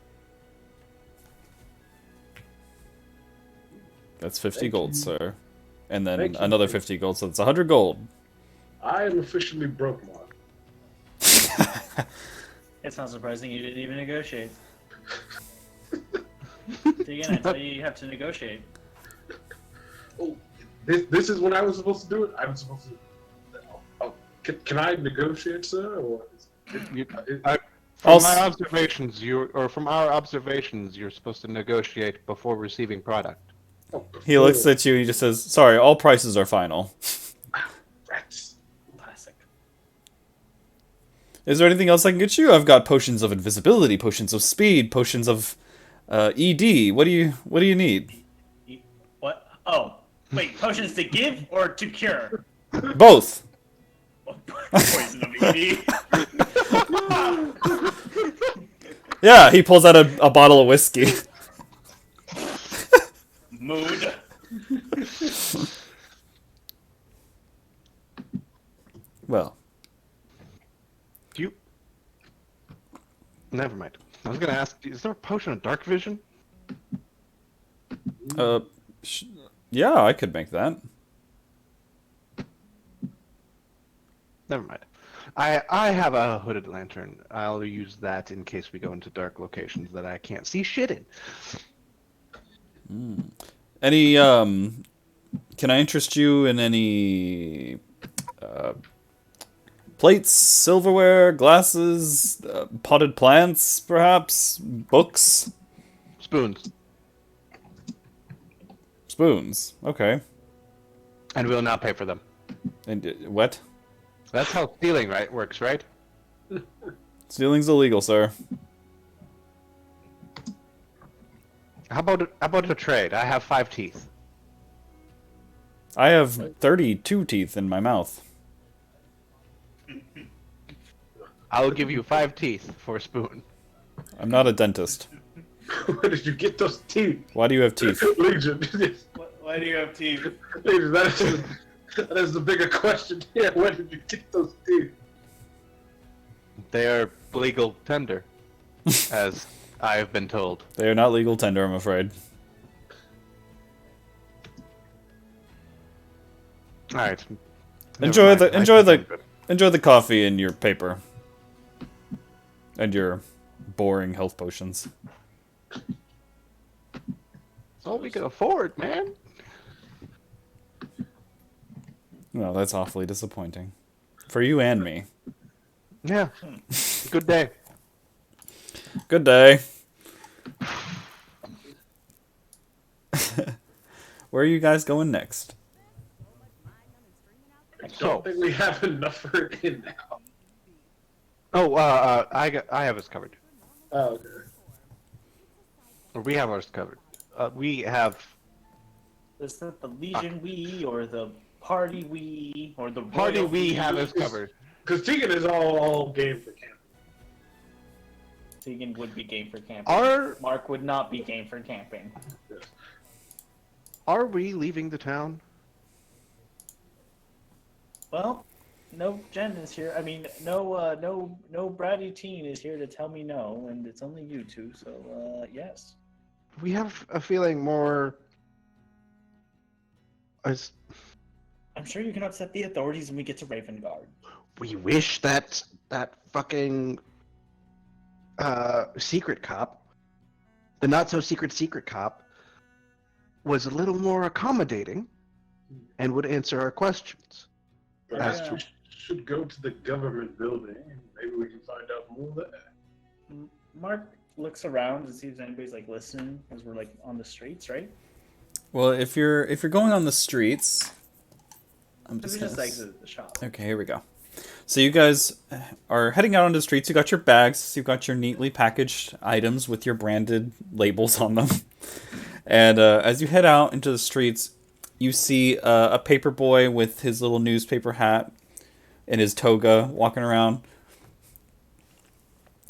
That's 50 Thank gold, you. sir. And then Thank you. another 50 gold, so it's 100 gold. I am officially broke, Mark. It's not surprising you didn't even negotiate. Again, I tell you, you have to negotiate. Oh, this is when I was supposed to do it? I'm supposed to... Oh, can I negotiate, sir? Or From my observations, from our observations, you're supposed to negotiate before receiving product. He looks at you and he just says, sorry, all prices are final. Rats. Classic. Is there anything else I can get you? I've got potions of invisibility, potions of speed, potions of ED. What do you need? What? Oh, wait, potions to give or to cure? Both. Poison of ED. Yeah, he pulls out a bottle of whiskey. Mood. Well, Never mind. I was gonna ask, is there a potion of dark vision? yeah, I could make that. Never mind. I have a hooded lantern. I'll use that in case we go into dark locations that I can't see shit in. Any, can I interest you in any Plates, silverware, glasses, potted plants, perhaps, books, Spoons. spoons. Okay. And we'll not pay for them. And what? That's how stealing works, right? Stealing's illegal, sir. How about a trade? I have 5 teeth. I have 32 teeth in my mouth. I'll give you 5 teeth for a spoon. I'm not a dentist. Where did you get those teeth? Why do you have teeth? Legion. Why do you have teeth? Legion, that is the bigger question here. Where did you get those teeth? They are legal tender, as I have been told. They are not legal tender, I'm afraid. All right. Enjoy Never mind. enjoy the coffee and your paper. And your boring health potions. It's all we can afford, man. Well, that's awfully disappointing. For you and me. Yeah. Good day. Good day. Where are you guys going next? I don't think we have enough for it in now. Oh, I have us covered. Oh, okay. Or we have ours covered. We have Is that the Legion we, or the Party we, or the party. Royal We have us covered. Because Tegan is all game for camping. Tegan would be game for camping. Are Mark would not be game for camping. Yes. Are we leaving the town? Well, no Jen is here. I mean, no Bratty Teen is here to tell me no, and it's only you two. So, yes. We have a feeling more. As I'm sure you can upset the authorities when we get to Ravengard. we wish that fucking secret cop, the not so secret cop, was a little more accommodating and would answer our questions. Perhaps Yeah. we should go to the government building and maybe we can find out more there. Mark looks around to see if anybody's like listening as we're like on the streets, right? Well, if you're going on the streets, I'm Because just we just gonna exited the shop. Okay, here we go. So you guys are heading out onto the streets. You got your bags. You've got your neatly packaged items with your branded labels on them. And as you head out into the streets, you see a paper boy with his little newspaper hat and his toga walking around,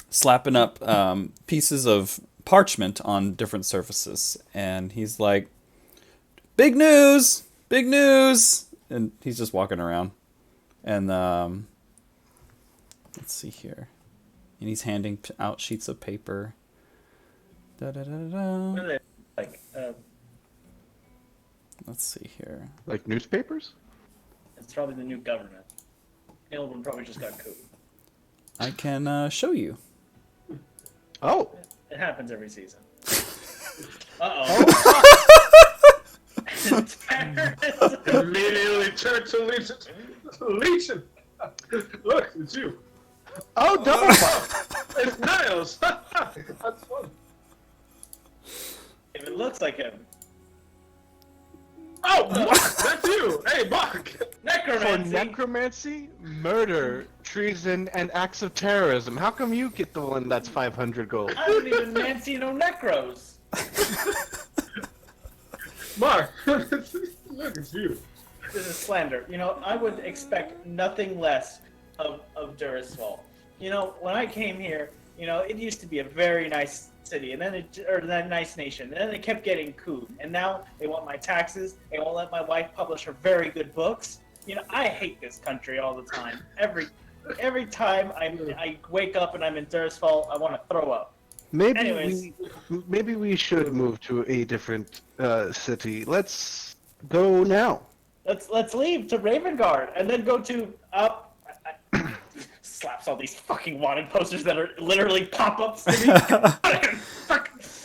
slapping up pieces of parchment on different surfaces. And he's like, "Big news! Big news!" And he's just walking around. And let's see here. And he's handing out sheets of paper. What are they like? Let's see here. Like newspapers? It's probably the new government. The old one probably just got couped. I can show you. Oh, It happens every season. Uh-oh. Immediately turn to Legion. Legion! Look, it's you. oh, double It's Niles! That's fun. If it looks like him. Oh, Mark, that's you! Hey, Mark! For Necromancy! necromancy, murder, treason, and acts of terrorism. How come you get the one that's 500 gold? I don't even Nancy no necros. Mark! Look, it's you. This is slander. You know, I would expect nothing less of Duriswall. You know, when I came here, you know, it used to be a very nice city, and then that nice nation, and then they kept getting couped, and now they want my taxes. They won't let my wife publish her very good books. You know, I hate this country all the time. Every time I wake up and I'm in Duriswall, I want to throw up. Anyways. Maybe we should move to a different city. Let's go now. Let's leave to Ravengard, and then go to slaps all these fucking wanted posters that are literally pop-ups.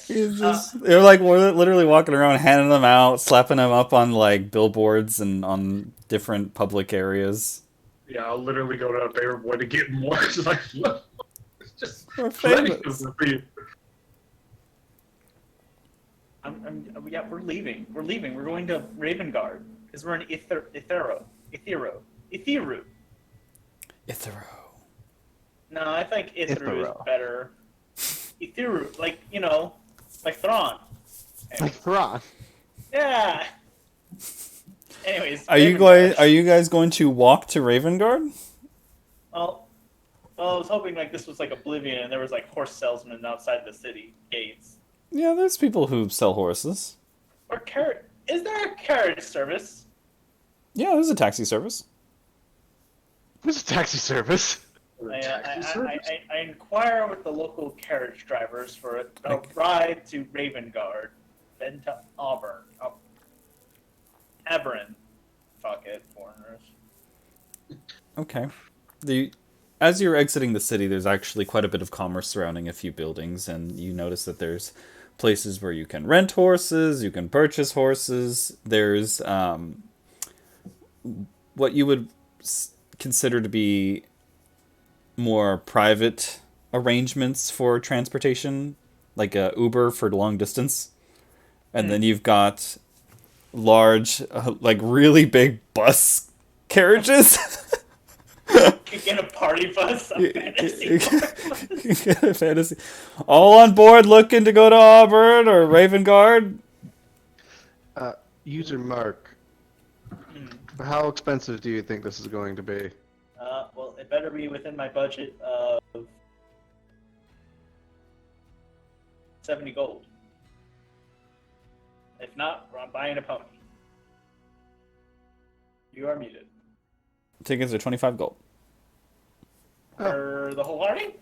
They're like literally walking around, handing them out, slapping them up on like billboards and on different public areas. Yeah, I'll literally go to a favorite boy to get more. It's like, look, it's just We're plenty famous. of the Yeah, we're leaving. We're leaving. We're going to Ravengard because we're in Etheru. Ithero. No, I think Ithru is Ithero. better. Etheru, like like Thrawn. Like Thrawn. Yeah. Anyways, Are you guys going to walk to Ravengard? Well, I was hoping like this was like Oblivion and there was like horse salesmen outside the city gates. Yeah, there's people who sell horses. Or carriage? Is there a carriage service? Yeah, there's a taxi service. Who's a taxi service? I inquire with the local carriage drivers for a ride to Ravengard, then to Auburn. Oh, Eberron. Fuck it, foreigners. Okay. As you're exiting the city, there's actually quite a bit of commerce surrounding a few buildings, and you notice that there's places where you can rent horses, you can purchase horses. There's what you would consider to be more private arrangements for transportation, like a Uber for long distance. And then you've got large, like really big bus carriages. Get a party bus, a fantasy Fantasy. All on board looking to go to Auburn or Ravengard? User Mark, how expensive do you think this is going to be? Well, it better be within my budget of 70 gold. If not, I'm buying a pony. You are muted. Tickets are 25 gold. For the whole party?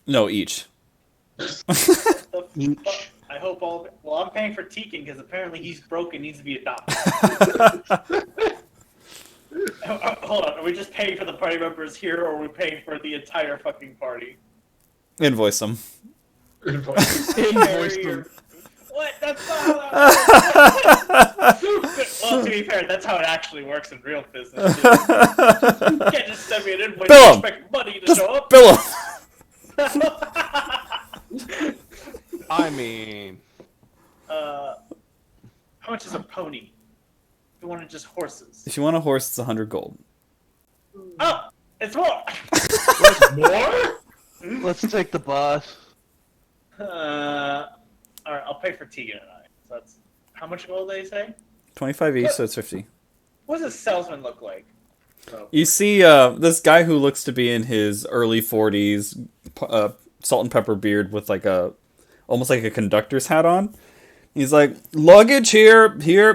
No, each. Each. I hope all of it. Well, I'm paying for Tekin because apparently he's broke and needs to be adopted. Hold on, are we just paying for the party members here, or are we paying for the entire fucking party? Invoice them. Invoice them. What? That's not how Well, to be fair, that's how it actually works in real business. You can't just send me an invoice Bill 'em. and expect money to Just show up. bill 'em. I mean, How much is a pony? If you wanted just horses. If you want a horse, it's 100 gold. Oh, it's more. More? Let's take the bus. All right, I'll pay for Tegan and I. So that's how much gold they say? 25 each, so it's 50. What does a salesman look like? You see this guy who looks to be in his early 40s, salt and pepper beard with like almost like a conductor's hat on. He's like, luggage here,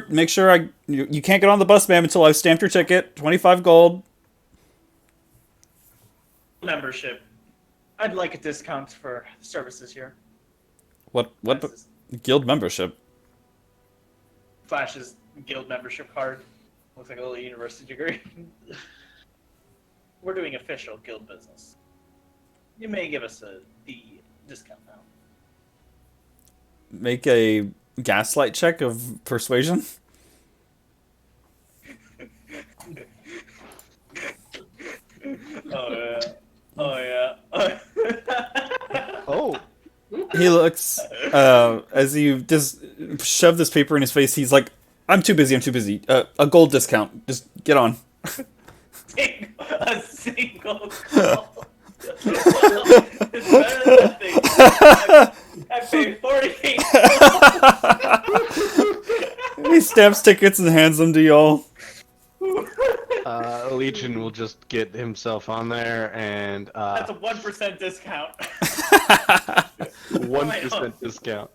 make sure you can't get on the bus, ma'am, until I've stamped your ticket. 25 gold. Membership. I'd like a discount for services here. What That's guild membership? Flash's guild membership card. Looks like a little university degree. We're doing official guild business. You may give us the discount now. Make a gaslight check of persuasion. Oh yeah. Oh yeah. oh, He looks as you just shove this paper in his face. He's like, I'm too busy. A gold discount. Just get on. A single call. It's better than nothing. I paid 48. He stamps tickets and hands them to y'all. Legion will just get himself on there and That's a 1% discount. 1% discount.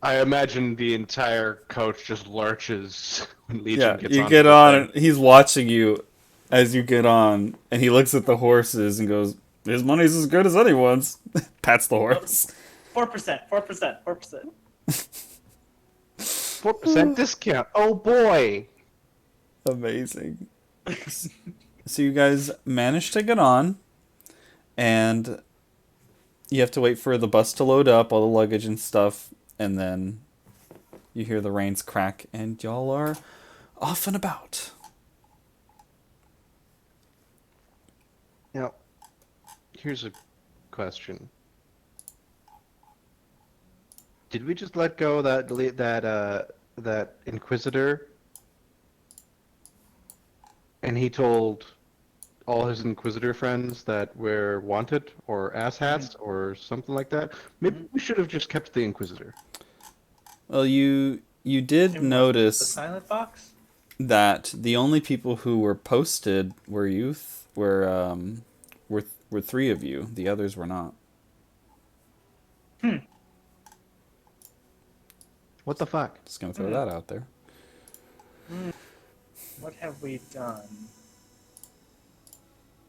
I imagine the entire coach just lurches when Legion Yeah, gets you on. get on, and he's watching you as you get on, and he looks at the horses and goes, his money's as good as anyone's. Pats the horse. 4%. 4% discount. Oh boy. Amazing. So you guys manage to get on, and you have to wait for the bus to load up, all the luggage and stuff, and then you hear the reins crack, and y'all are off and about. Now, here's a question. Did we just let go of that Inquisitor? And he told all his Inquisitor friends that we're wanted or asshats or something like that. Maybe we should have just kept the Inquisitor. Well, you did The notice silent box? that the only people who were posted were were three of you. The others were not. What the fuck? Just gonna throw that out there. What have we done?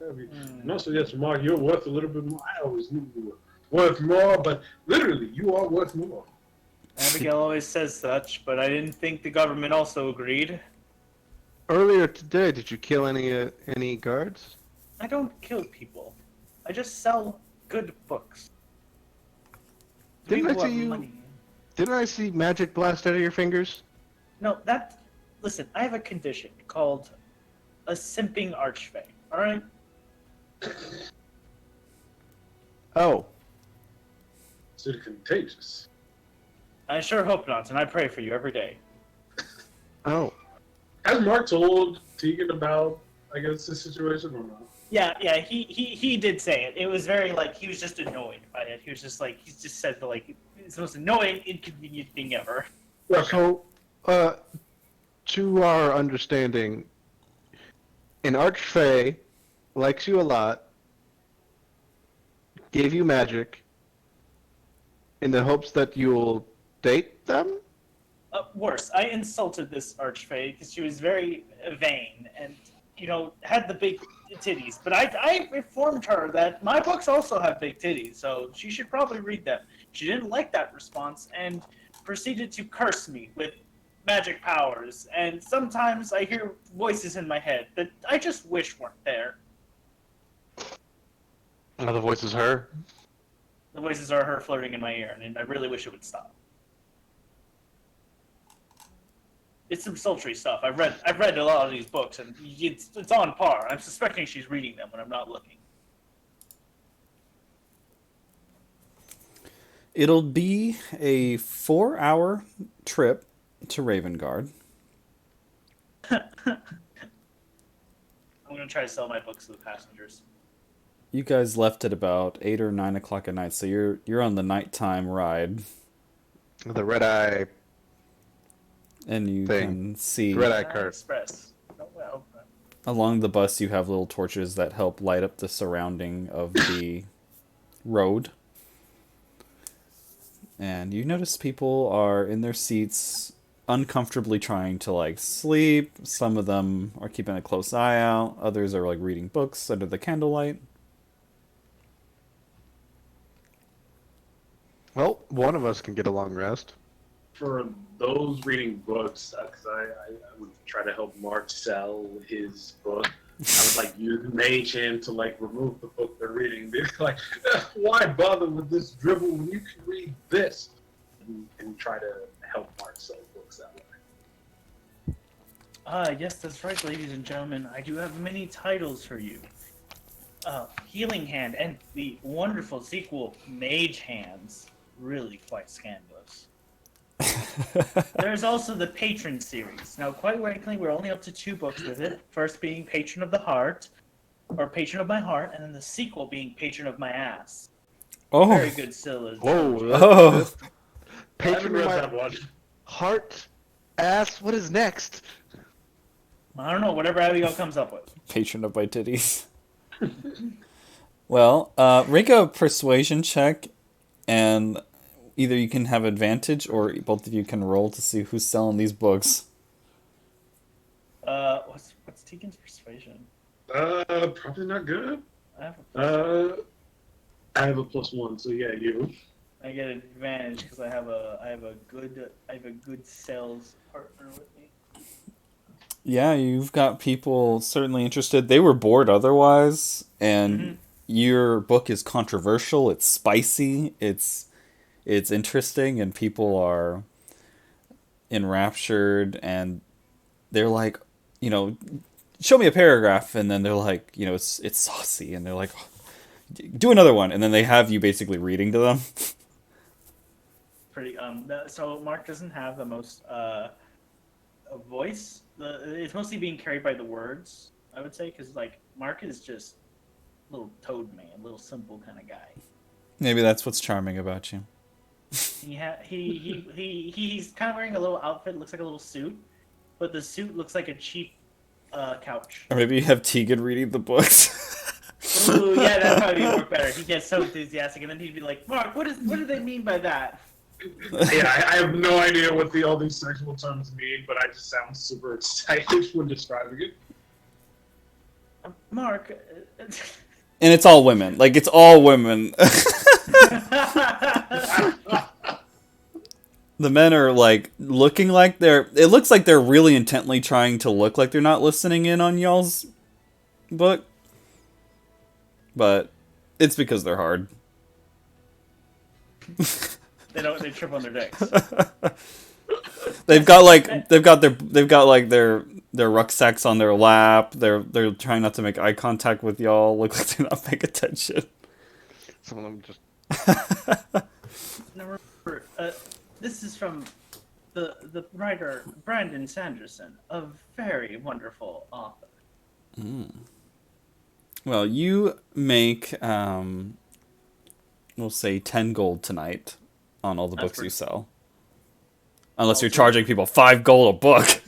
And also, yes, Mark, you're worth a little bit more. I always knew you were worth more, but literally, you are worth more. Abigail always says such, but I didn't think the government also agreed. Earlier today, did you kill any guards? I don't kill people. I just sell good books. To Didn't I people who see have you? money. Didn't I see magic blast out of your fingers? No, that. Listen, I have a condition called a simping archfey. All right. Oh, Is it contagious? I sure hope not, and I pray for you every day. oh. Has Mark told Tegan about, I guess, the situation or not? Yeah, he did say it. It was very like he was just annoyed by it. He was just like he just said the like it's the most annoying, inconvenient thing ever. So, to our understanding, an archfey likes you a lot, gave you magic, in the hopes that you'll date them? Worse, I insulted this archfey because she was very vain and had the big titties. But I informed her that my books also have big titties, so she should probably read them. She didn't like that response and proceeded to curse me with magic powers. And sometimes I hear voices in my head that I just wish weren't there. Oh, the voice is her? The voices are her flirting in my ear, and I really wish it would stop. It's some sultry stuff. I've read a lot of these books, and it's on par. I'm suspecting she's reading them when I'm not looking. It'll be a 4-hour trip to Ravengard. I'm gonna try to sell my books to the passengers. You guys left at about 8 or 9 o'clock at night, so you're on the nighttime ride, The red eye and you thing. can see Red eye Night cart. Express. Oh well. along the bus you have little torches that help light up the surrounding of the road. And you notice people are in their seats uncomfortably trying to like sleep. Some of them are keeping a close eye out. Others are like reading books under the candlelight. Well, one of us can get a long rest. For those reading books, because I would try to help Mark sell his book. I would like use mage hand to like remove the book they're reading. They're like, why bother with this dribble when you can read this? And try to help Mark sell books that way. Yes, that's right, ladies and gentlemen. I do have many titles for you. Healing Hand and the wonderful sequel, Mage Hands. Really quite scandalous. There's also the Patron series. Now, quite frankly, we're only up to 2 books with it. First being Patron of the Heart, or Patron of My Heart, and then the sequel being Patron of My Ass. Oh, Very good still. Whoa. oh, I haven't Patron read of my that one. heart, ass, what is next? I don't know, whatever Abigail comes up with. patron of my titties. Well, make a persuasion check, and either you can have advantage or both of you can roll to see who's selling these books. What's Tegan's persuasion? Probably not good. I have a I have a +1, so yeah, you. I get an advantage because I have a good sales partner with me. Yeah, you've got people certainly interested. They were bored otherwise, and your book is controversial. It's spicy. It's interesting, and people are enraptured, and they're like, show me a paragraph, and then they're like, it's saucy, and they're like, do another one, and then they have you basically reading to them. Pretty so Mark doesn't have the most a voice. It's mostly being carried by the words, I would say, because like Mark is just a little toad man, a little simple kind of guy. Maybe that's what's charming about you. He's kind of wearing a little outfit, looks like a little suit, but the suit looks like a cheap couch. Or maybe you have Tegan reading the books. Ooh, yeah, that'd probably work better. He gets so enthusiastic, and then he'd be like, "Mark, what do they mean by that?" Yeah, I have no idea what all these sexual terms mean, but I just sound super excited when describing it. Mark. And it's all women. Like, it's all women. The men are, like, looking like it looks like they're really intently trying to look like they're not listening in on y'all's book. But it's because they're hard. They trip on their dicks. They've got their rucksacks on their lap. They're trying not to make eye contact with y'all. Look like they're not paying attention. Some of them just. Now remember, this is from the writer Brandon Sanderson, a very wonderful author. Well, you make we'll say 10 gold tonight on all the books you sell. Unless you're charging people 5 gold a book.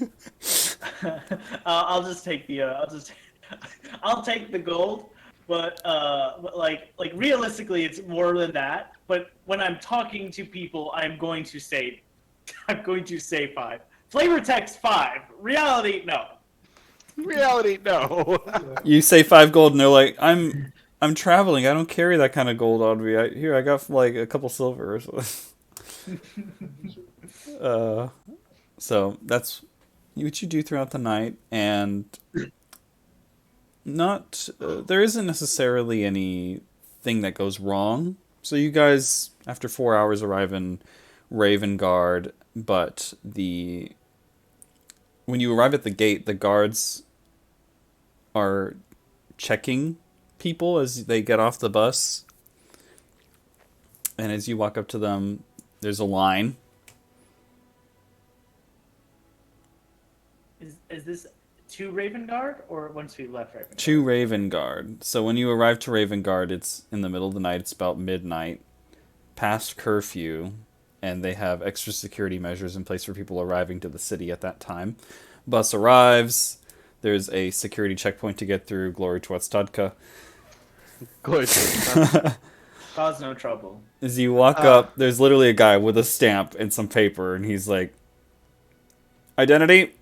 I'll just take the I'll take the gold, but like realistically, it's more than that. But when I'm talking to people, I'm going to say 5. Flavor text 5. Reality, no. Reality, no. You say 5 gold, and they're like, I'm traveling. I don't carry that kind of gold on me. I got like a couple silver or something. So that's what you do throughout the night, and not there isn't necessarily anything that goes wrong. So you guys, after 4 hours, arrive in Ravengard, but when you arrive at the gate, the guards are checking people as they get off the bus, and as you walk up to them, there's a line. Is this to Ravengard or once we left Ravengard? To Ravengard. So when you arrive to Ravengard, it's in the middle of the night. It's about midnight, past curfew, and they have extra security measures in place for people arriving to the city at that time. Bus arrives. There's a security checkpoint to get through. Glory to Westadka. Good. Cause no trouble. As you walk up, there's literally a guy with a stamp and some paper, and he's like, "Identity?"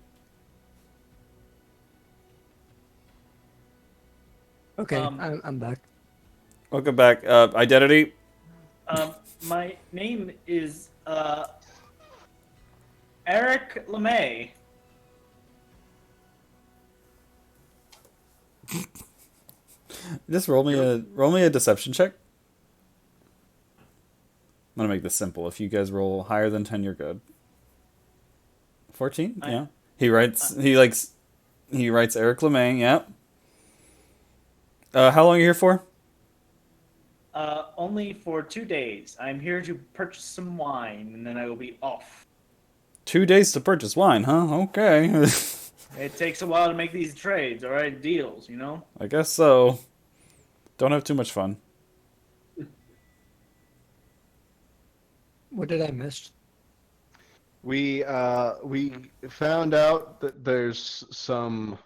Okay, Um, I'm back. Welcome back. Identity? My name is Eric LeMay. Just roll me a deception check. I'm gonna make this simple. If you guys roll higher than 10, you're good. 14? Yeah. He writes Eric LeMay, yeah. How long are you here for? Only for 2 days. I'm here to purchase some wine, and then I will be off. 2 days to purchase wine, huh? Okay. It takes a while to make these trades, all right, deals, you know? I guess so. Don't have too much fun. What did I miss? We found out that there's some.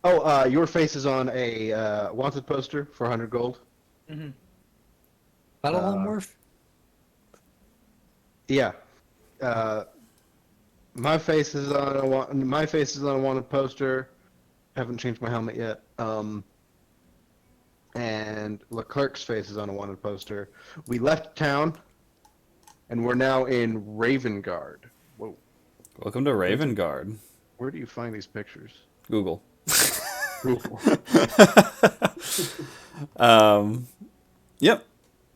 Oh, your face is on a wanted poster for 100 gold. Mm-hmm. Battle Wharf? Yeah. My face is on a wanted poster. Haven't changed my helmet yet. And Leclerc's face is on a wanted poster. We left town, and we're now in Ravengard. Whoa. Welcome to Ravengard. Where do you find these pictures? Google. Google. Yep.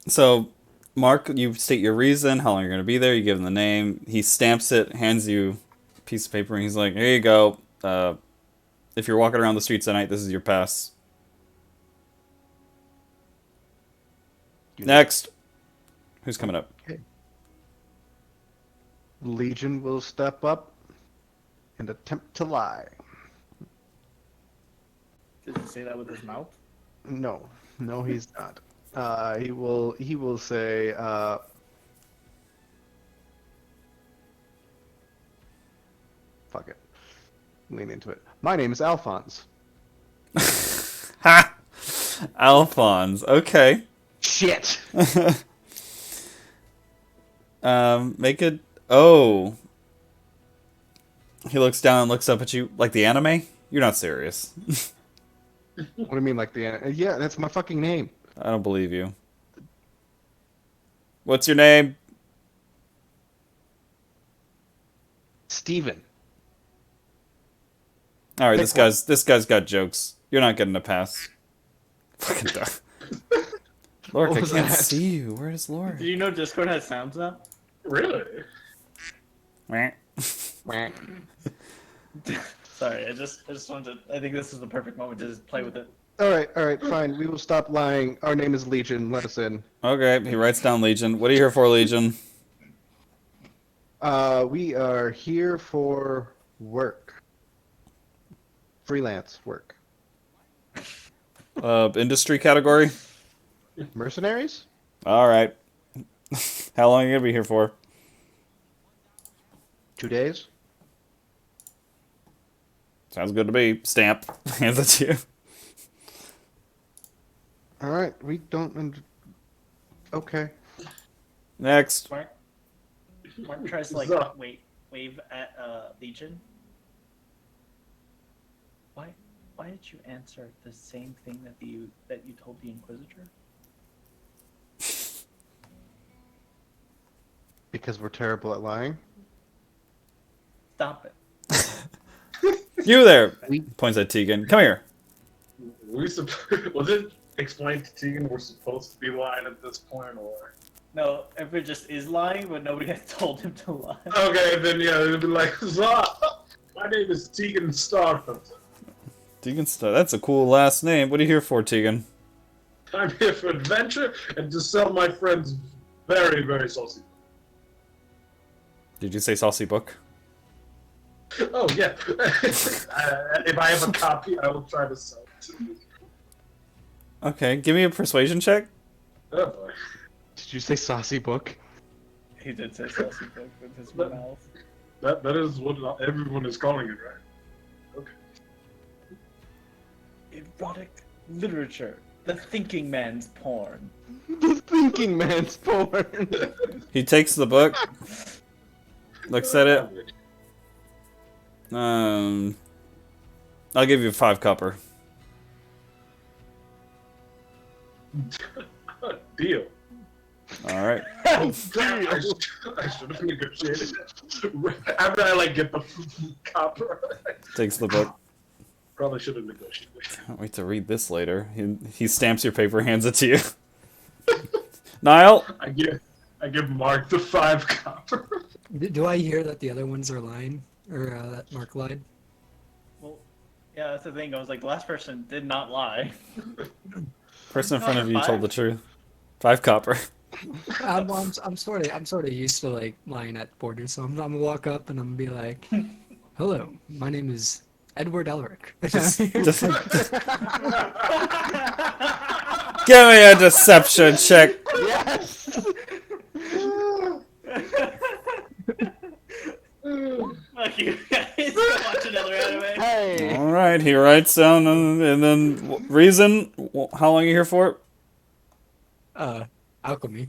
So, Mark, you state your reason, how long you're going to be there. You give him the name. He stamps it, hands you a piece of paper, and he's like, "Here you go. If you're walking around the streets at night, this is your pass. Next. Who's coming up? Okay. Legion will step up and attempt to lie. Did he say that with his mouth? No, no, he's not. He will say, fuck it. Lean into it. My name is Alphonse. Ha! Alphonse. Okay. Shit! Make it. Oh. He looks down and looks up at you like the anime? You're not serious. What do you mean, like the... Yeah, that's my fucking name. I don't believe you. What's your name? Steven. All right, Pick this guy's got jokes. You're not getting a pass. Fucking duck. Lork, What I was can't that? see you. Where's Lork? Do you know Discord has sounds now? Really? Sorry, I just wanted to, I think this is the perfect moment to just play with it. Alright, fine. We will stop lying. Our name is Legion. Let us in. Okay, he writes down Legion. What are you here for, Legion? We are here for work. Freelance work. Industry category? Mercenaries? All right. How long are you gonna be here for? 2 days? Sounds good to me. Stamp. Hands it to you. Alright, we don't... Okay. Next. Mark tries to like Zuh. wave at Legion. Why did you answer the same thing that you told the Inquisitor? Because we're terrible at lying? Stop it. You there. We- Points at Tegan. Come here. Was it explained to Tegan we're supposed to be lying at this point, or? No, Everett just is lying, but nobody has told him to lie. Okay, then yeah, it'd be like, Zah, my name is Tegan Starfoot. Tegan Star. That's a cool last name. What are you here for, Tegan? I'm here for adventure and to sell my friends very, very saucy. Did you say saucy book? Oh yeah. If I have a copy, I will try to sell it. Okay, give me a persuasion check. Oh boy. Did you say saucy book? He did say saucy book with his But- mouth. That is what everyone is calling it, right? Okay. Erotic literature. The thinking man's porn. The thinking man's porn. He takes the book, looks at it. I'll give you 5 copper. Deal. All right. I should have negotiated. After I like get the copper, Takes the book. probably should have negotiated. Can't wait to read this later. He stamps your paper, hands it to you. Niall. I give Mark the 5 copper. Do I hear that the other ones are lying? Or that Mark lied? Well, yeah, that's the thing. I was like, the last person did not lie. Person in front of you Copper, told the truth. 5 copper. I'm sort of used to like lying at borders, so I'm gonna walk up and I'm gonna be like, "Hello, my name is Edward Elric." Just give me a deception check. Yes! Fuck you guys. Watch another anime. Hey! All right, he writes down and then reason. How long are you here for? Alchemy.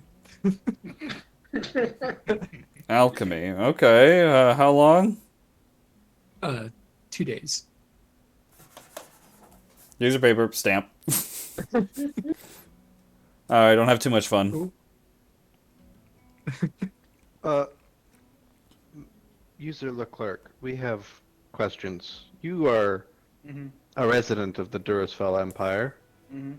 Alchemy. Okay. How long? 2 days. Here's your paper. Stamp. I don't have too much fun. User Leclerc, we have questions. You are Mhm. a resident of the Durasfell Empire. Mhm.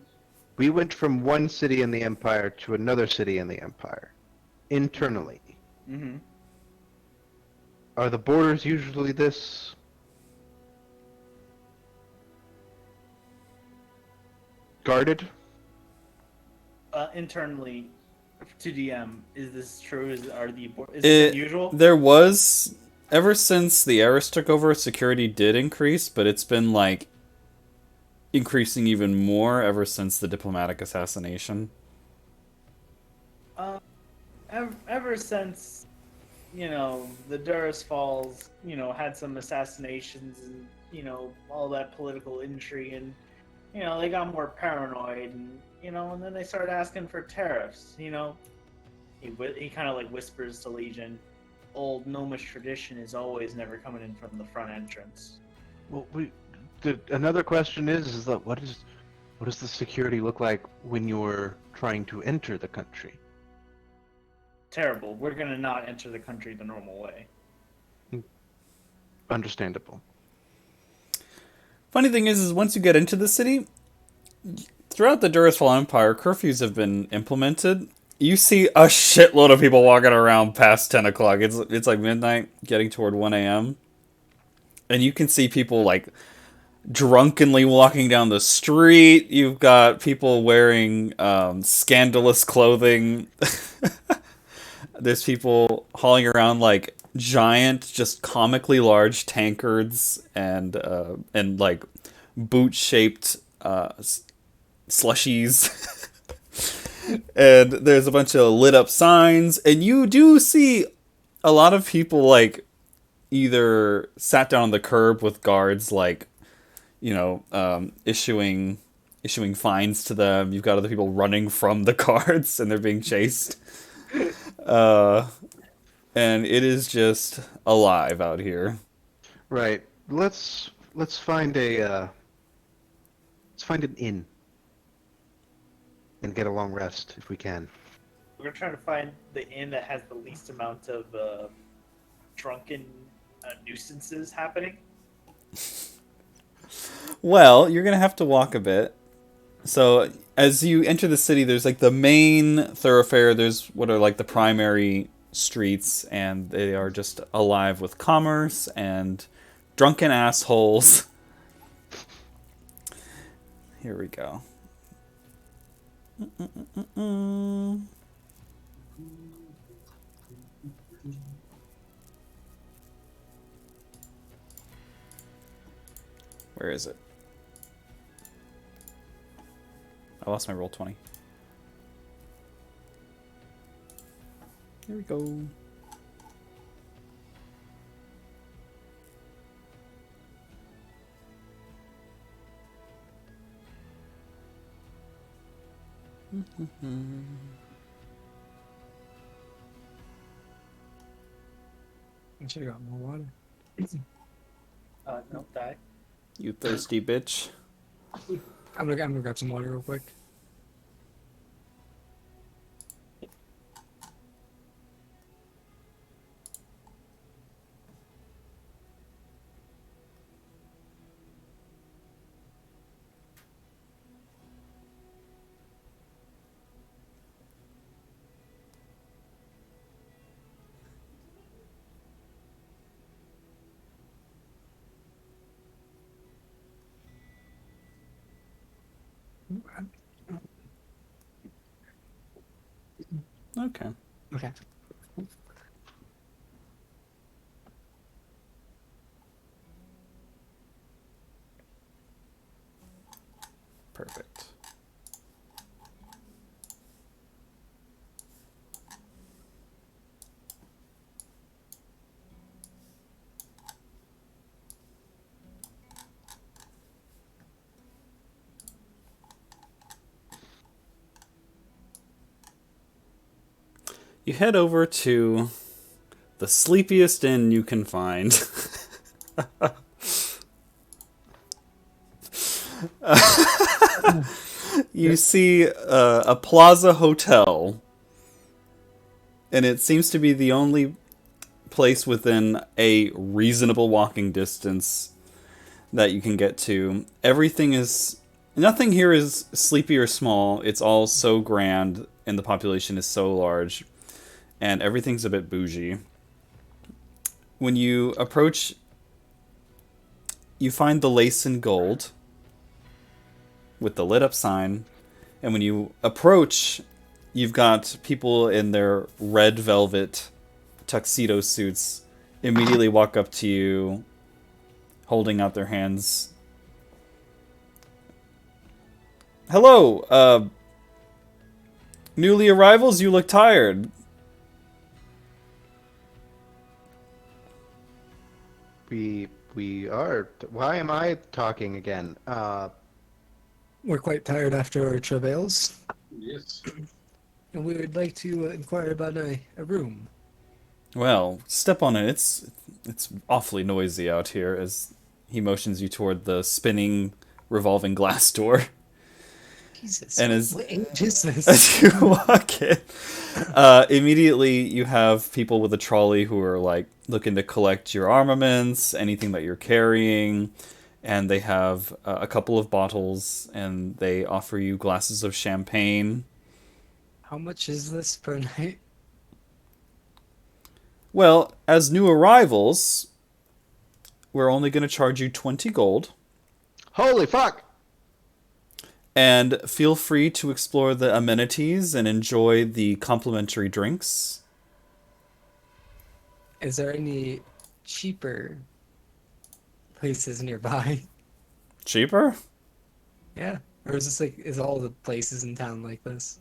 We went from one city in the Empire to another city in the Empire. Internally. Mhm. Are the borders usually this guarded? Internally to DM, is this true? Is this unusual? There was, ever since the Eris took over, security did increase, but it's been like increasing even more ever since the diplomatic assassination. Ever since, the Durrus Falls, had some assassinations and, all that political intrigue, and, they got more paranoid, and, and then they started asking for tariffs, He kind of like whispers to Legion, old gnomish tradition is always never coming in from the front entrance. Well, another question is that what does the security look like when you're trying to enter the country? Terrible. We're going to not enter the country the normal way. Understandable. Funny thing is once you get into the city, throughout the Durrasfall Empire, curfews have been implemented. You see a shitload of people walking around past 10 o'clock. It's like midnight, getting toward 1 a.m. And you can see people like drunkenly walking down the street. You've got people wearing scandalous clothing. There's people hauling around like giant, just comically large tankards and like boot-shaped slushies. And there's a bunch of lit up signs, and you do see a lot of people like either sat down on the curb with guards like, issuing fines to them. You've got other people running from the guards and they're being chased. And it is just alive out here. Right. Let's find an inn and get a long rest if we can. We're trying to find the inn that has the least amount of drunken nuisances happening. Well, you're gonna have to walk a bit. So as you enter the city, there's like the main thoroughfare. There's what are like the primary streets, and they are just alive with commerce and drunken assholes. Here we go. Where is it? I lost my roll 20. Here we go. I should have got more water. No, die. You thirsty bitch. I'm gonna grab some water real quick. Okay. Okay. Perfect. You head over to the sleepiest inn you can find. You see a Plaza Hotel, and it seems to be the only place within a reasonable walking distance that you can get to. Nothing here is sleepy or small. It's all so grand, and the population is so large, and everything's a bit bougie. When you approach, you find the Lace and Gold. with the lit up sign. And when you approach, you've got people in their red velvet tuxedo suits immediately walk up to you, holding out their hands. Hello, newly arrivals, you look tired. We are. Why am I talking again? We're quite tired after our travails, Yes. and we would like to inquire about a room. Well, step on it. It's awfully noisy out here as he motions you toward the spinning, revolving glass door. Jesus, And as what age is this? as you walk in, immediately you have people with a trolley who are like looking to collect your armaments, anything that you're carrying, and they have a couple of bottles, and they offer you glasses of champagne. How much is this per night? Well, as new arrivals, we're only going to charge you 20 gold. Holy fuck! And feel free to explore the amenities and enjoy the complimentary drinks. Is there any cheaper places nearby? Cheaper? Yeah. Or is this like, is all the places in town like this?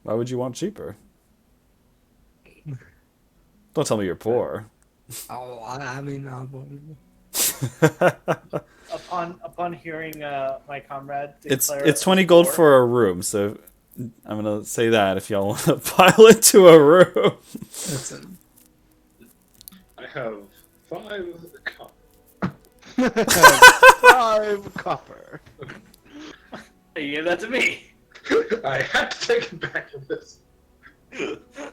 Why would you want cheaper? Don't tell me you're poor. Oh, I mean, Upon hearing my comrade It's declare 20 gold war, for a room, so I'm gonna say that if y'all want to pile into a room. that's a, I have 5 copper. 5 copper. you gave that to me. I had to take it back to this.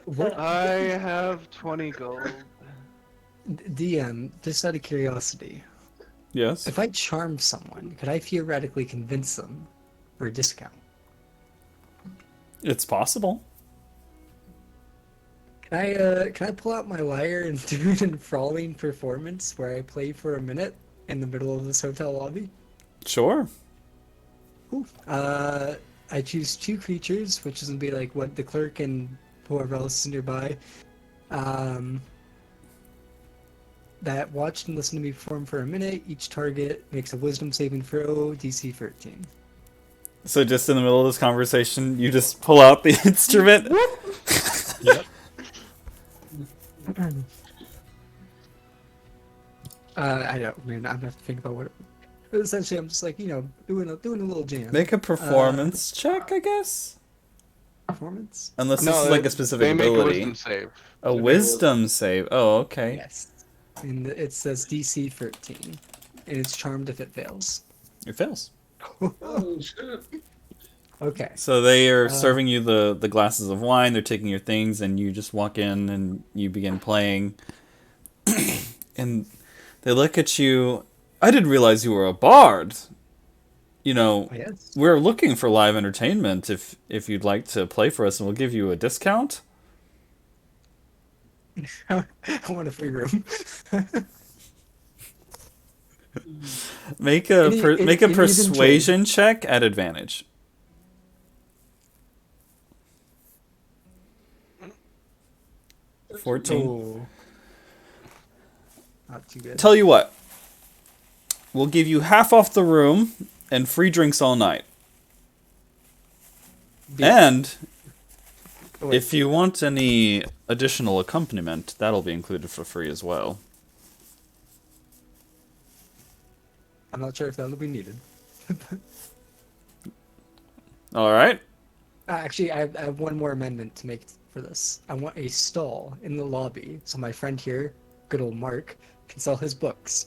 what I have 20 gold. DM, just out of curiosity, Yes. if I charm someone, could I theoretically convince them for a discount? It's possible. Can I pull out my lyre and do an enthralling performance where I play for a minute in the middle of this hotel lobby? Sure. Cool. I choose 2 creatures, which is gonna be like what the clerk and whoever else is nearby. That watched and listened to me perform for a minute. Each target makes a wisdom saving throw, DC 13. So just in the middle of this conversation, you just pull out the instrument. Yep. I don't. Man, I'm gonna have to think about what. But essentially, I'm just like doing a little jam. Make a performance check, I guess. Performance. Unless this is like a specific they make a ability. wisdom save. A wisdom save. Oh, okay. Yes. And it says DC 13, and it's charmed if it fails. It fails. Oh, shit. Okay. So they are serving you the glasses of wine, they're taking your things, and you just walk in and you begin playing. And they look at you. I didn't realize you were a bard. Oh, yes. We're looking for live entertainment if you'd like to play for us, and we'll give you a discount. I want a free room. Make a Any persuasion check at advantage. Oh, 14. not too good. Tell you what. We'll give you half off the room and free drinks all night. And Oh, wait. if you want any additional accompaniment, that'll be included for free as well. I'm not sure if that'll be needed. All right. Actually, I have one more amendment to make for this. I want a stall in the lobby so my friend here, good old Mark, can sell his books.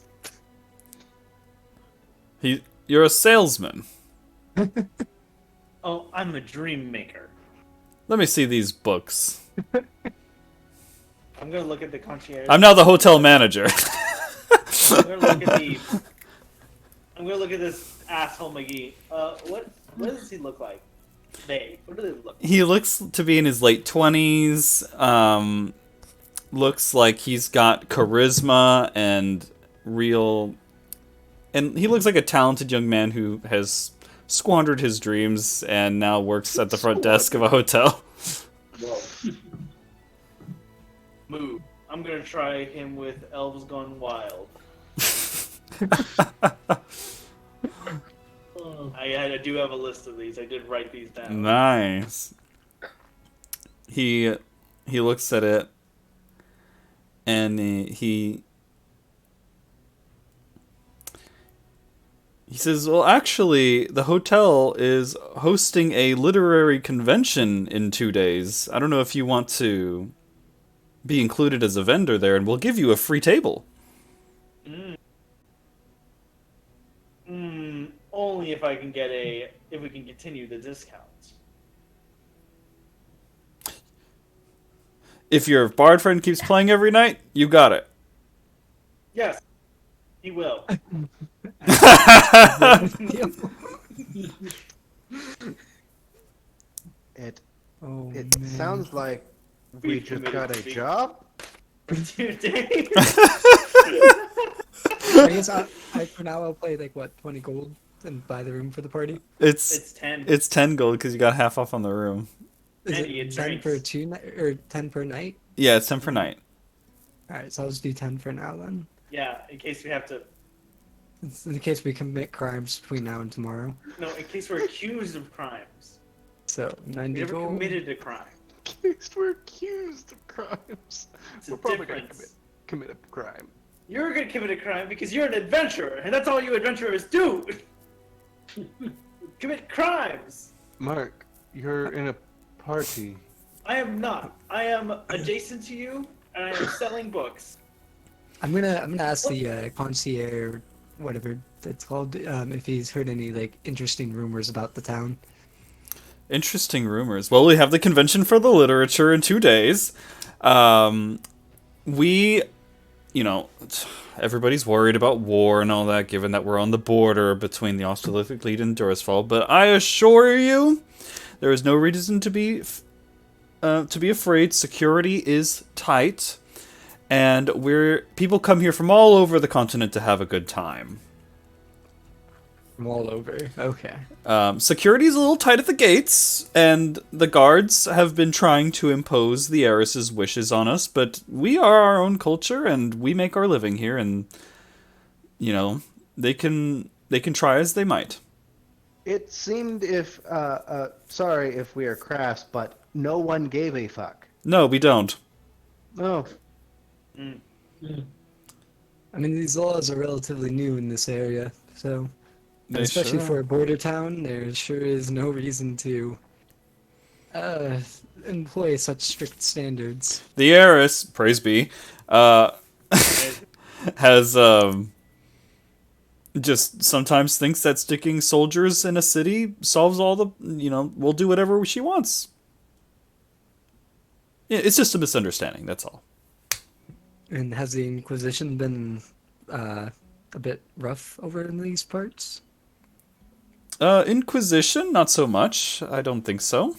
You're a salesman. Oh, I'm a dream maker. Let me see these books. I'm gonna look at the concierge. I'm now the hotel manager. I'm gonna look at the. I'm gonna look at this asshole McGee. What does he look like? What do they look like? He looks to be in his late 20s. Looks like he's got charisma and real and he looks like a talented young man who has squandered his dreams and now works at the front desk of a hotel. Whoa. Move. I'm gonna try him with Elves Gone Wild. I do have a list of these. I did write these down. Nice. He looks at it, and he says, "Well, actually, the hotel is hosting a literary convention in 2 days. I don't know if you want to be included as a vendor there, and we'll give you a free table." Only if I can get if we can continue the discounts. If your bard friend keeps playing every night, you got it. Yes, he will. It Oh, it man. sounds like we We've just committed got to a be- job. 2 days. I guess for now I'll play like what 20 gold and buy the room for the party. It's 10. It's 10 gold because you got half off on the room. Is And you it get 10 for drinks. 2 night or 10 per night? Yeah, it's 10 per night. All right, so I'll just do 10 for now then. Yeah, in case we have to. In case we commit crimes between now and tomorrow. No, in case we're accused of crimes. So We 90 never gold. committed a crime. We're accused of crimes. It's a We're probably gonna difference. commit a crime. You're gonna commit a crime because you're an adventurer, and that's all you adventurers do. Commit crimes. Mark, you're in a party. I am not. I am adjacent to you, and I am selling books. I'm gonna ask the concierge, whatever that's called, if he's heard any like interesting rumors about the town. Interesting rumors. Well, we have the convention for the literature in 2 days. Everybody's worried about war and all that, given that we're on the border between the Austerlithic League and Durisfall. But I assure you, there is no reason to be afraid. Security is tight, and people come here from all over the continent to have a good time. From all over. Okay. Security is a little tight at the gates, and the guards have been trying to impose the heiress's wishes on us, but we are our own culture, and we make our living here, and, they can try as they might. It seemed sorry if we are crass, but no one gave a fuck. No, we don't. No. I mean, these laws are relatively new in this area, so They especially sure for are. a border town, there sure is no reason to employ such strict standards. The heiress, praise be, has just sometimes thinks that sticking soldiers in a city solves all the, will do whatever she wants. Yeah, it's just a misunderstanding, that's all. And has the Inquisition been a bit rough over in these parts? Inquisition, not so much. I don't think so.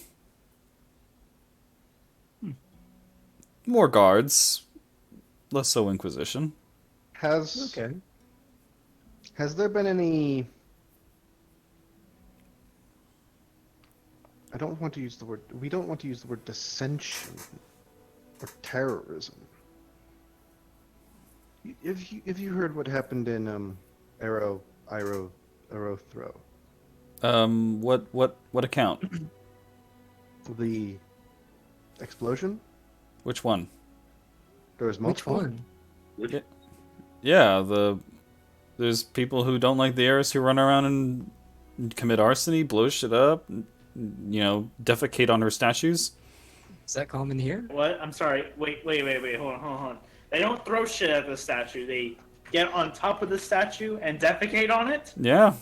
More guards, less so Inquisition. Has Okay. there been any? I don't want to use the word. We don't want to use the word dissension or terrorism. Have you heard what happened in Arrow Throw? What account? The explosion? Which one? There was Which multiple. one? Yeah, there's people who don't like the heiress who run around and commit arson, blow shit up, defecate on her statues. Is that common here? What? I'm sorry. Wait. Hold on. They don't throw shit at the statue. They get on top of the statue and defecate on it. Yeah.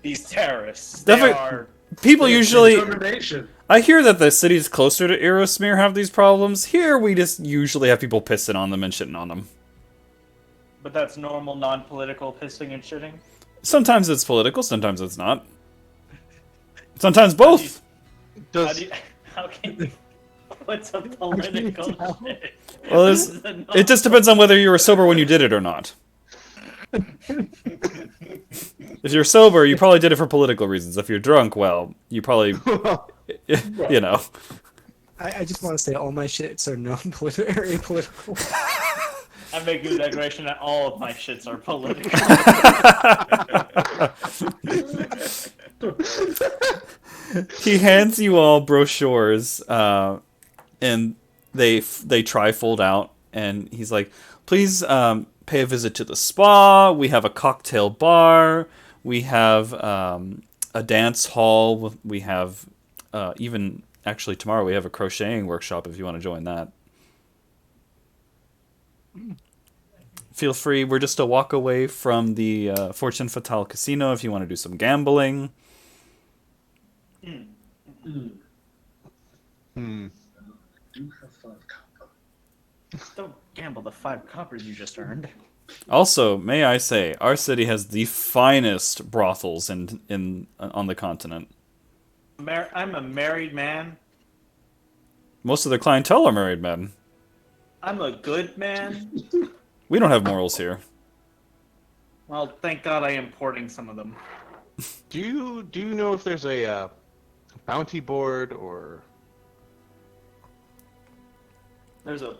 These terrorists. Defi- They are. People usually... Determination. I hear that the cities closer to Aerosmere have these problems. Here, we just usually have people pissing on them and shitting on them. But that's normal, non-political pissing and shitting. Sometimes it's political, sometimes it's not. Sometimes both. How can you? What's a political tell? shit? Well, This is a it just depends on whether you were sober when you did it or not. If you're sober, you probably did it for political reasons. If you're drunk, well, you probably, you know. I just want to say all my shits are non-political or apolitical. I make the declaration that all of my shits are political. He hands you all brochures, and they trifold out, and he's like, "Please pay a visit to the spa. We have a cocktail bar. We have a dance hall. We have even actually tomorrow we have a crocheting workshop if you want to join that. Feel free. We're just a walk away from the Fortune Fatale Casino if you want to do some gambling." Do have 5 copper. Don't gamble the 5 coppers you just earned. Also, may I say, our city has the finest brothels in on the continent. I'm a married man. Most of the clientele are married men. I'm a good man. We don't have morals here. Well, thank God I am importing some of them. Do you know if there's a bounty board or There's a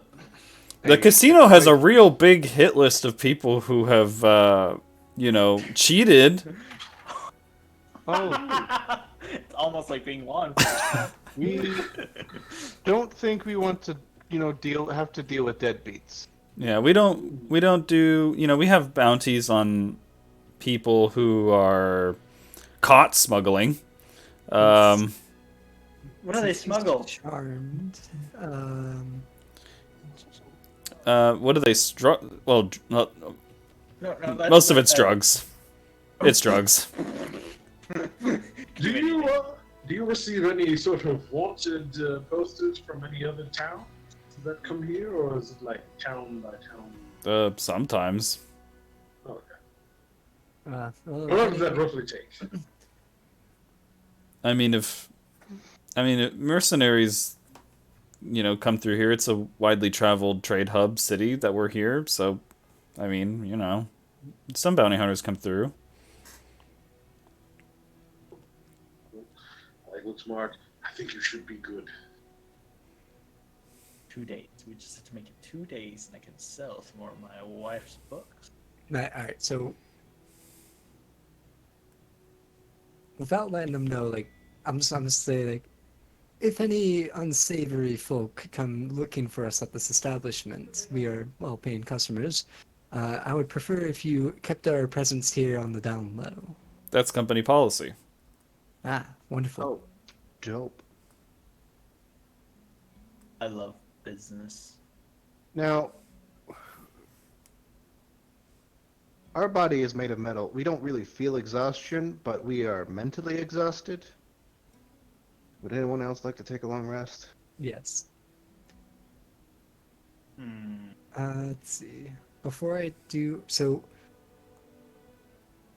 The casino has a real big hit list of people who have, cheated. Oh, it's almost like being law enforcement. we don't think we want to, have to deal with deadbeats. Yeah, we don't do, we have bounties on people who are caught smuggling. What do they smuggle? Charmed. What do they well, No, most of it's drugs. It's drugs. Do you receive any sort of wanted posters from any other town? Does that come here, or is it like town by town? Sometimes. Okay. Well, How long does that roughly take? I mean, if mercenaries, come through here, it's a widely traveled trade hub city that we're here. So, I mean, some bounty hunters come through. I look smart. I think you should be good. 2 days. We just have to make it 2 days, and I can sell some more of my wife's books. all right, so without letting them know, like, I'm just gonna say, like, if any unsavory folk come looking for us at this establishment, we are well-paying customers. I would prefer if you kept our presence here on the down low. That's company policy. Ah, wonderful. Oh, dope. I love business. Now, our body is made of metal. We don't really feel exhaustion, but we are mentally exhausted. Would anyone else like to take a long rest? Yes. Hmm. Let's see. Before I do, so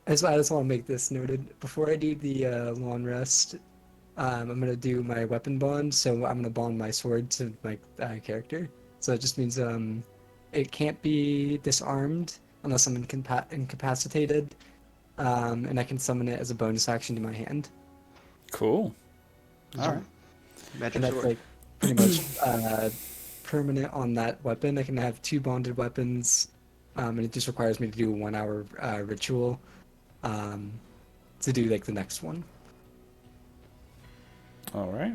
I just want to make this noted. Before I do the long rest, I'm gonna do my weapon bond. So I'm gonna bond my sword to my character. So it just means it can't be disarmed unless I'm incapacitated, and I can summon it as a bonus action to my hand. Cool. All right. Magic And that's sword. like pretty much permanent on that weapon. I can have 2 bonded weapons, and it just requires me to do a 1-hour ritual to do like the next one. All right.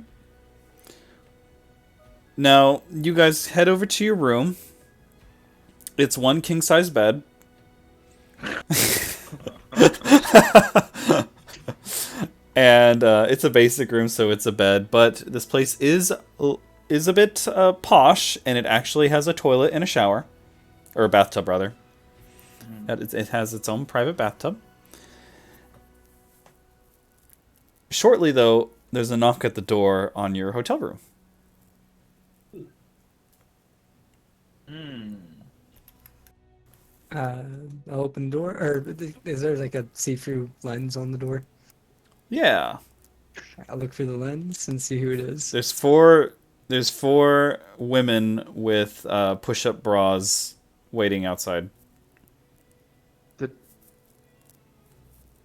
Now, you guys head over to your room. It's 1 king-size bed. And it's a basic room, so it's a bed. But this place is a bit posh, and it actually has a toilet and a shower. Or a bathtub, rather. It has its own private bathtub. Shortly, though, there's a knock at the door on your hotel room. I'll open the door, or is there like a see-through lens on the door? Yeah. I'll look through the lens and see who it is. There's four women with push-up bras waiting outside. The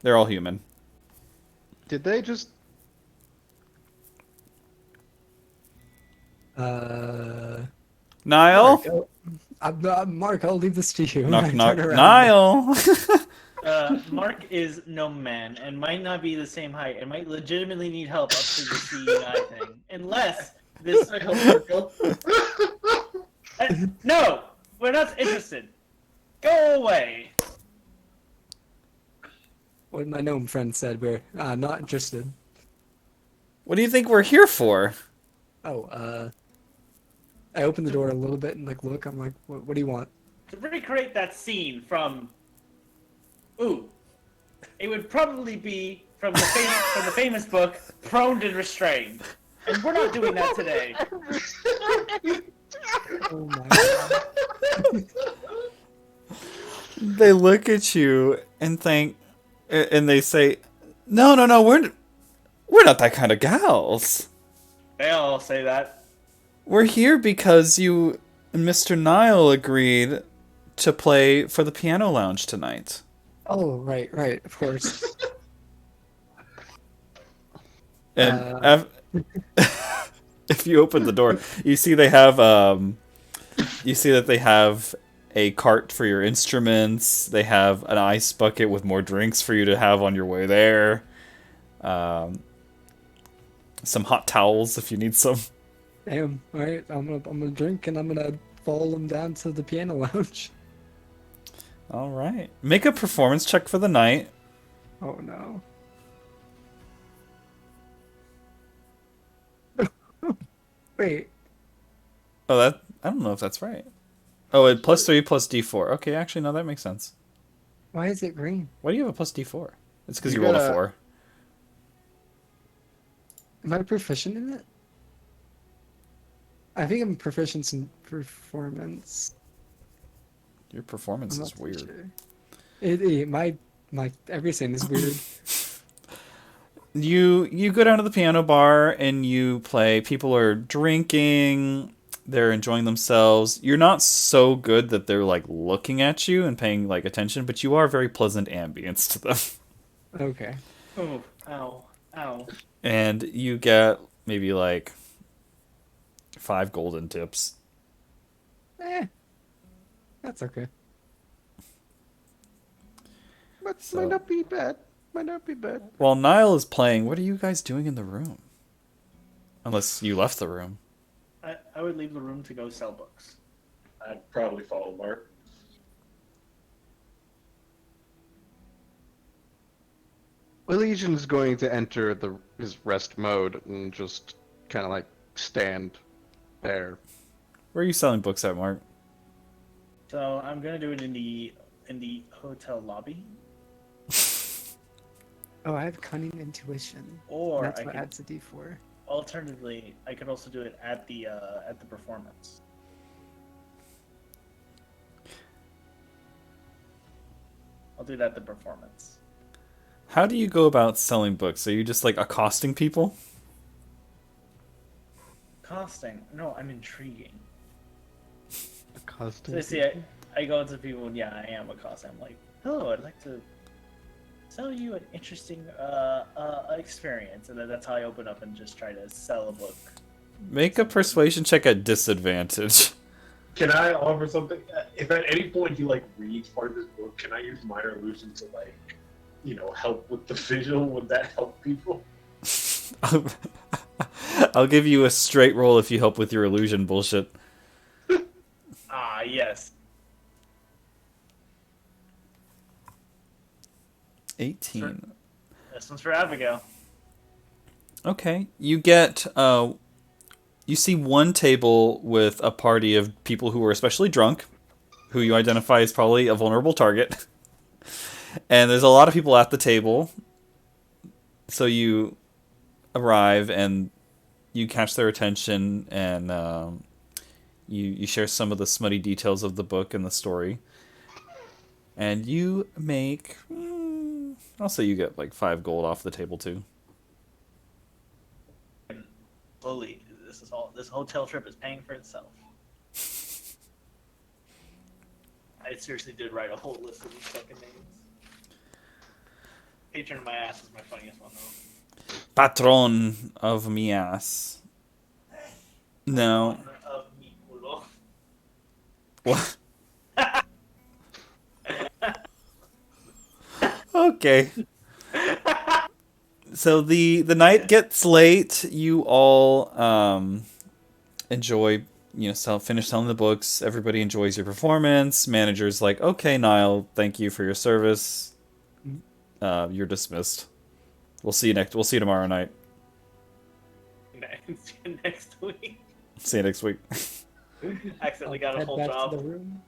They're all human. Did they just? Niall? Mark, Mark, I'll leave this to you. Knock, I knock. turn around. Niall! Mark is no man and might not be the same height and might legitimately need help up to the seeing eye thing. Unless this. I help Mark up. No! We're not interested. Go away. What my gnome friend said, we're not interested. What do you think we're here for? Oh, I open the door a little bit and like look. I'm like, what do you want? To recreate that scene from. Ooh. It would probably be from the famous book, Prone and Restrained. And we're not doing that today. Oh my god. They look at you and think, and they say, "No, we're not that kind of gals. They all say that. We're here because you and Mr. Niall agreed to play for the piano lounge tonight." Oh, right, of course. And if you open the door, you see they have you see that they have a cart for your instruments. They have an ice bucket with more drinks for you to have on your way there. Some hot towels if you need some. Damn. All right, I'm gonna drink and I'm gonna follow them down to the piano lounge. All right. Make a performance check for the night. Oh no. Wait. Oh, that I don't know if that's right. Oh, it +3 plus D4. Okay, actually, no, that makes sense. Why is it green? Why do you have a plus D4? It's because You you rolled a gotta- 4. Am I proficient in it? I think I'm proficient in performance. Your performance I'm is not too weird. sure. My everything is weird. You go down to the piano bar and you play. People are drinking. They're enjoying themselves. You're not so good that they're like looking at you and paying like attention, but you are very pleasant ambience to them. Okay. Oh, ow. And you get maybe like 5 golden tips. That's okay. But So- might not be bad. Might not be bad. While Niall is playing, what are you guys doing in the room? Unless you left the room. I would leave the room to go sell books. I'd probably follow Mark. Legion's going to enter his rest mode and just kind of like stand there. Where are you selling books at, Mark? So I'm gonna do it in the hotel lobby, Oh, I have cunning intuition. or That's I what could, adds a d4. alternatively I could also do it at the performance. I'll do it at the performance. How do you go about selling books? Are you just like accosting people? Costing? No, I'm intriguing. Accustomed. So you see, I go to people and yeah, I am accosting. I'm like, hello, I'd like to sell you an interesting experience, and then that's how I open up and just try to sell a book. Make a persuasion check at disadvantage. Can I offer something? If at any point he like reads part of this book, can I use minor illusion to like, help with the visual? Would that help people? I'll give you a straight roll if you help with your illusion bullshit. Ah, yes. 18. This one's for Abigail. Okay. You get you see one table with a party of people who are especially drunk, who you identify as probably a vulnerable target. And there's a lot of people at the table. So you arrive and you catch their attention, and you share some of the smutty details of the book and the story. And you make, I'll say you get like 5 gold off the table too. Slowly, this hotel trip is paying for itself. I seriously did write a whole list of these fucking names. Patron of my ass is my funniest one though. Patron of mi ass. No. Patron of mi culo. What? Okay. So the night gets late. You all enjoy, finish selling the books. Everybody enjoys your performance. Manager's like, okay, Niall, thank you for your service. You're dismissed. We'll see you tomorrow night. Next week. See you next week. Accidentally got a Head whole back job. to the room.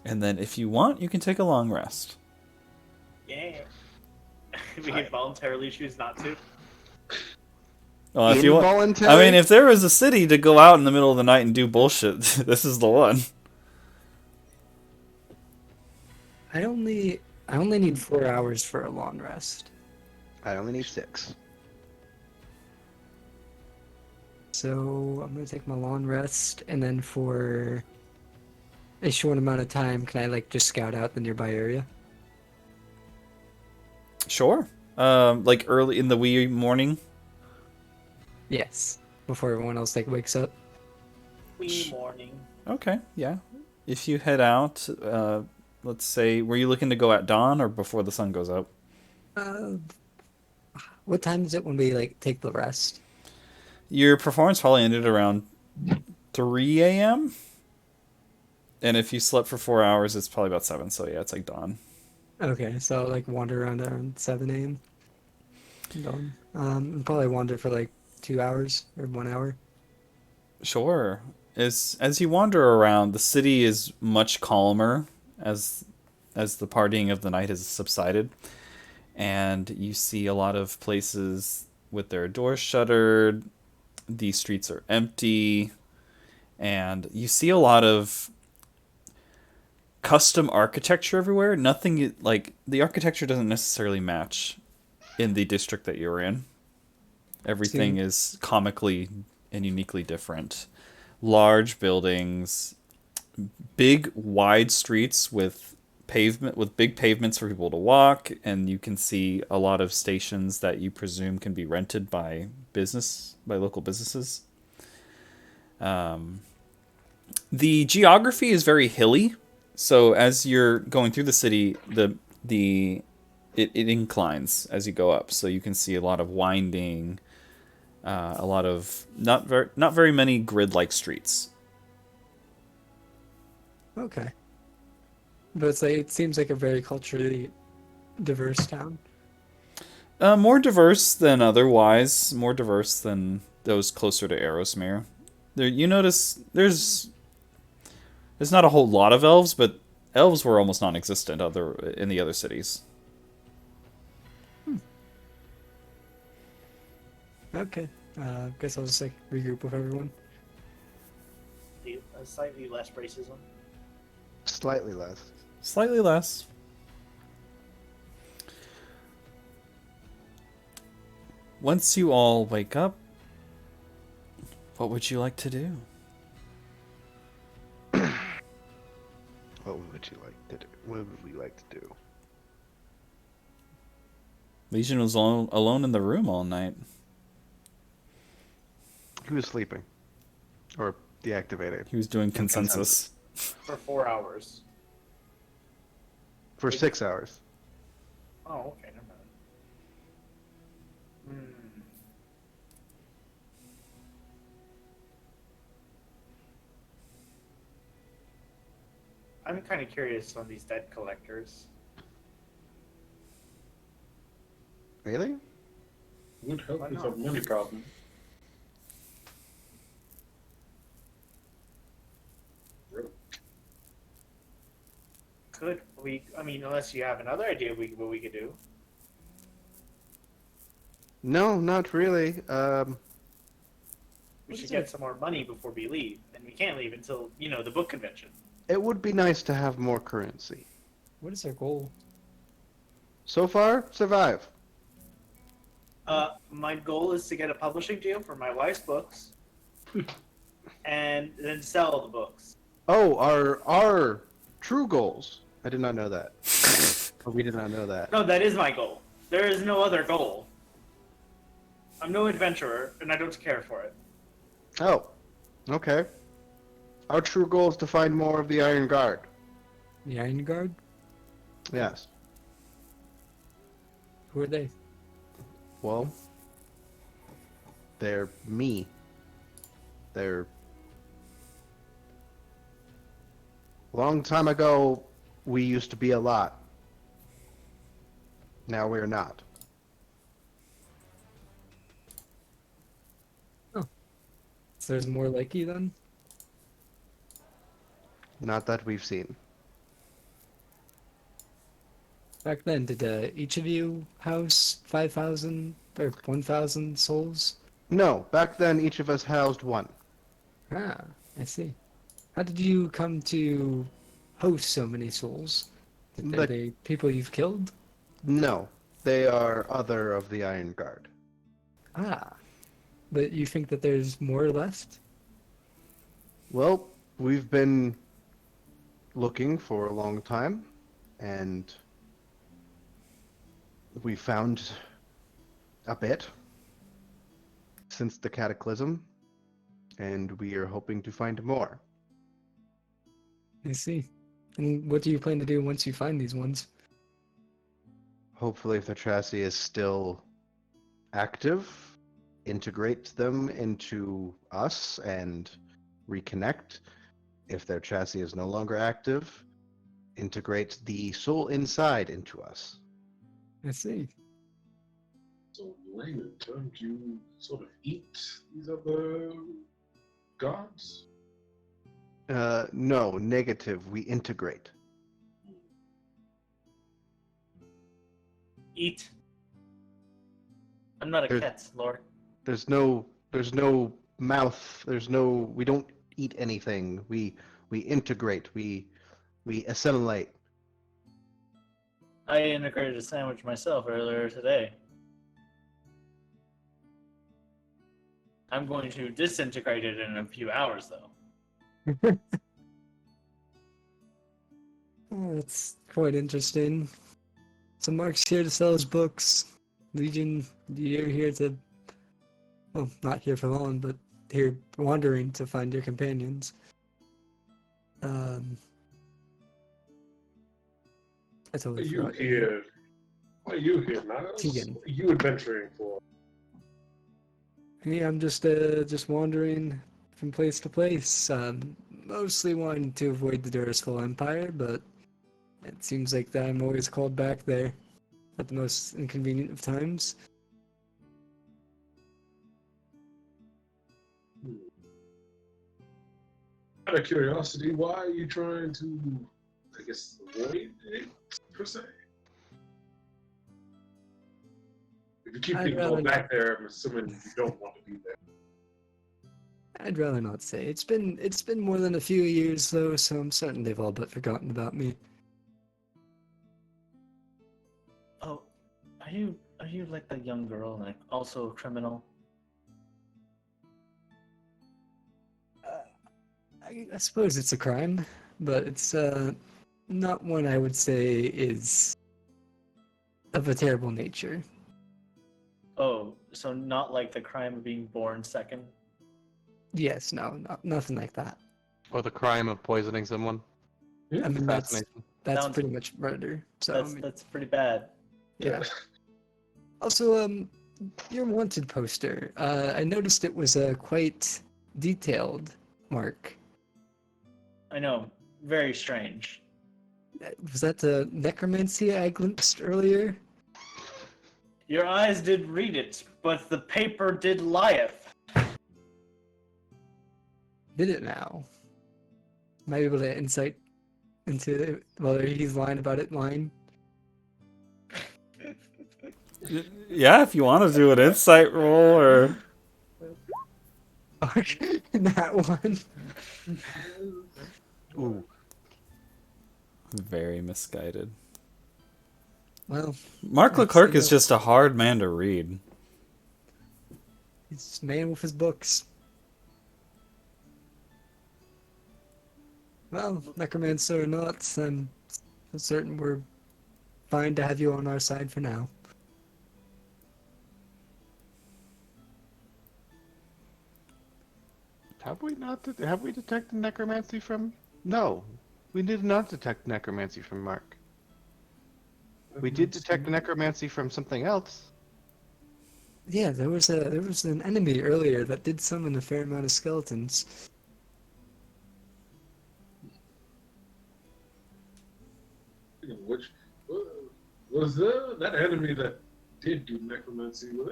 And then if you want, you can take a long rest. Yeah. We can voluntarily choose not to. Well, if you want, Involuntary? I mean, if there was a city to go out in the middle of the night and do bullshit, this is the one. I only need 4 hours for a long rest. I only need 6. So I'm gonna take my long rest, and then for a short amount of time, can I like just scout out the nearby area? Sure. Like early in the wee morning. Yes, before everyone else like wakes up. Wee morning. Okay, yeah. If you head out, let's say, were you looking to go at dawn or before the sun goes up? What time is it when we like take the rest? Your performance probably ended around 3 a.m. And if you slept for 4 hours, it's probably about 7. So yeah, it's like dawn. Okay, so like wander around 7 a.m. Dawn. Probably wander for like 2 hours or 1 hour. Sure. As you wander around, the city is much calmer as the partying of the night has subsided, and you see a lot of places with their doors shuttered. The streets are empty, and you see a lot of custom architecture everywhere. Nothing like the architecture doesn't necessarily match in the district that you're in. Everything is comically and uniquely different. Large buildings, big wide streets with big pavements for people to walk, and you can see a lot of stations that you presume can be rented by local businesses. The geography is very hilly, so as you're going through the city, it inclines as you go up, so you can see a lot of winding, a lot of not very many grid-like streets. Okay. But it's like, it seems like a very culturally diverse town. More diverse than otherwise, more diverse than those closer to Aerosmere. You notice there's not a whole lot of elves, but elves were almost non-existent in the other cities. Okay. Guess I'll just like regroup with everyone. Slightly less racism. Slightly less. Slightly less. Once you all wake up, what would you like to do? What would you like to do? What would we like to do? Legion was alone in the room all night. He was sleeping. Or deactivated. He was doing consensus. For 4 hours. For 6 hours. Oh, okay, never mind. I'm kind of curious on these debt collectors. Really? Would help Why with not? a money problem. Could we? I mean, unless you have another idea, what we could do. No, not really. We should get some more money before we leave, and we can't leave until the book convention. It would be nice to have more currency. What is our goal? So far, survive. My goal is to get a publishing deal for my wife's books, and then sell the books. Oh, our true goals. I did not know that. But we did not know that. No, that is my goal. There is no other goal. I'm no adventurer, and I don't care for it. Oh, okay. Our true goal is to find more of the Iron Guard. The Iron Guard? Yes. Who are they? Well, they're me. They're... Long time ago, we used to be a lot. Now we're not. So there's more like you then? Not that we've seen. Back then, did each of you house 5,000 or 1,000 souls? No, back then each of us housed one. Ah, I see. How did you come to host so many souls? Are But- they people you've killed? No, they are other of the Iron Guard. Ah, but you think that there's more left? Well, we've been looking for a long time, and we found a bit since the cataclysm, and we are hoping to find more. I see. And what do you plan to do once you find these ones? Hopefully, if the chassis is still active, integrate them into us and reconnect. If their chassis is no longer active, integrate the soul inside into us. I see. So, in layman terms, you sort of eat these other gods? No, negative. We integrate. Eat. I'm not a There's- cat, Lord. There's no mouth. We don't eat anything. We integrate. We assimilate. I integrated a sandwich myself earlier today. I'm going to disintegrate it in a few hours, though. Oh, that's quite interesting. So Mark's here to sell his books. Legion, you're here to, well, not here for long, but here wandering to find your companions. I totally forgot. Why are you here, Niles? Tegan. What are you adventuring for? Yeah, I'm just wandering from place to place. Mostly wanting to avoid the Durasful Empire, but it seems like that I'm always called back there at the most inconvenient of times. Out of curiosity, why are you trying to, I guess, avoid it, per se? If you keep I'd being rather called not. back there, I'm assuming you don't want to be there. I'd rather not say. It's been more than a few years though, so I'm certain they've all but forgotten about me. Oh, are you like the young girl, like also a criminal? I suppose it's a crime, but it's not one I would say is of a terrible nature. Oh, so not like the crime of being born second? Yes, no, nothing like that. Or the crime of poisoning someone. I mean, that's Assassination. That's pretty much murder. So I mean, That's pretty bad. yeah. Also, your wanted poster. I noticed it was quite detailed, Mark. I know, very strange. Was that the necromancy I glimpsed earlier? Your eyes did read it, but the paper did lieth. Did it now? Am I able to insight into whether he's lying about it lying? Yeah, if you want to do an insight roll or That one. Ooh, very misguided. Well, Mark Let's Leclerc see is what- just a hard man to read. he's a man with his books. Well, necromancer or not, I'm certain we're fine to have you on our side for now. Have we not? Have we detected necromancy from? No, we did not detect necromancy from Mark. We did detect necromancy from something else. Yeah, there was an enemy earlier that did summon a fair amount of skeletons. Which was that enemy that did do necromancy? Well,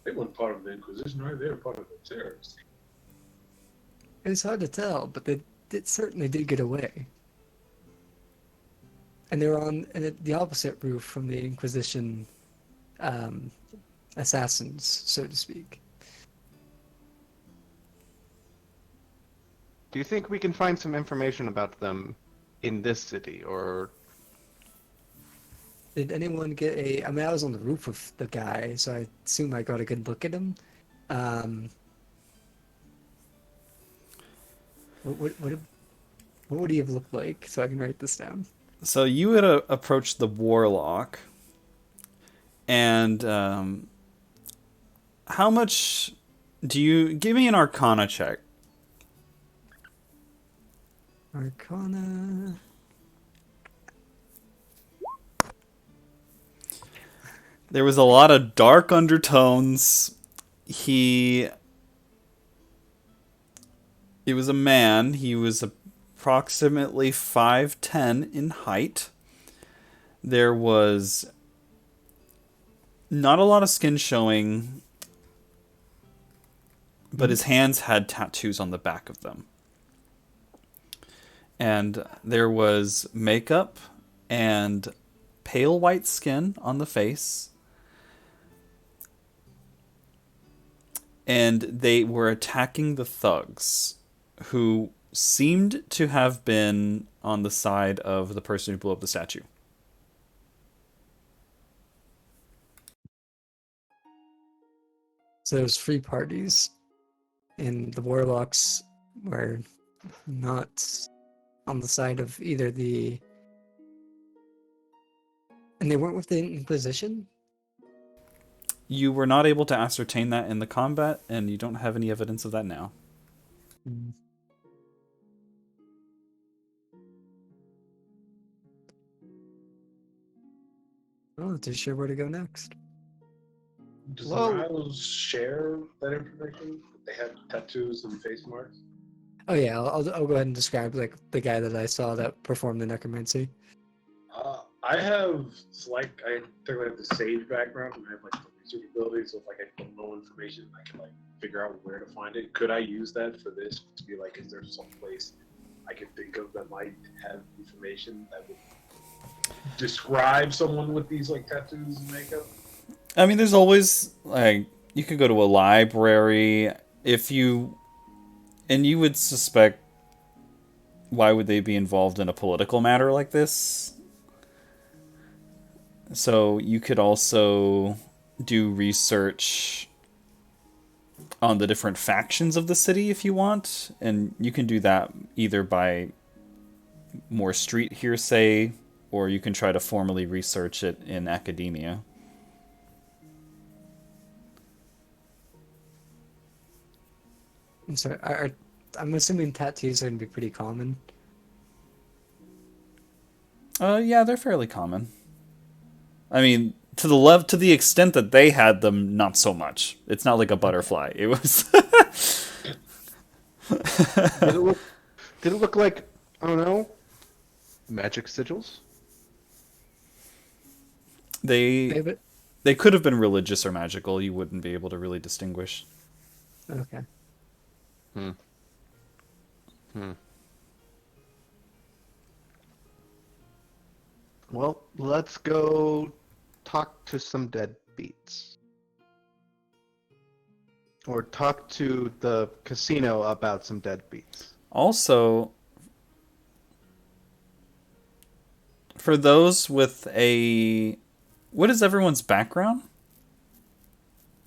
they weren't part of the Inquisition, right? They were part of the terrorists. It's hard to tell, but they certainly did get away. And they were on the opposite roof from the Inquisition um, assassins, so to speak. Do you think we can find some information about them in this city, or Did anyone get a? I mean, I was on the roof of the guy, so I assume I got a good look at him. Um, what would he have looked like? So I can write this down. So you had approached the warlock, and how much do you give me an Arcana check? Arcana. There was a lot of dark undertones. He was a man. He was approximately 5'10" in height. There was not a lot of skin showing, but his hands had tattoos on the back of them. And there was makeup and pale white skin on the face. And they were attacking the thugs, who seemed to have been on the side of the person who blew up the statue. So there's free parties, and the warlocks were not on the side of either the. And they weren't with the Inquisition? You were not able to ascertain that in the combat, and you don't have any evidence of that now. Hmm. I'm not too sure where to go next. Does Well- Niles share that information? They had tattoos and face marks. Oh yeah, I'll go ahead and describe like the guy that I saw that performed the necromancy. I have I technically have the sage background and I have like the research ability, so if like I don't know information, I can like figure out where to find it. Could I use that for this to be like, is there some place I can think of that might have information that would describe someone with these like tattoos and makeup? I mean, there's always, like, you could go to a library if you... And you would suspect, why would they be involved in a political matter like this? So you could also do research on the different factions of the city if you want, and you can do that either by more street hearsay, or you can try to formally research it in academia. I'm sorry, I'm assuming tattoos are gonna be pretty common. Yeah, they're fairly common. I mean, to the extent that they had them, not so much. It's not like a butterfly. It was. did it look like, I don't know, magic sigils? David? They could have been religious or magical. You wouldn't be able to really distinguish. Okay. Well, let's go talk to some deadbeats. Or talk to the casino about some deadbeats. Also, for those with a... What is everyone's background?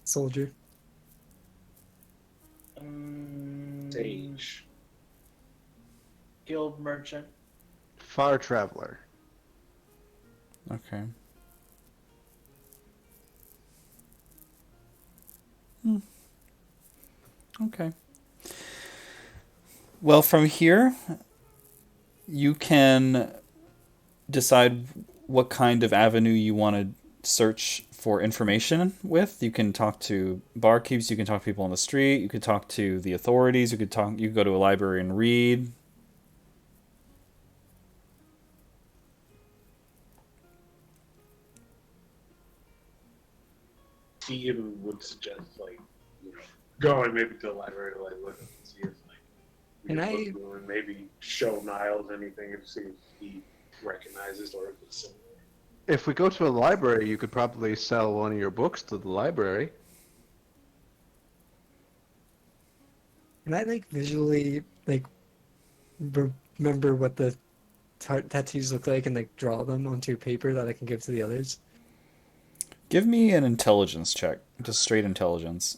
Soldier. Sage. Guild merchant. Far traveler. Okay. Okay. Well, from here, you can decide what kind of avenue you want to search for information with. You can talk to barkeeps, you can talk to people on the street, you could talk to the authorities, you could go to a library and read. Ian would suggest, like, you know, going maybe to the library to, like, look and see if, like, we And can I- look through and maybe show Niles anything and see if he recognizes or if it's similar. If we go to a library, you could probably sell one of your books to the library. Can I like visually like remember what the tattoos look like and like draw them onto paper that I can give to the others? Give me an intelligence check. Just straight intelligence.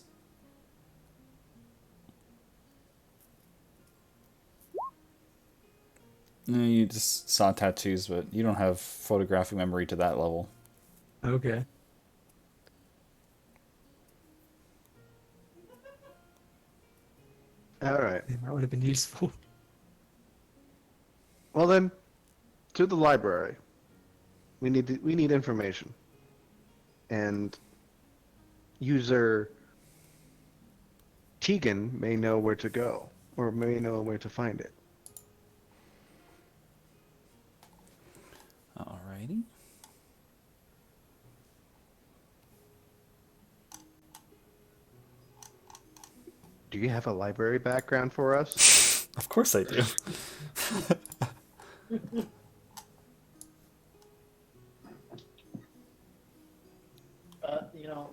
You just saw tattoos, but you don't have photographic memory to that level. Okay. All right. That would have been useful. Well then, to the library. We need information. And user Tegan may know where to go, or may know where to find it. Alrighty. Do you have a library background for us? Of course I do. You know,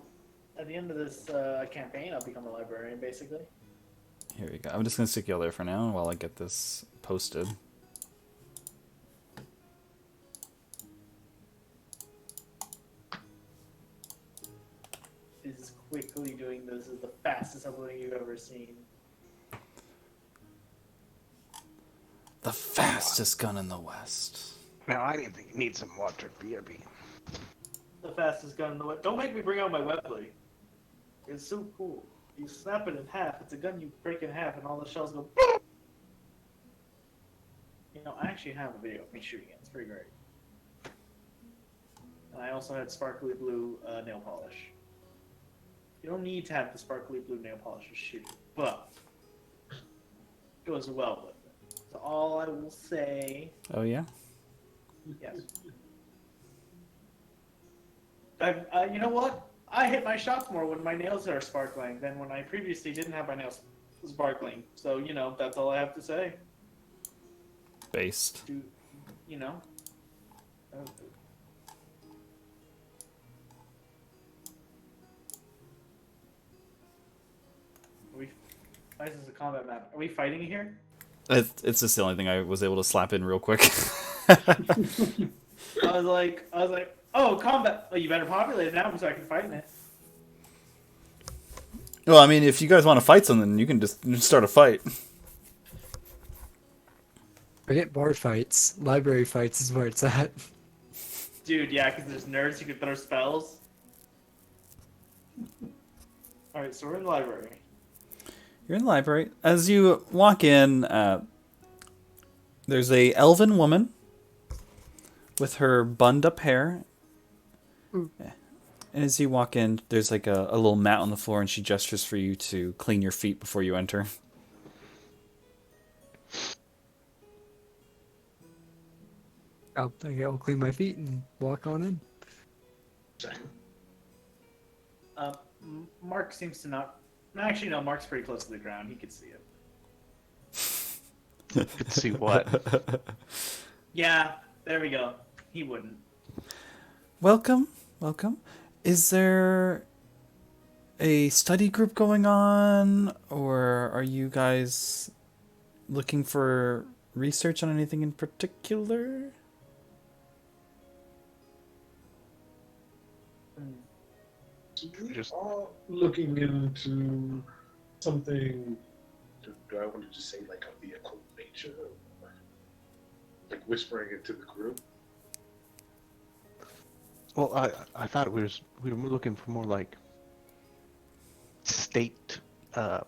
at the end of this campaign, I'll become a librarian, basically. Here we go. I'm just going to stick you all there for now while I get this posted. Is quickly doing this is the fastest uploading you've ever seen. The fastest gun in the West. Now I need some water, BRB. The fastest gun in the web. Don't make me bring out my webley. It's so cool. You snap it in half. It's a gun you break in half, and all the shells go. You know, I actually have a video of me shooting it. It's pretty great. And I also had sparkly blue nail polish. You don't need to have the sparkly blue nail polish to shoot, but it goes well with it. That's all I will say. Oh, yeah? Yes. You know what? I hit my shots more when my nails are sparkling than when I previously didn't have my nails sparkling. So, you know, that's all I have to say. Based. You know? This is a combat map. Are we fighting here? It's just the only thing I was able to slap in real quick. I was like, oh, combat. Well, you better populate it now so I can fight in it. Well, I mean, if you guys want to fight something, you can just start a fight. Forget bar fights. Library fights is where it's at. Dude, yeah, because there's nerds who can throw spells. Alright, so we're in the library. You're in the library. As you walk in, there's a elven woman with her bunned up hair. Mm. And as you walk in, there's like a little mat on the floor, and she gestures for you to clean your feet before you enter. I'll clean my feet and walk on in. Mark seems to not. Actually, no, Mark's pretty close to the ground. He could see it. Could see what? Yeah, there we go. He wouldn't. Welcome. Is there a study group going on, or are you guys looking for research on anything in particular? We Just- are looking into something. Do I want to just say like of the occult nature, or like whispering into the group? Well, I thought we were looking for more like state, uh,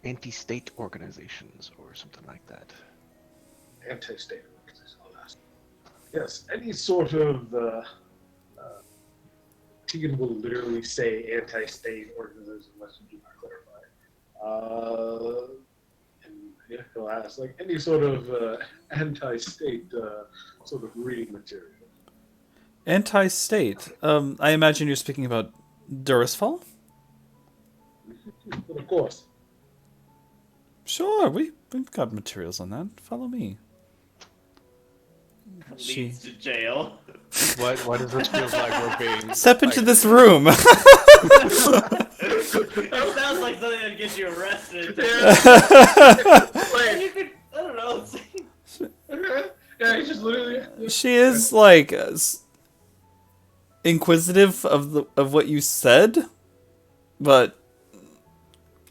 anti-state organizations or something like that. Anti-state organization. I'll ask. Yes, any sort of. Tegan will literally say anti-state organization unless you do not clarify. And yeah, he'll ask like any sort of anti-state sort of reading material. Anti-state. I imagine you're speaking about Durisfall? But of course, Sure, we've got materials on that. Follow me. Leads to jail. Why does this feel like we're being... Step into this room. That sounds like something that'd get you arrested. You could, I don't know. yeah, he's just literally. She is like inquisitive of what you said, but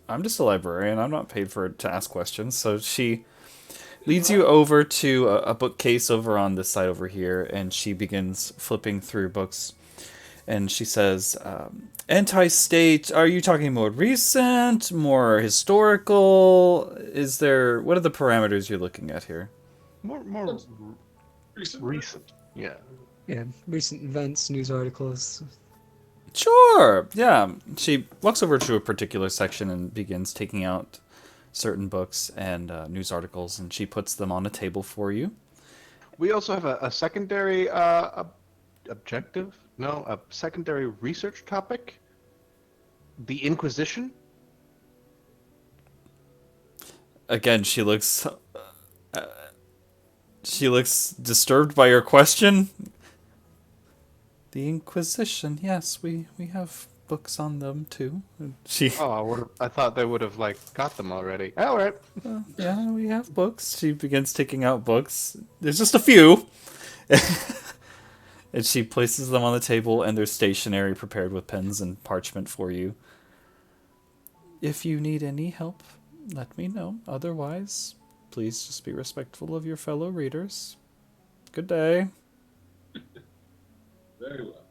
I'm just a librarian. I'm not paid to ask questions. So she leads you over to a bookcase over on this side over here, and she begins flipping through books. And she says, anti-state, are you talking more recent, more historical? What are the parameters you're looking at here? More recent. Yeah. Yeah, recent events, news articles. Sure, yeah. She walks over to a particular section and begins taking out certain books and news articles, and she puts them on a table for you. We also have a secondary objective. No, a secondary research topic. The Inquisition. Again, she looks disturbed by your question. The Inquisition, yes, we have books on them too. Oh, I thought they would have like got them already. All right. Yeah, we have books. She begins taking out books. There's just a few. And she places them on the table, and they're stationary, prepared with pens and parchment for you. If you need any help, let me know. Otherwise, please just be respectful of your fellow readers. Good day. Very well.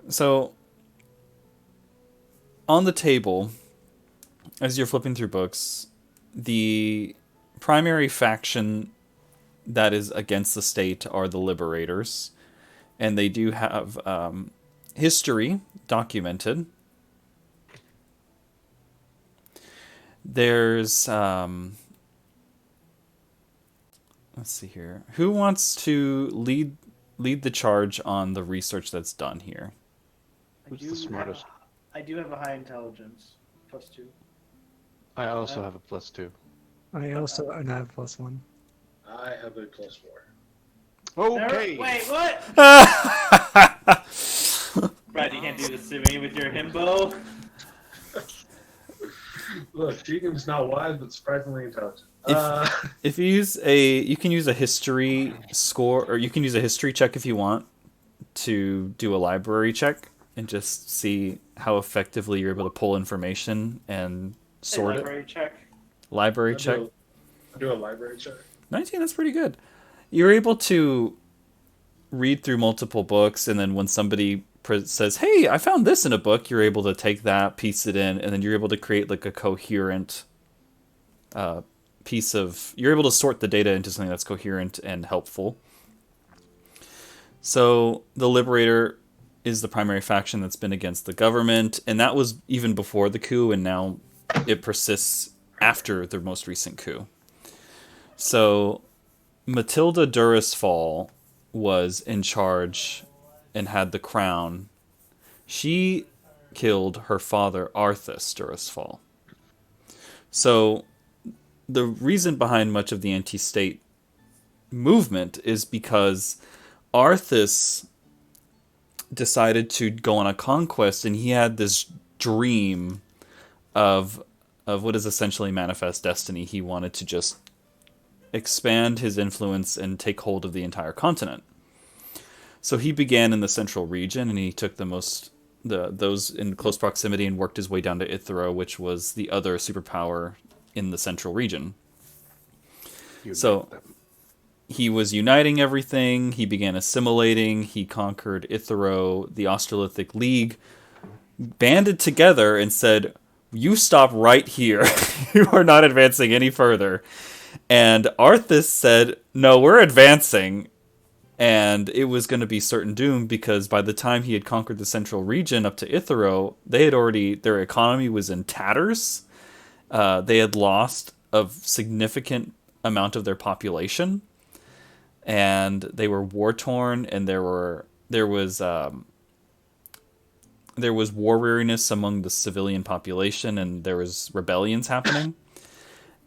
So, on the table, as you're flipping through books, the primary faction that is against the state are the Liberators, and they do have history documented. There's let's see here. Who wants to lead the charge on the research that's done here? Who's the smartest? I do have a high intelligence, +2. I also have a +2. I also have +1. I have a +4. Okay. Wait, what? Brad, you can't do this to me with your himbo. Look, Tegan's not wise, but surprisingly intelligent. If you you can use a history score, or you can use a history check if you want to do a library check and just see how effectively you're able to pull information and sort library check. Library check. I'll do a library check. 19, that's pretty good. You're able to read through multiple books, and then when somebody says, hey, I found this in a book, you're able to take that, piece it in, and then you're able to create like a coherent you're able to sort the data into something that's coherent and helpful. So the Liberator is the primary faction that's been against the government, and that was even before the coup, and now it persists after the most recent coup. So Matilda Durisfall was in charge and had the crown. She killed her father, Arthas Durisfall. So the reason behind much of the anti-state movement is because Arthas decided to go on a conquest, and he had this dream of what is essentially manifest destiny. He wanted to just expand his influence and take hold of the entire continent. So he began in the central region, and he took those in close proximity and worked his way down to Ithra, which was the other superpower in the central region. he was uniting everything. He began assimilating. He conquered Ithero. The Australithic League banded together and said, "You stop right here. You are not advancing any further." And Arthas said, "No, we're advancing." And it was going to be certain doom because by the time he had conquered the central region up to Ithero, their economy was in tatters. They had lost a significant amount of their population, and they were war torn, and there was war weariness among the civilian population, and there was rebellions happening.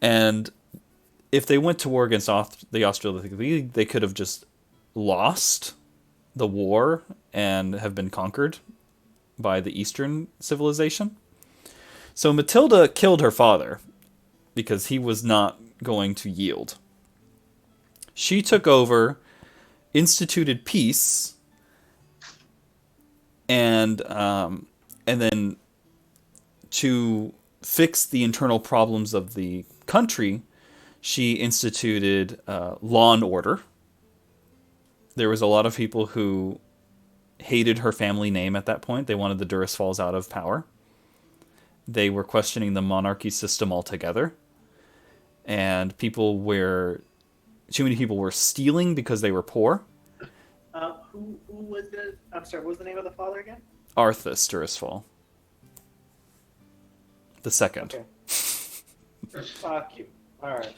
And if they went to war against the Australithic League, they could have just lost the war and have been conquered by the Eastern civilization. So Matilda killed her father because he was not going to yield. She took over, instituted peace, and then to fix the internal problems of the country, she instituted law and order. There was a lot of people who hated her family name at that point. They wanted the Durisfalls out of power. They were questioning the monarchy system altogether. And too many people were stealing because they were poor. Who was the? I'm sorry. What was the name of the father again? Arthas Durisfall. The second. Okay. Fuck you. All right.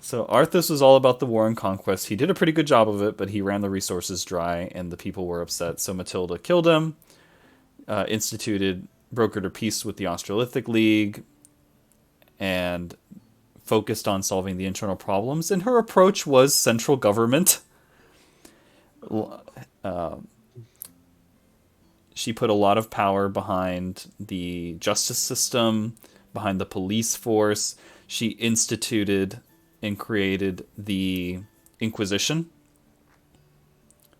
So Arthas was all about the war and conquest. He did a pretty good job of it, but he ran the resources dry, and the people were upset. So Matilda killed him, brokered a peace with the Australithic League, and focused on solving the internal problems. And her approach was central government. She put a lot of power behind the justice system, behind the police force. She instituted and created the Inquisition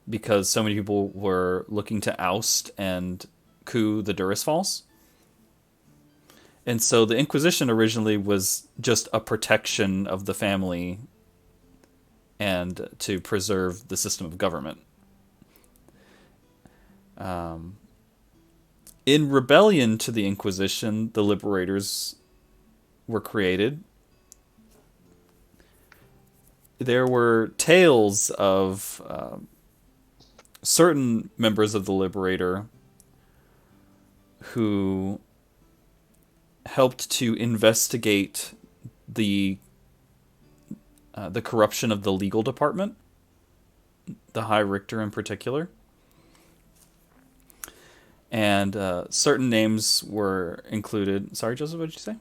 because so many people were looking to oust and coup the Durisfalls. And so the Inquisition originally was just a protection of the family and to preserve the system of government. In rebellion to the Inquisition, the Liberators were created. There were tales of certain members of the Liberator who helped to investigate the corruption of the legal department, the High Richter in particular. And certain names were included. Sorry, Joseph, what did you say?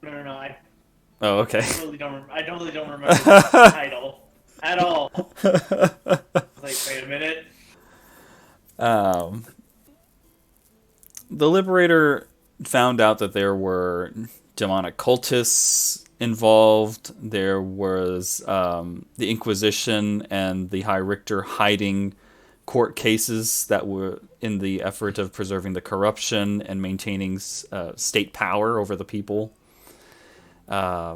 No. Oh, okay. I really don't remember the title at all. Wait a minute. The Liberator found out that there were demonic cultists involved. There was the Inquisition and the High Richter hiding court cases that were in the effort of preserving the corruption and maintaining state power over the people. A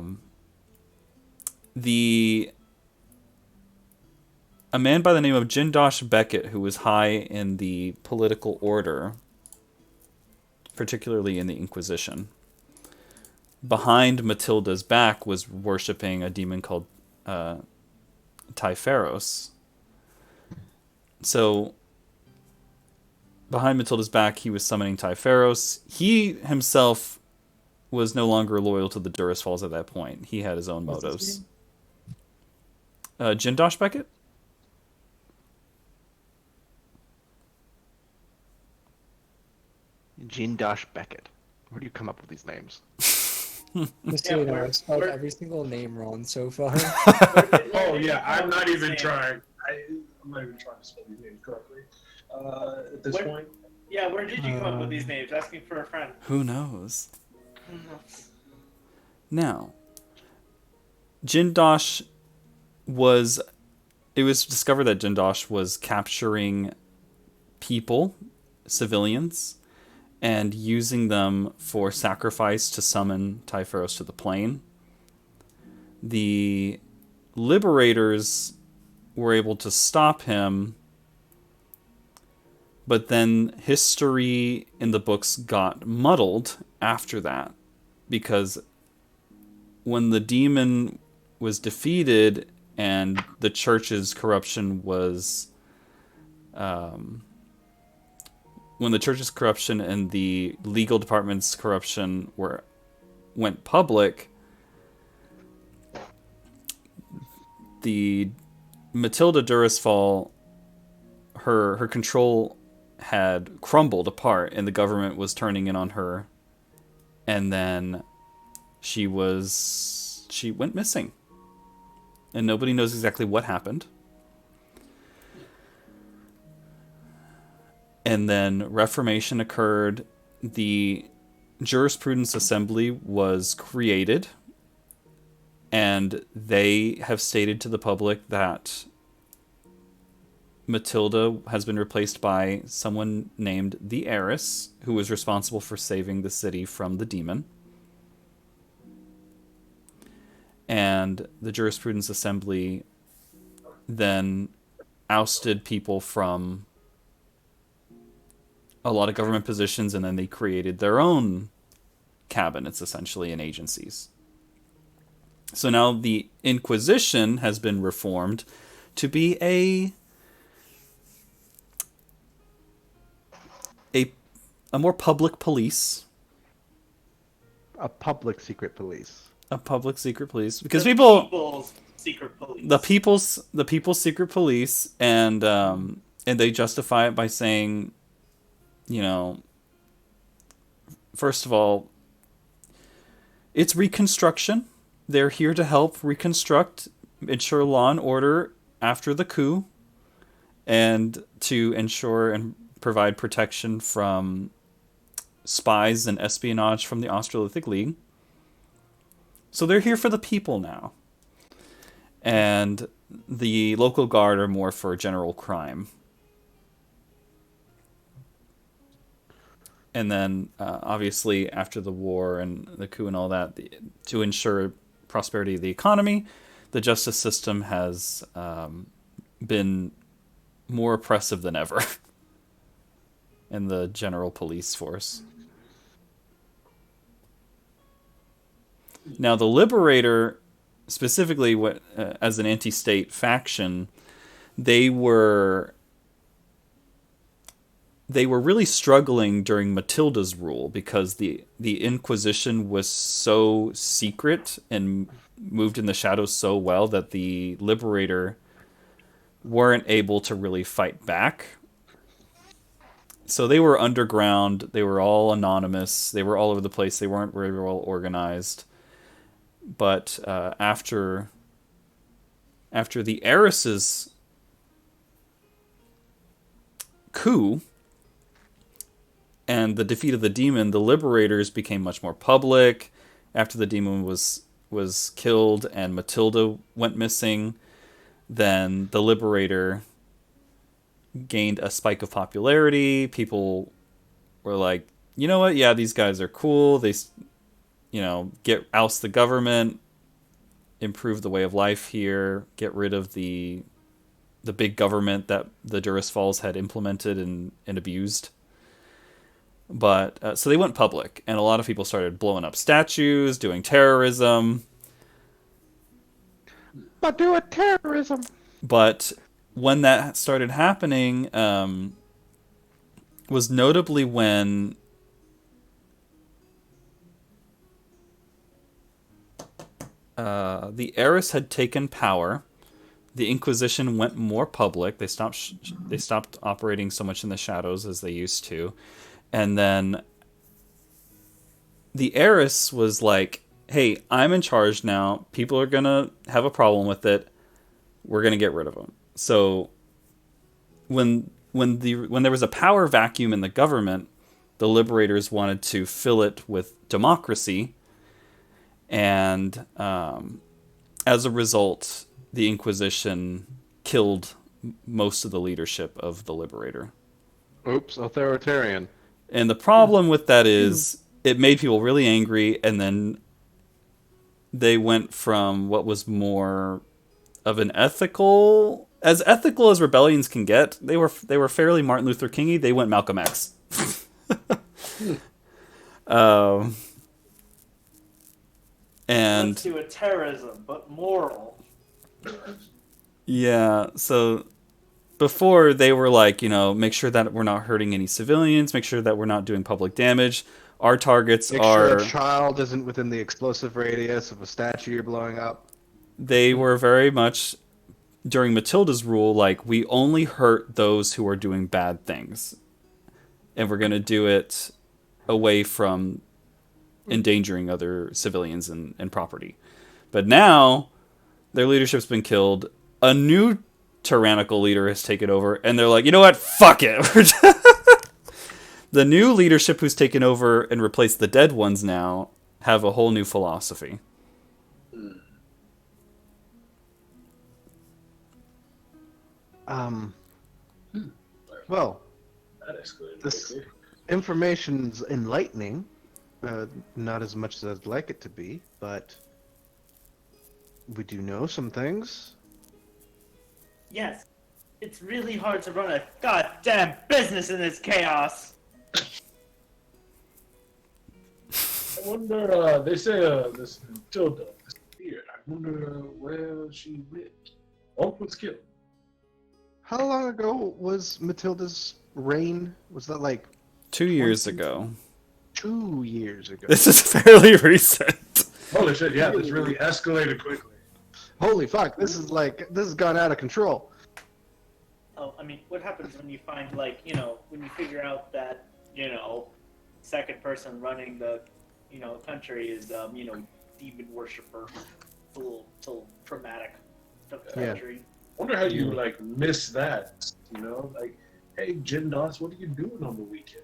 man by the name of Jindosh Beckett, who was high in the political order, particularly in the Inquisition, behind Matilda's back was worshipping a demon called Typharos. So, behind Matilda's back, he was summoning Typharos. He himself was no longer loyal to the Durisfalls at that point. He had his own motives. Jindosh Beckett? Jindosh Beckett. Where do you come up with these names? Just so you know, I've spelled every single name wrong so far. Oh yeah, I'm not even trying. I'm not even trying to spell these names correctly. At this point. Yeah, where did you come up with these names? Asking for a friend. Who knows? Now, Jindosh it was discovered that Jindosh was capturing people, civilians, and using them for sacrifice to summon Typharos to the plane. The liberators were able to stop him, but then history in the books got muddled after that, because when the demon was defeated and the church's corruption was when the church's corruption and the legal department's corruption went public, the Matilda Durasfall, her control had crumbled apart, and the government was turning in on her, and then she went missing, and nobody knows exactly what happened. And then Reformation occurred. The Jurisprudence Assembly was created, and they have stated to the public that Matilda has been replaced by someone named the Heiress, who was responsible for saving the city from the demon. And the Jurisprudence Assembly then ousted people from a lot of government positions, and then they created their own cabinets, essentially, and agencies. So now the Inquisition has been reformed to be a more public police. A public secret police. A public secret police, because People's secret police. the people's secret police, and they justify it by saying, you know, first of all, it's reconstruction. They're here to help reconstruct, ensure law and order after the coup, and to ensure and provide protection from spies and espionage from the Australopithec League. So they're here for the people now. And the local guard are more for general crime. And then, obviously, after the war and the coup and all that, to ensure prosperity of the economy, the justice system has been more oppressive than ever in the general police force. Now, the Liberator, specifically, as an anti-state faction, they were really struggling during Matilda's rule, because the Inquisition was so secret and moved in the shadows so well that the Liberator weren't able to really fight back. So they were underground, they were all anonymous, they were all over the place, they weren't very well organized. But after the Heiress's coup and the defeat of the demon, the Liberators became much more public. After the demon was killed and Matilda went missing, then the Liberator gained a spike of popularity. People were like, you know what? Yeah, these guys are cool. They, oust the government, improve the way of life here, get rid of the big government that the Durasfalls had implemented and abused. But so they went public, and a lot of people started blowing up statues, doing terrorism. But doing terrorism. But when that started happening, was notably when the Heiress had taken power. The Inquisition went more public. They stopped operating so much in the shadows as they used to. And then the Heiress was like, hey, I'm in charge now. People are going to have a problem with it. We're going to get rid of them. So when there was a power vacuum in the government, the Liberators wanted to fill it with democracy. And as a result, the Inquisition killed most of the leadership of the Liberator. Oops, authoritarian. And the problem with that is it made people really angry, and then they went from what was more an as ethical as rebellions can get. They were fairly Martin Luther Kingy. They went Malcolm X. um, and Let's do a terrorism, but moral. yeah, so before they were like, make sure that we're not hurting any civilians, make sure that we're not doing public damage. Our targets Make are. sure a child isn't within the explosive radius of a statue you're blowing up. They were very much during Matilda's rule, like, we only hurt those who are doing bad things, and we're going to do it away from endangering other civilians and property. But now their leadership's been killed. A new tyrannical leader has taken over, and they're like, you know what? Fuck it. The new leadership who's taken over and replaced the dead ones now have a whole new philosophy. Well, That escalated this quickly. information's enlightening. Not as much as I'd like it to be, but we do know some things. Yes, it's really hard to run a goddamn business in this chaos. I wonder, they say this Matilda disappeared. I wonder where she went. Onk was killed. How long ago was Matilda's reign? Was that like 2 years ago. 2 years ago? This is fairly recent. Holy shit, yeah, this really escalated quickly. Holy fuck, this has gone out of control. Oh, I mean, what happens when you find, like, when you figure out that, second person running the, country is, demon worshiper. It's a little traumatic to the Yeah. country. Wonder how you like miss that, like, hey, Jim Doss, what are you doing on the weekend?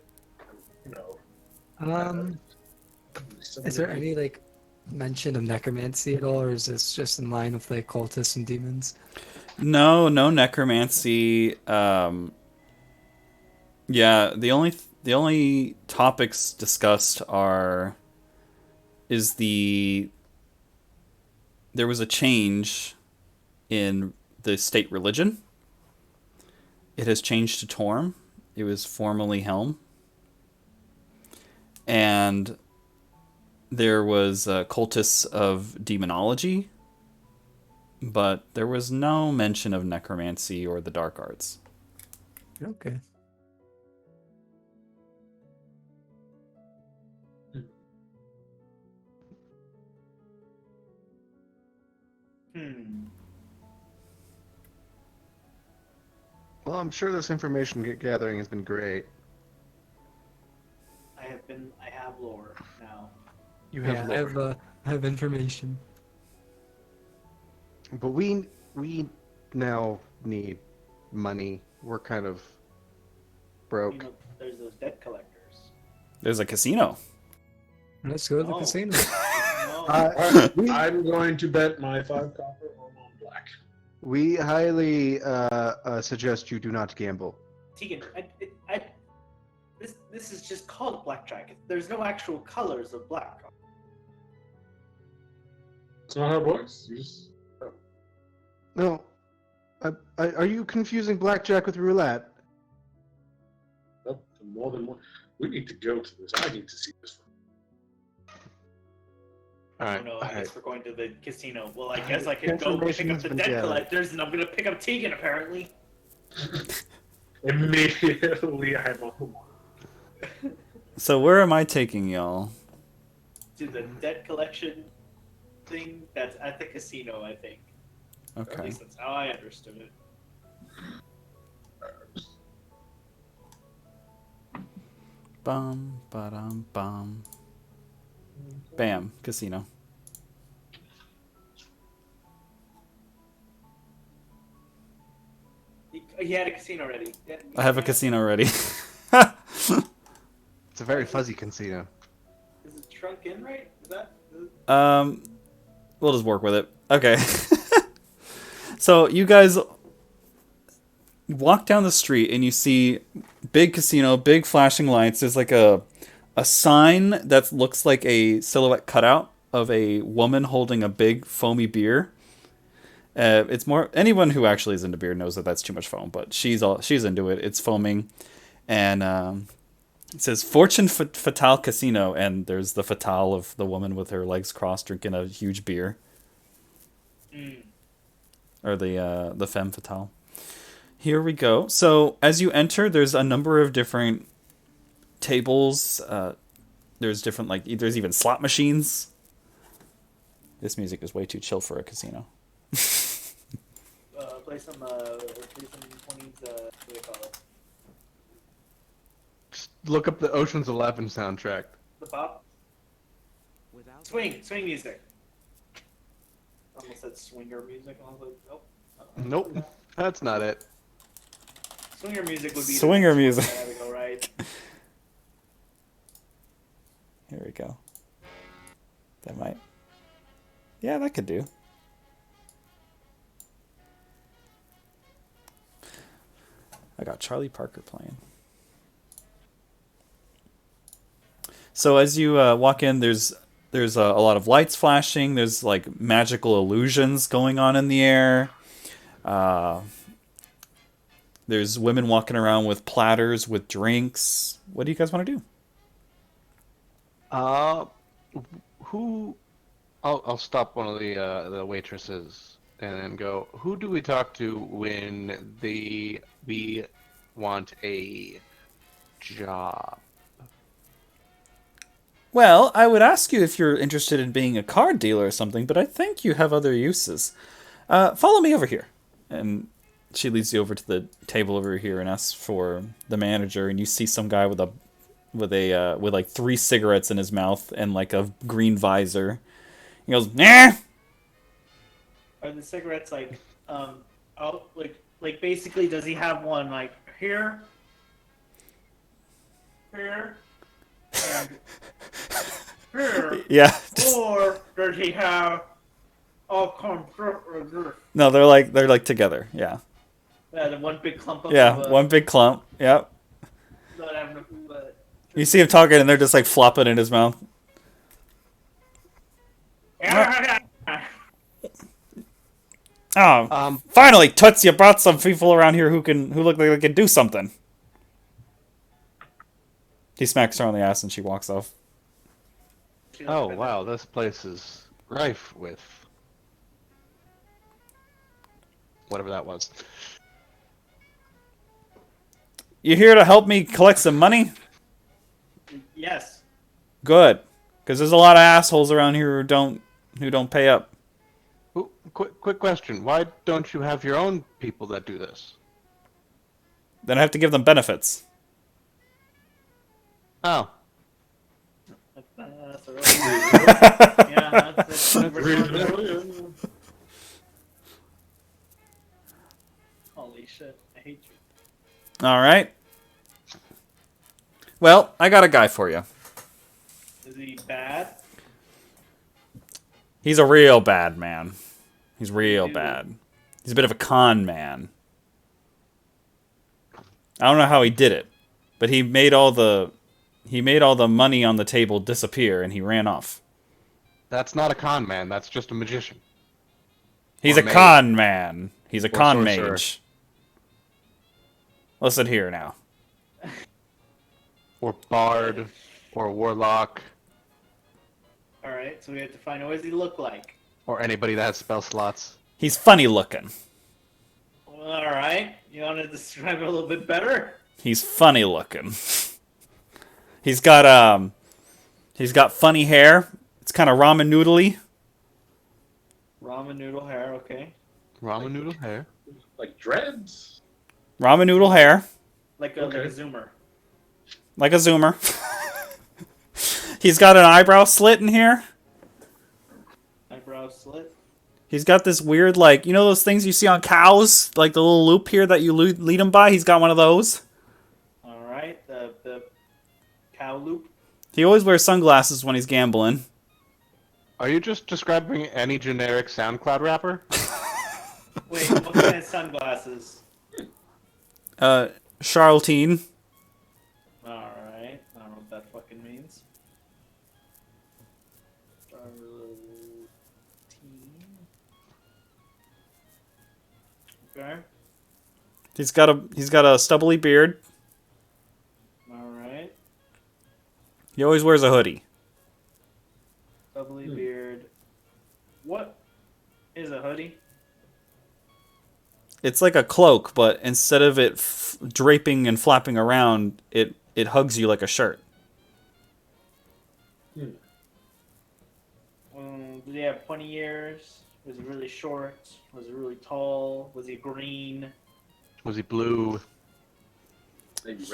Is there any like mention of necromancy at all, or is this just in line with like cultists and demons? No necromancy. Yeah, the only topics discussed there was a change in the state religion. It has changed to Torm. It was formerly Helm. And there was cultists of demonology, but there was no mention of necromancy or the dark arts. Okay. Well, I'm sure this information gathering has been great. I have lore now. You have lore. I have information. But we now need money. We're kind of broke. There's those debt collectors. There's a casino. Let's go to the Oh. casino. No. I'm going to bet my 5 copper on black. We highly suggest you do not gamble. Tegan, this is just called blackjack. There's no actual colors of black. It's not how it works. You just... No. Are you confusing blackjack with roulette? Nope, more than one. We need to go to this. I need to see this one. Alright. Oh no, I guess we're going to the casino. Well, I guess I could go pick up Information's the been debt gathered. collectors, and I'm gonna pick up Tegan, apparently. Immediately, I have a home. So where am I taking y'all? To the debt collection thing that's at the casino, I think. Or at Okay. least that's how I understood it. Bum, ba-dum, bum. Bam, casino. He had a casino ready. I have a casino ready. It's a very fuzzy casino. Is the trunk in right? Is that? We'll just work with it. Okay. So you guys walk down the street and you see big casino, big flashing lights. There's like a sign that looks like a silhouette cutout of a woman holding a big foamy beer. It's more anyone who actually is into beer knows that that's too much foam, but she's into it. It's foaming, and it says Fortune Fatale Casino, and there's the fatale of the woman with her legs crossed drinking a huge beer, or the femme fatale. Here we go. So as you enter, there's a number of different tables. There's different there's even slot machines. This music is way too chill for a casino. Play some 20s. What do they call it? Just look up the Ocean's 11 soundtrack. The pop. Swing music. I almost said swinger music. I was like, nope. Nope, that's not it. Swinger music would be Swinger the next music. one. There we go, right? Here we go. That might. Yeah, that could do. I got Charlie Parker playing. So as you walk in, there's a lot of lights flashing. There's like magical illusions going on in the air. There's women walking around with platters with drinks. What do you guys want to do? Who? I'll stop one of the waitresses and then go. Who do we talk to when we want a job? Well, I would ask you if you're interested in being a card dealer or something, but I think you have other uses. Follow me over here. And she leads you over to the table over here and asks for the manager, and you see some guy with like 3 cigarettes in his mouth and like a green visor. He goes, "Nah." Are the cigarettes like basically? Does he have one like here, and here? Yeah. Or does he have all come through? No, they're like together. Yeah. The one big clump of Yeah, one big clump. Yep. Not having You see him talking, and they're just like flopping in his mouth. Oh, finally, Toots, you brought some people around here who look like they can do something. He smacks her on the ass, and she walks off. Oh wow, this place is rife with whatever that was. You here to help me collect some money? Yes. Good, because there's a lot of assholes around here who don't pay up. Ooh, quick question. Why don't you have your own people that do this? Then I have to give them benefits. Oh. Yeah, that's holy shit, I hate you. All right. Well, I got a guy for you. Is he bad? He's a real bad man. He's real bad. He's a bit of a con man. I don't know how he did it, but he made all the money on the table disappear, and he ran off. That's not a con man. That's just a magician. He's Or a mage. con man. He's a Or con sorcerer. mage. Listen here now. Or bard. Or warlock. Alright, so we have to find out what does he look like. Or anybody that has spell slots. He's funny looking. Alright, you want to describe it a little bit better? He's funny looking. He's got funny hair. It's kind of ramen noodly. Ramen noodle hair, okay. Ramen noodle hair. Like dreads? Ramen noodle hair. Like a zoomer. Like a zoomer. He's got an eyebrow slit in here. Eyebrow slit. He's got this weird, like, you know those things you see on cows? Like the little loop here that you lead them by? He's got one of those. Alright, the cow loop. He always wears sunglasses when he's gambling. Are you just describing any generic SoundCloud rapper? Wait, what kind of sunglasses? Charlatan. Alright, I don't know what that fucking means. Charlatan. Okay. He's got a stubbly beard. All right. He always wears a hoodie. Bubbly beard. What is a hoodie? It's like a cloak, but instead of it draping and flapping around, it hugs you like a shirt. Did he have pointy ears? Was he really short? Was he really tall? Was he green? Was he blue?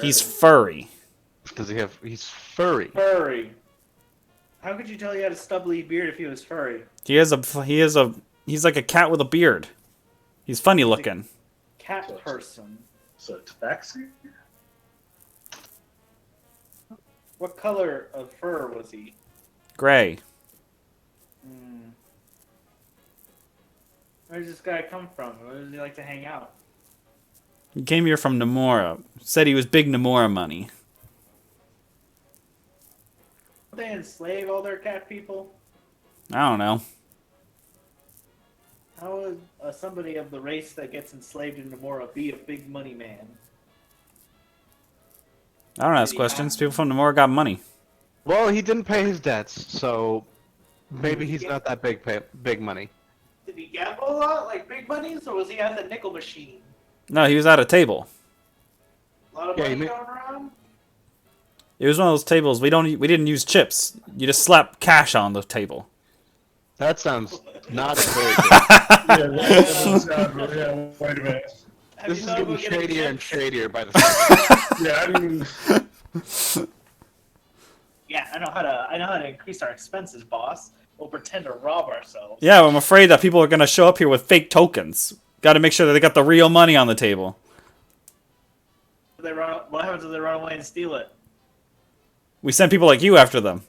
He's furry. Does he have? He's furry. Furry. How could you tell he had a stubbly beard if he was furry? He's like a cat with a beard. He's funny looking. Cat person. So it's taxi? What color of fur was he? Gray. Where does this guy come from? Where does he like to hang out? He came here from Namora. Said he was big Namora money. Don't they enslave all their cat people? I don't know. How would somebody of the race that gets enslaved in Namora be a big money man? I don't ask questions. People from Namora got money. Well, he didn't pay his debts, so maybe he's not that big money. Did he gamble a lot, like big monies, or was he at the nickel machine? No, he was at a table. A lot of Yeah, money going around? It was one of those tables we didn't use chips. You just slap cash on the table. That sounds not very good. Yeah, wait a minute. Have This you is thought getting about getting shadier and chips? shadier by the second. Yeah, I didn't. Yeah, I know how to increase our expenses, boss. We'll pretend to rob ourselves. Yeah, I'm afraid that people are gonna show up here with fake tokens. Got to make sure that they got the real money on the table. What happens if they run away and steal it? We send people like you after them.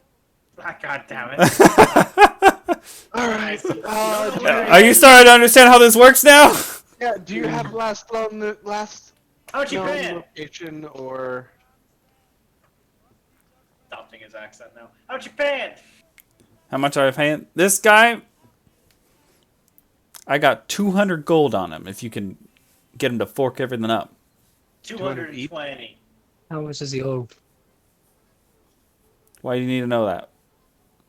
Ah, God damn it! All right. Are you starting to understand how this works now? Yeah. Do you have last How much you known paying? location or? Adopting his accent now. How much you paying? How much are I paying? This guy, I got 200 gold on him. If you can get him to fork everything up. 220. How much does he owe? Why do you need to know that?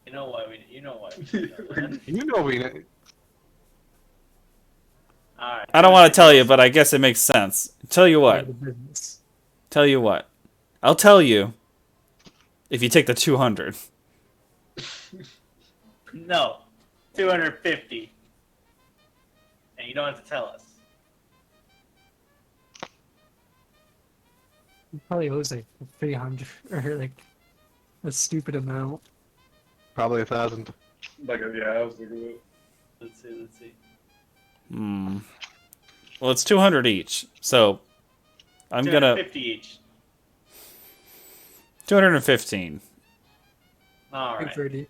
You know why we need that. You know we. Alright. I don't want to tell you, but I guess it makes sense. Tell you what. The business. Tell you what. I'll tell you if you take the 200. No. 250. And you don't have to tell us. He probably owes like 300 or like a stupid amount. Probably 1,000. Like, yeah, I was thinking it. Let's see. Well, it's 200 each. So I'm gonna 250 each. 215. Alright. 230.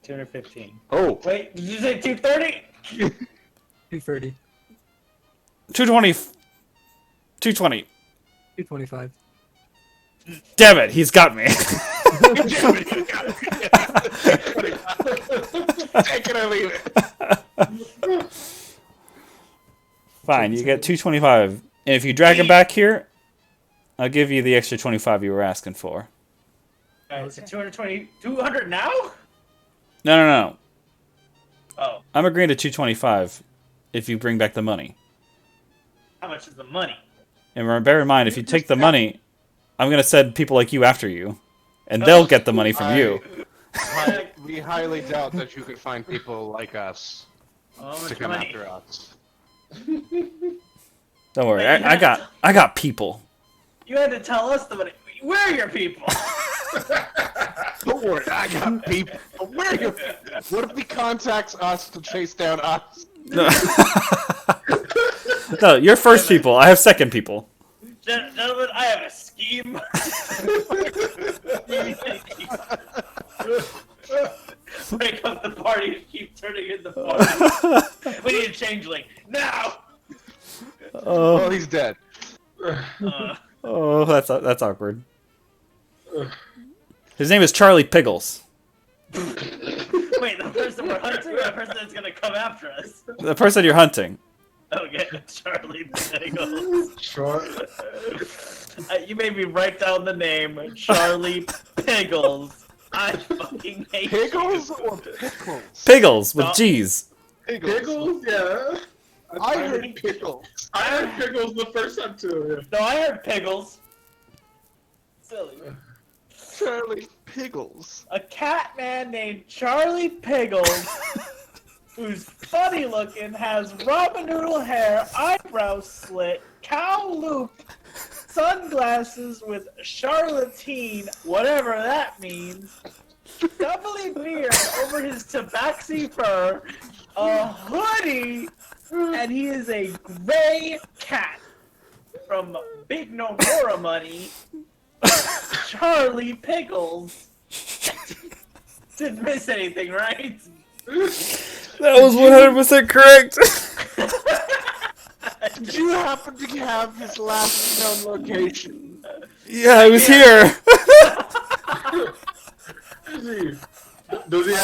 215. Oh. Wait, did you say 230? 230. 220. 220. 225. Damn it, he's got me. Take it or leave it. Fine, you get 225. And if you drag him back here, I'll give you the extra 25 you were asking for. Alright, so 220. 200 now? No. Oh, I'm agreeing to 225 if you bring back the money. how much is the money? And bear in mind, if you take the money, I'm going to send people like you after you. And they'll get the money from you. We highly doubt that you could find people like us How to much come money? after us. Don't worry, I got people. You had to tell us the money. Where are your people? Don't worry, I got people. Where are your people? What if he contacts us to chase down us? No, you're first people. I have second people. Gentlemen, I have a scheme. Break up the party and keep turning in the party. We need a changeling. Now! Oh, he's dead. Oh, that's awkward. His name is Charlie Piggles. Wait, the person we're hunting or the person that's gonna come after us? The person you're hunting. Okay, Charlie Pickles. Sure. You made me write down the name Charlie Pickles. I fucking hate Pickles you. or pickles? Piggles with Stop. G's. Pickles, yeah. I heard pickles. I heard pickles the first time too. No, I heard Pickles. Silly. Charlie Pickles. A cat man named Charlie Pickles, who's funny looking, has ramen noodle hair, eyebrows slit, cow loop, sunglasses with charlatine, whatever that means, doubly beard over his tabaxi fur, a hoodie, and he is a gray cat from Big Nora Money. Charlie Pickles. Didn't miss anything, right? That was 100% correct. Did you happen to have his last known location? Yeah, I was here. Does he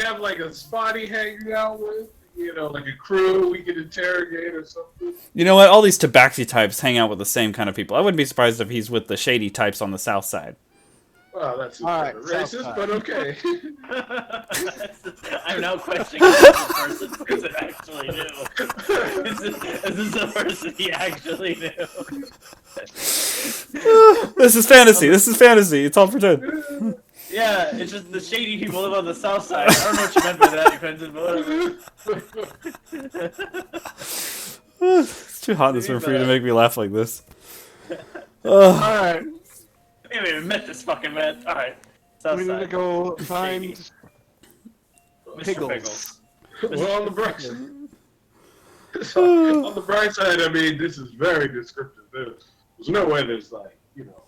have like a spot he hangs out with? You know, like a crew we can interrogate or something? You know what? All these tabaxi types hang out with the same kind of people. I wouldn't be surprised if he's with the shady types on the south side. Well, that's All right, racist, Southside. but okay. I'm now questioning if this person actually knew. Is this a person he actually knew? This is fantasy. This is fantasy. It's all pretend. Yeah, it's just the shady people live on the south side. I don't know what you meant by that, Quentin, but whatever. It's too hot in this room for you to make me laugh like this. Alright, I haven't even met this fucking man. Alright. South we need to side. go find Mr. Pickles. Well, on the bright on the bright side, I mean, this is very descriptive. There's no way there's like, you know,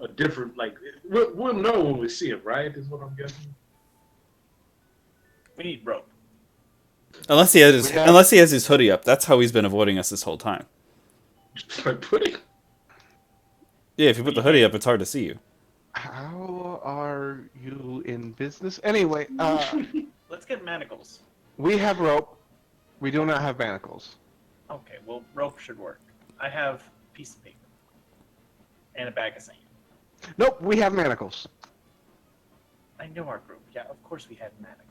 a different like. We'll know when we see it, right? Is what I'm guessing. We need rope. Unless he has his hoodie up. That's how he's been avoiding us this whole time. Just by putting. Yeah, if you put the hoodie up, it's hard to see you. How are you in business? Anyway, Let's get manacles. we have rope. We do not have manacles. Okay, well, rope should work. I have a piece of paper. And a bag of sand. Nope, we have manacles. I know our group. Yeah, of course we had manacles.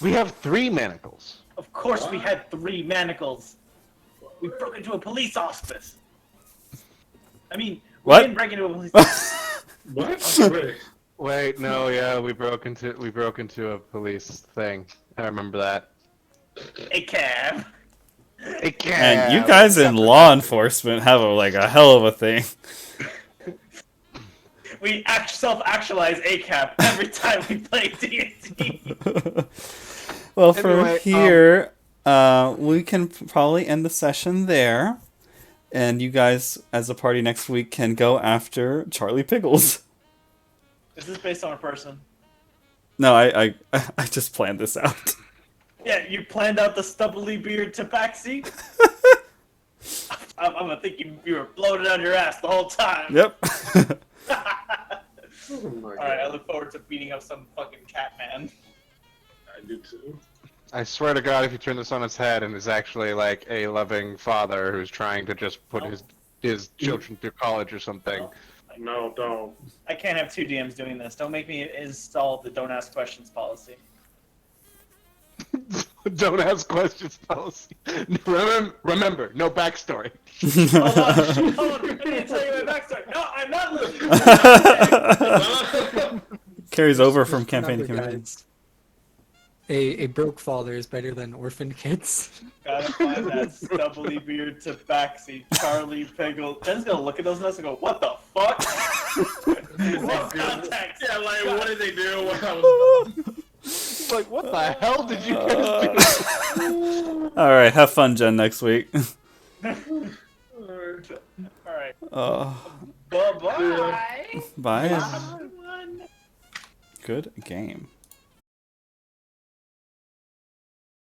We have 3 manacles. Of course we had 3 manacles. We broke into a police office. I mean, we What? didn't break into a police office. What? Wait. Wait, no, yeah, we broke into a police thing. I remember that. A cab. It can't. And you guys in law enforcement have a hell of a thing. We self-actualize ACAP every time we play D&D. Well, from Anyway, here, we can probably end the session there. And you guys, as a party next week, can go after Charlie Pickles. Is this based on a person? No, I just planned this out. Yeah, you planned out the stubbly beard tabaxi? I'm gonna think you were bloated out your ass the whole time. Yep. Oh my Alright, I God. look forward to beating up some fucking cat man. I do too. I swear to God, if you turn this on its head and is actually like a loving father who's trying to just put his children through college or something. No, don't. I can't have 2 DMs doing this. Don't make me install the don't ask questions policy. Don't ask questions policy. Remember, no backstory. Hold on, I didn't tell you my backstory. No, I'm not listening. Carries over from Just campaign to remember, campaign. guys, a broke father is better than orphaned kids. Gotta find that stubbly beard tabaxi, Charlie Pickle. Jen's gonna look at those notes and go, what the fuck? What context? Yeah, like, what did they do? What It's like, what the hell did you guys do? All right, have fun, Jen, next week. Alright. Oh, Bye-bye. bye. Everyone. Good game.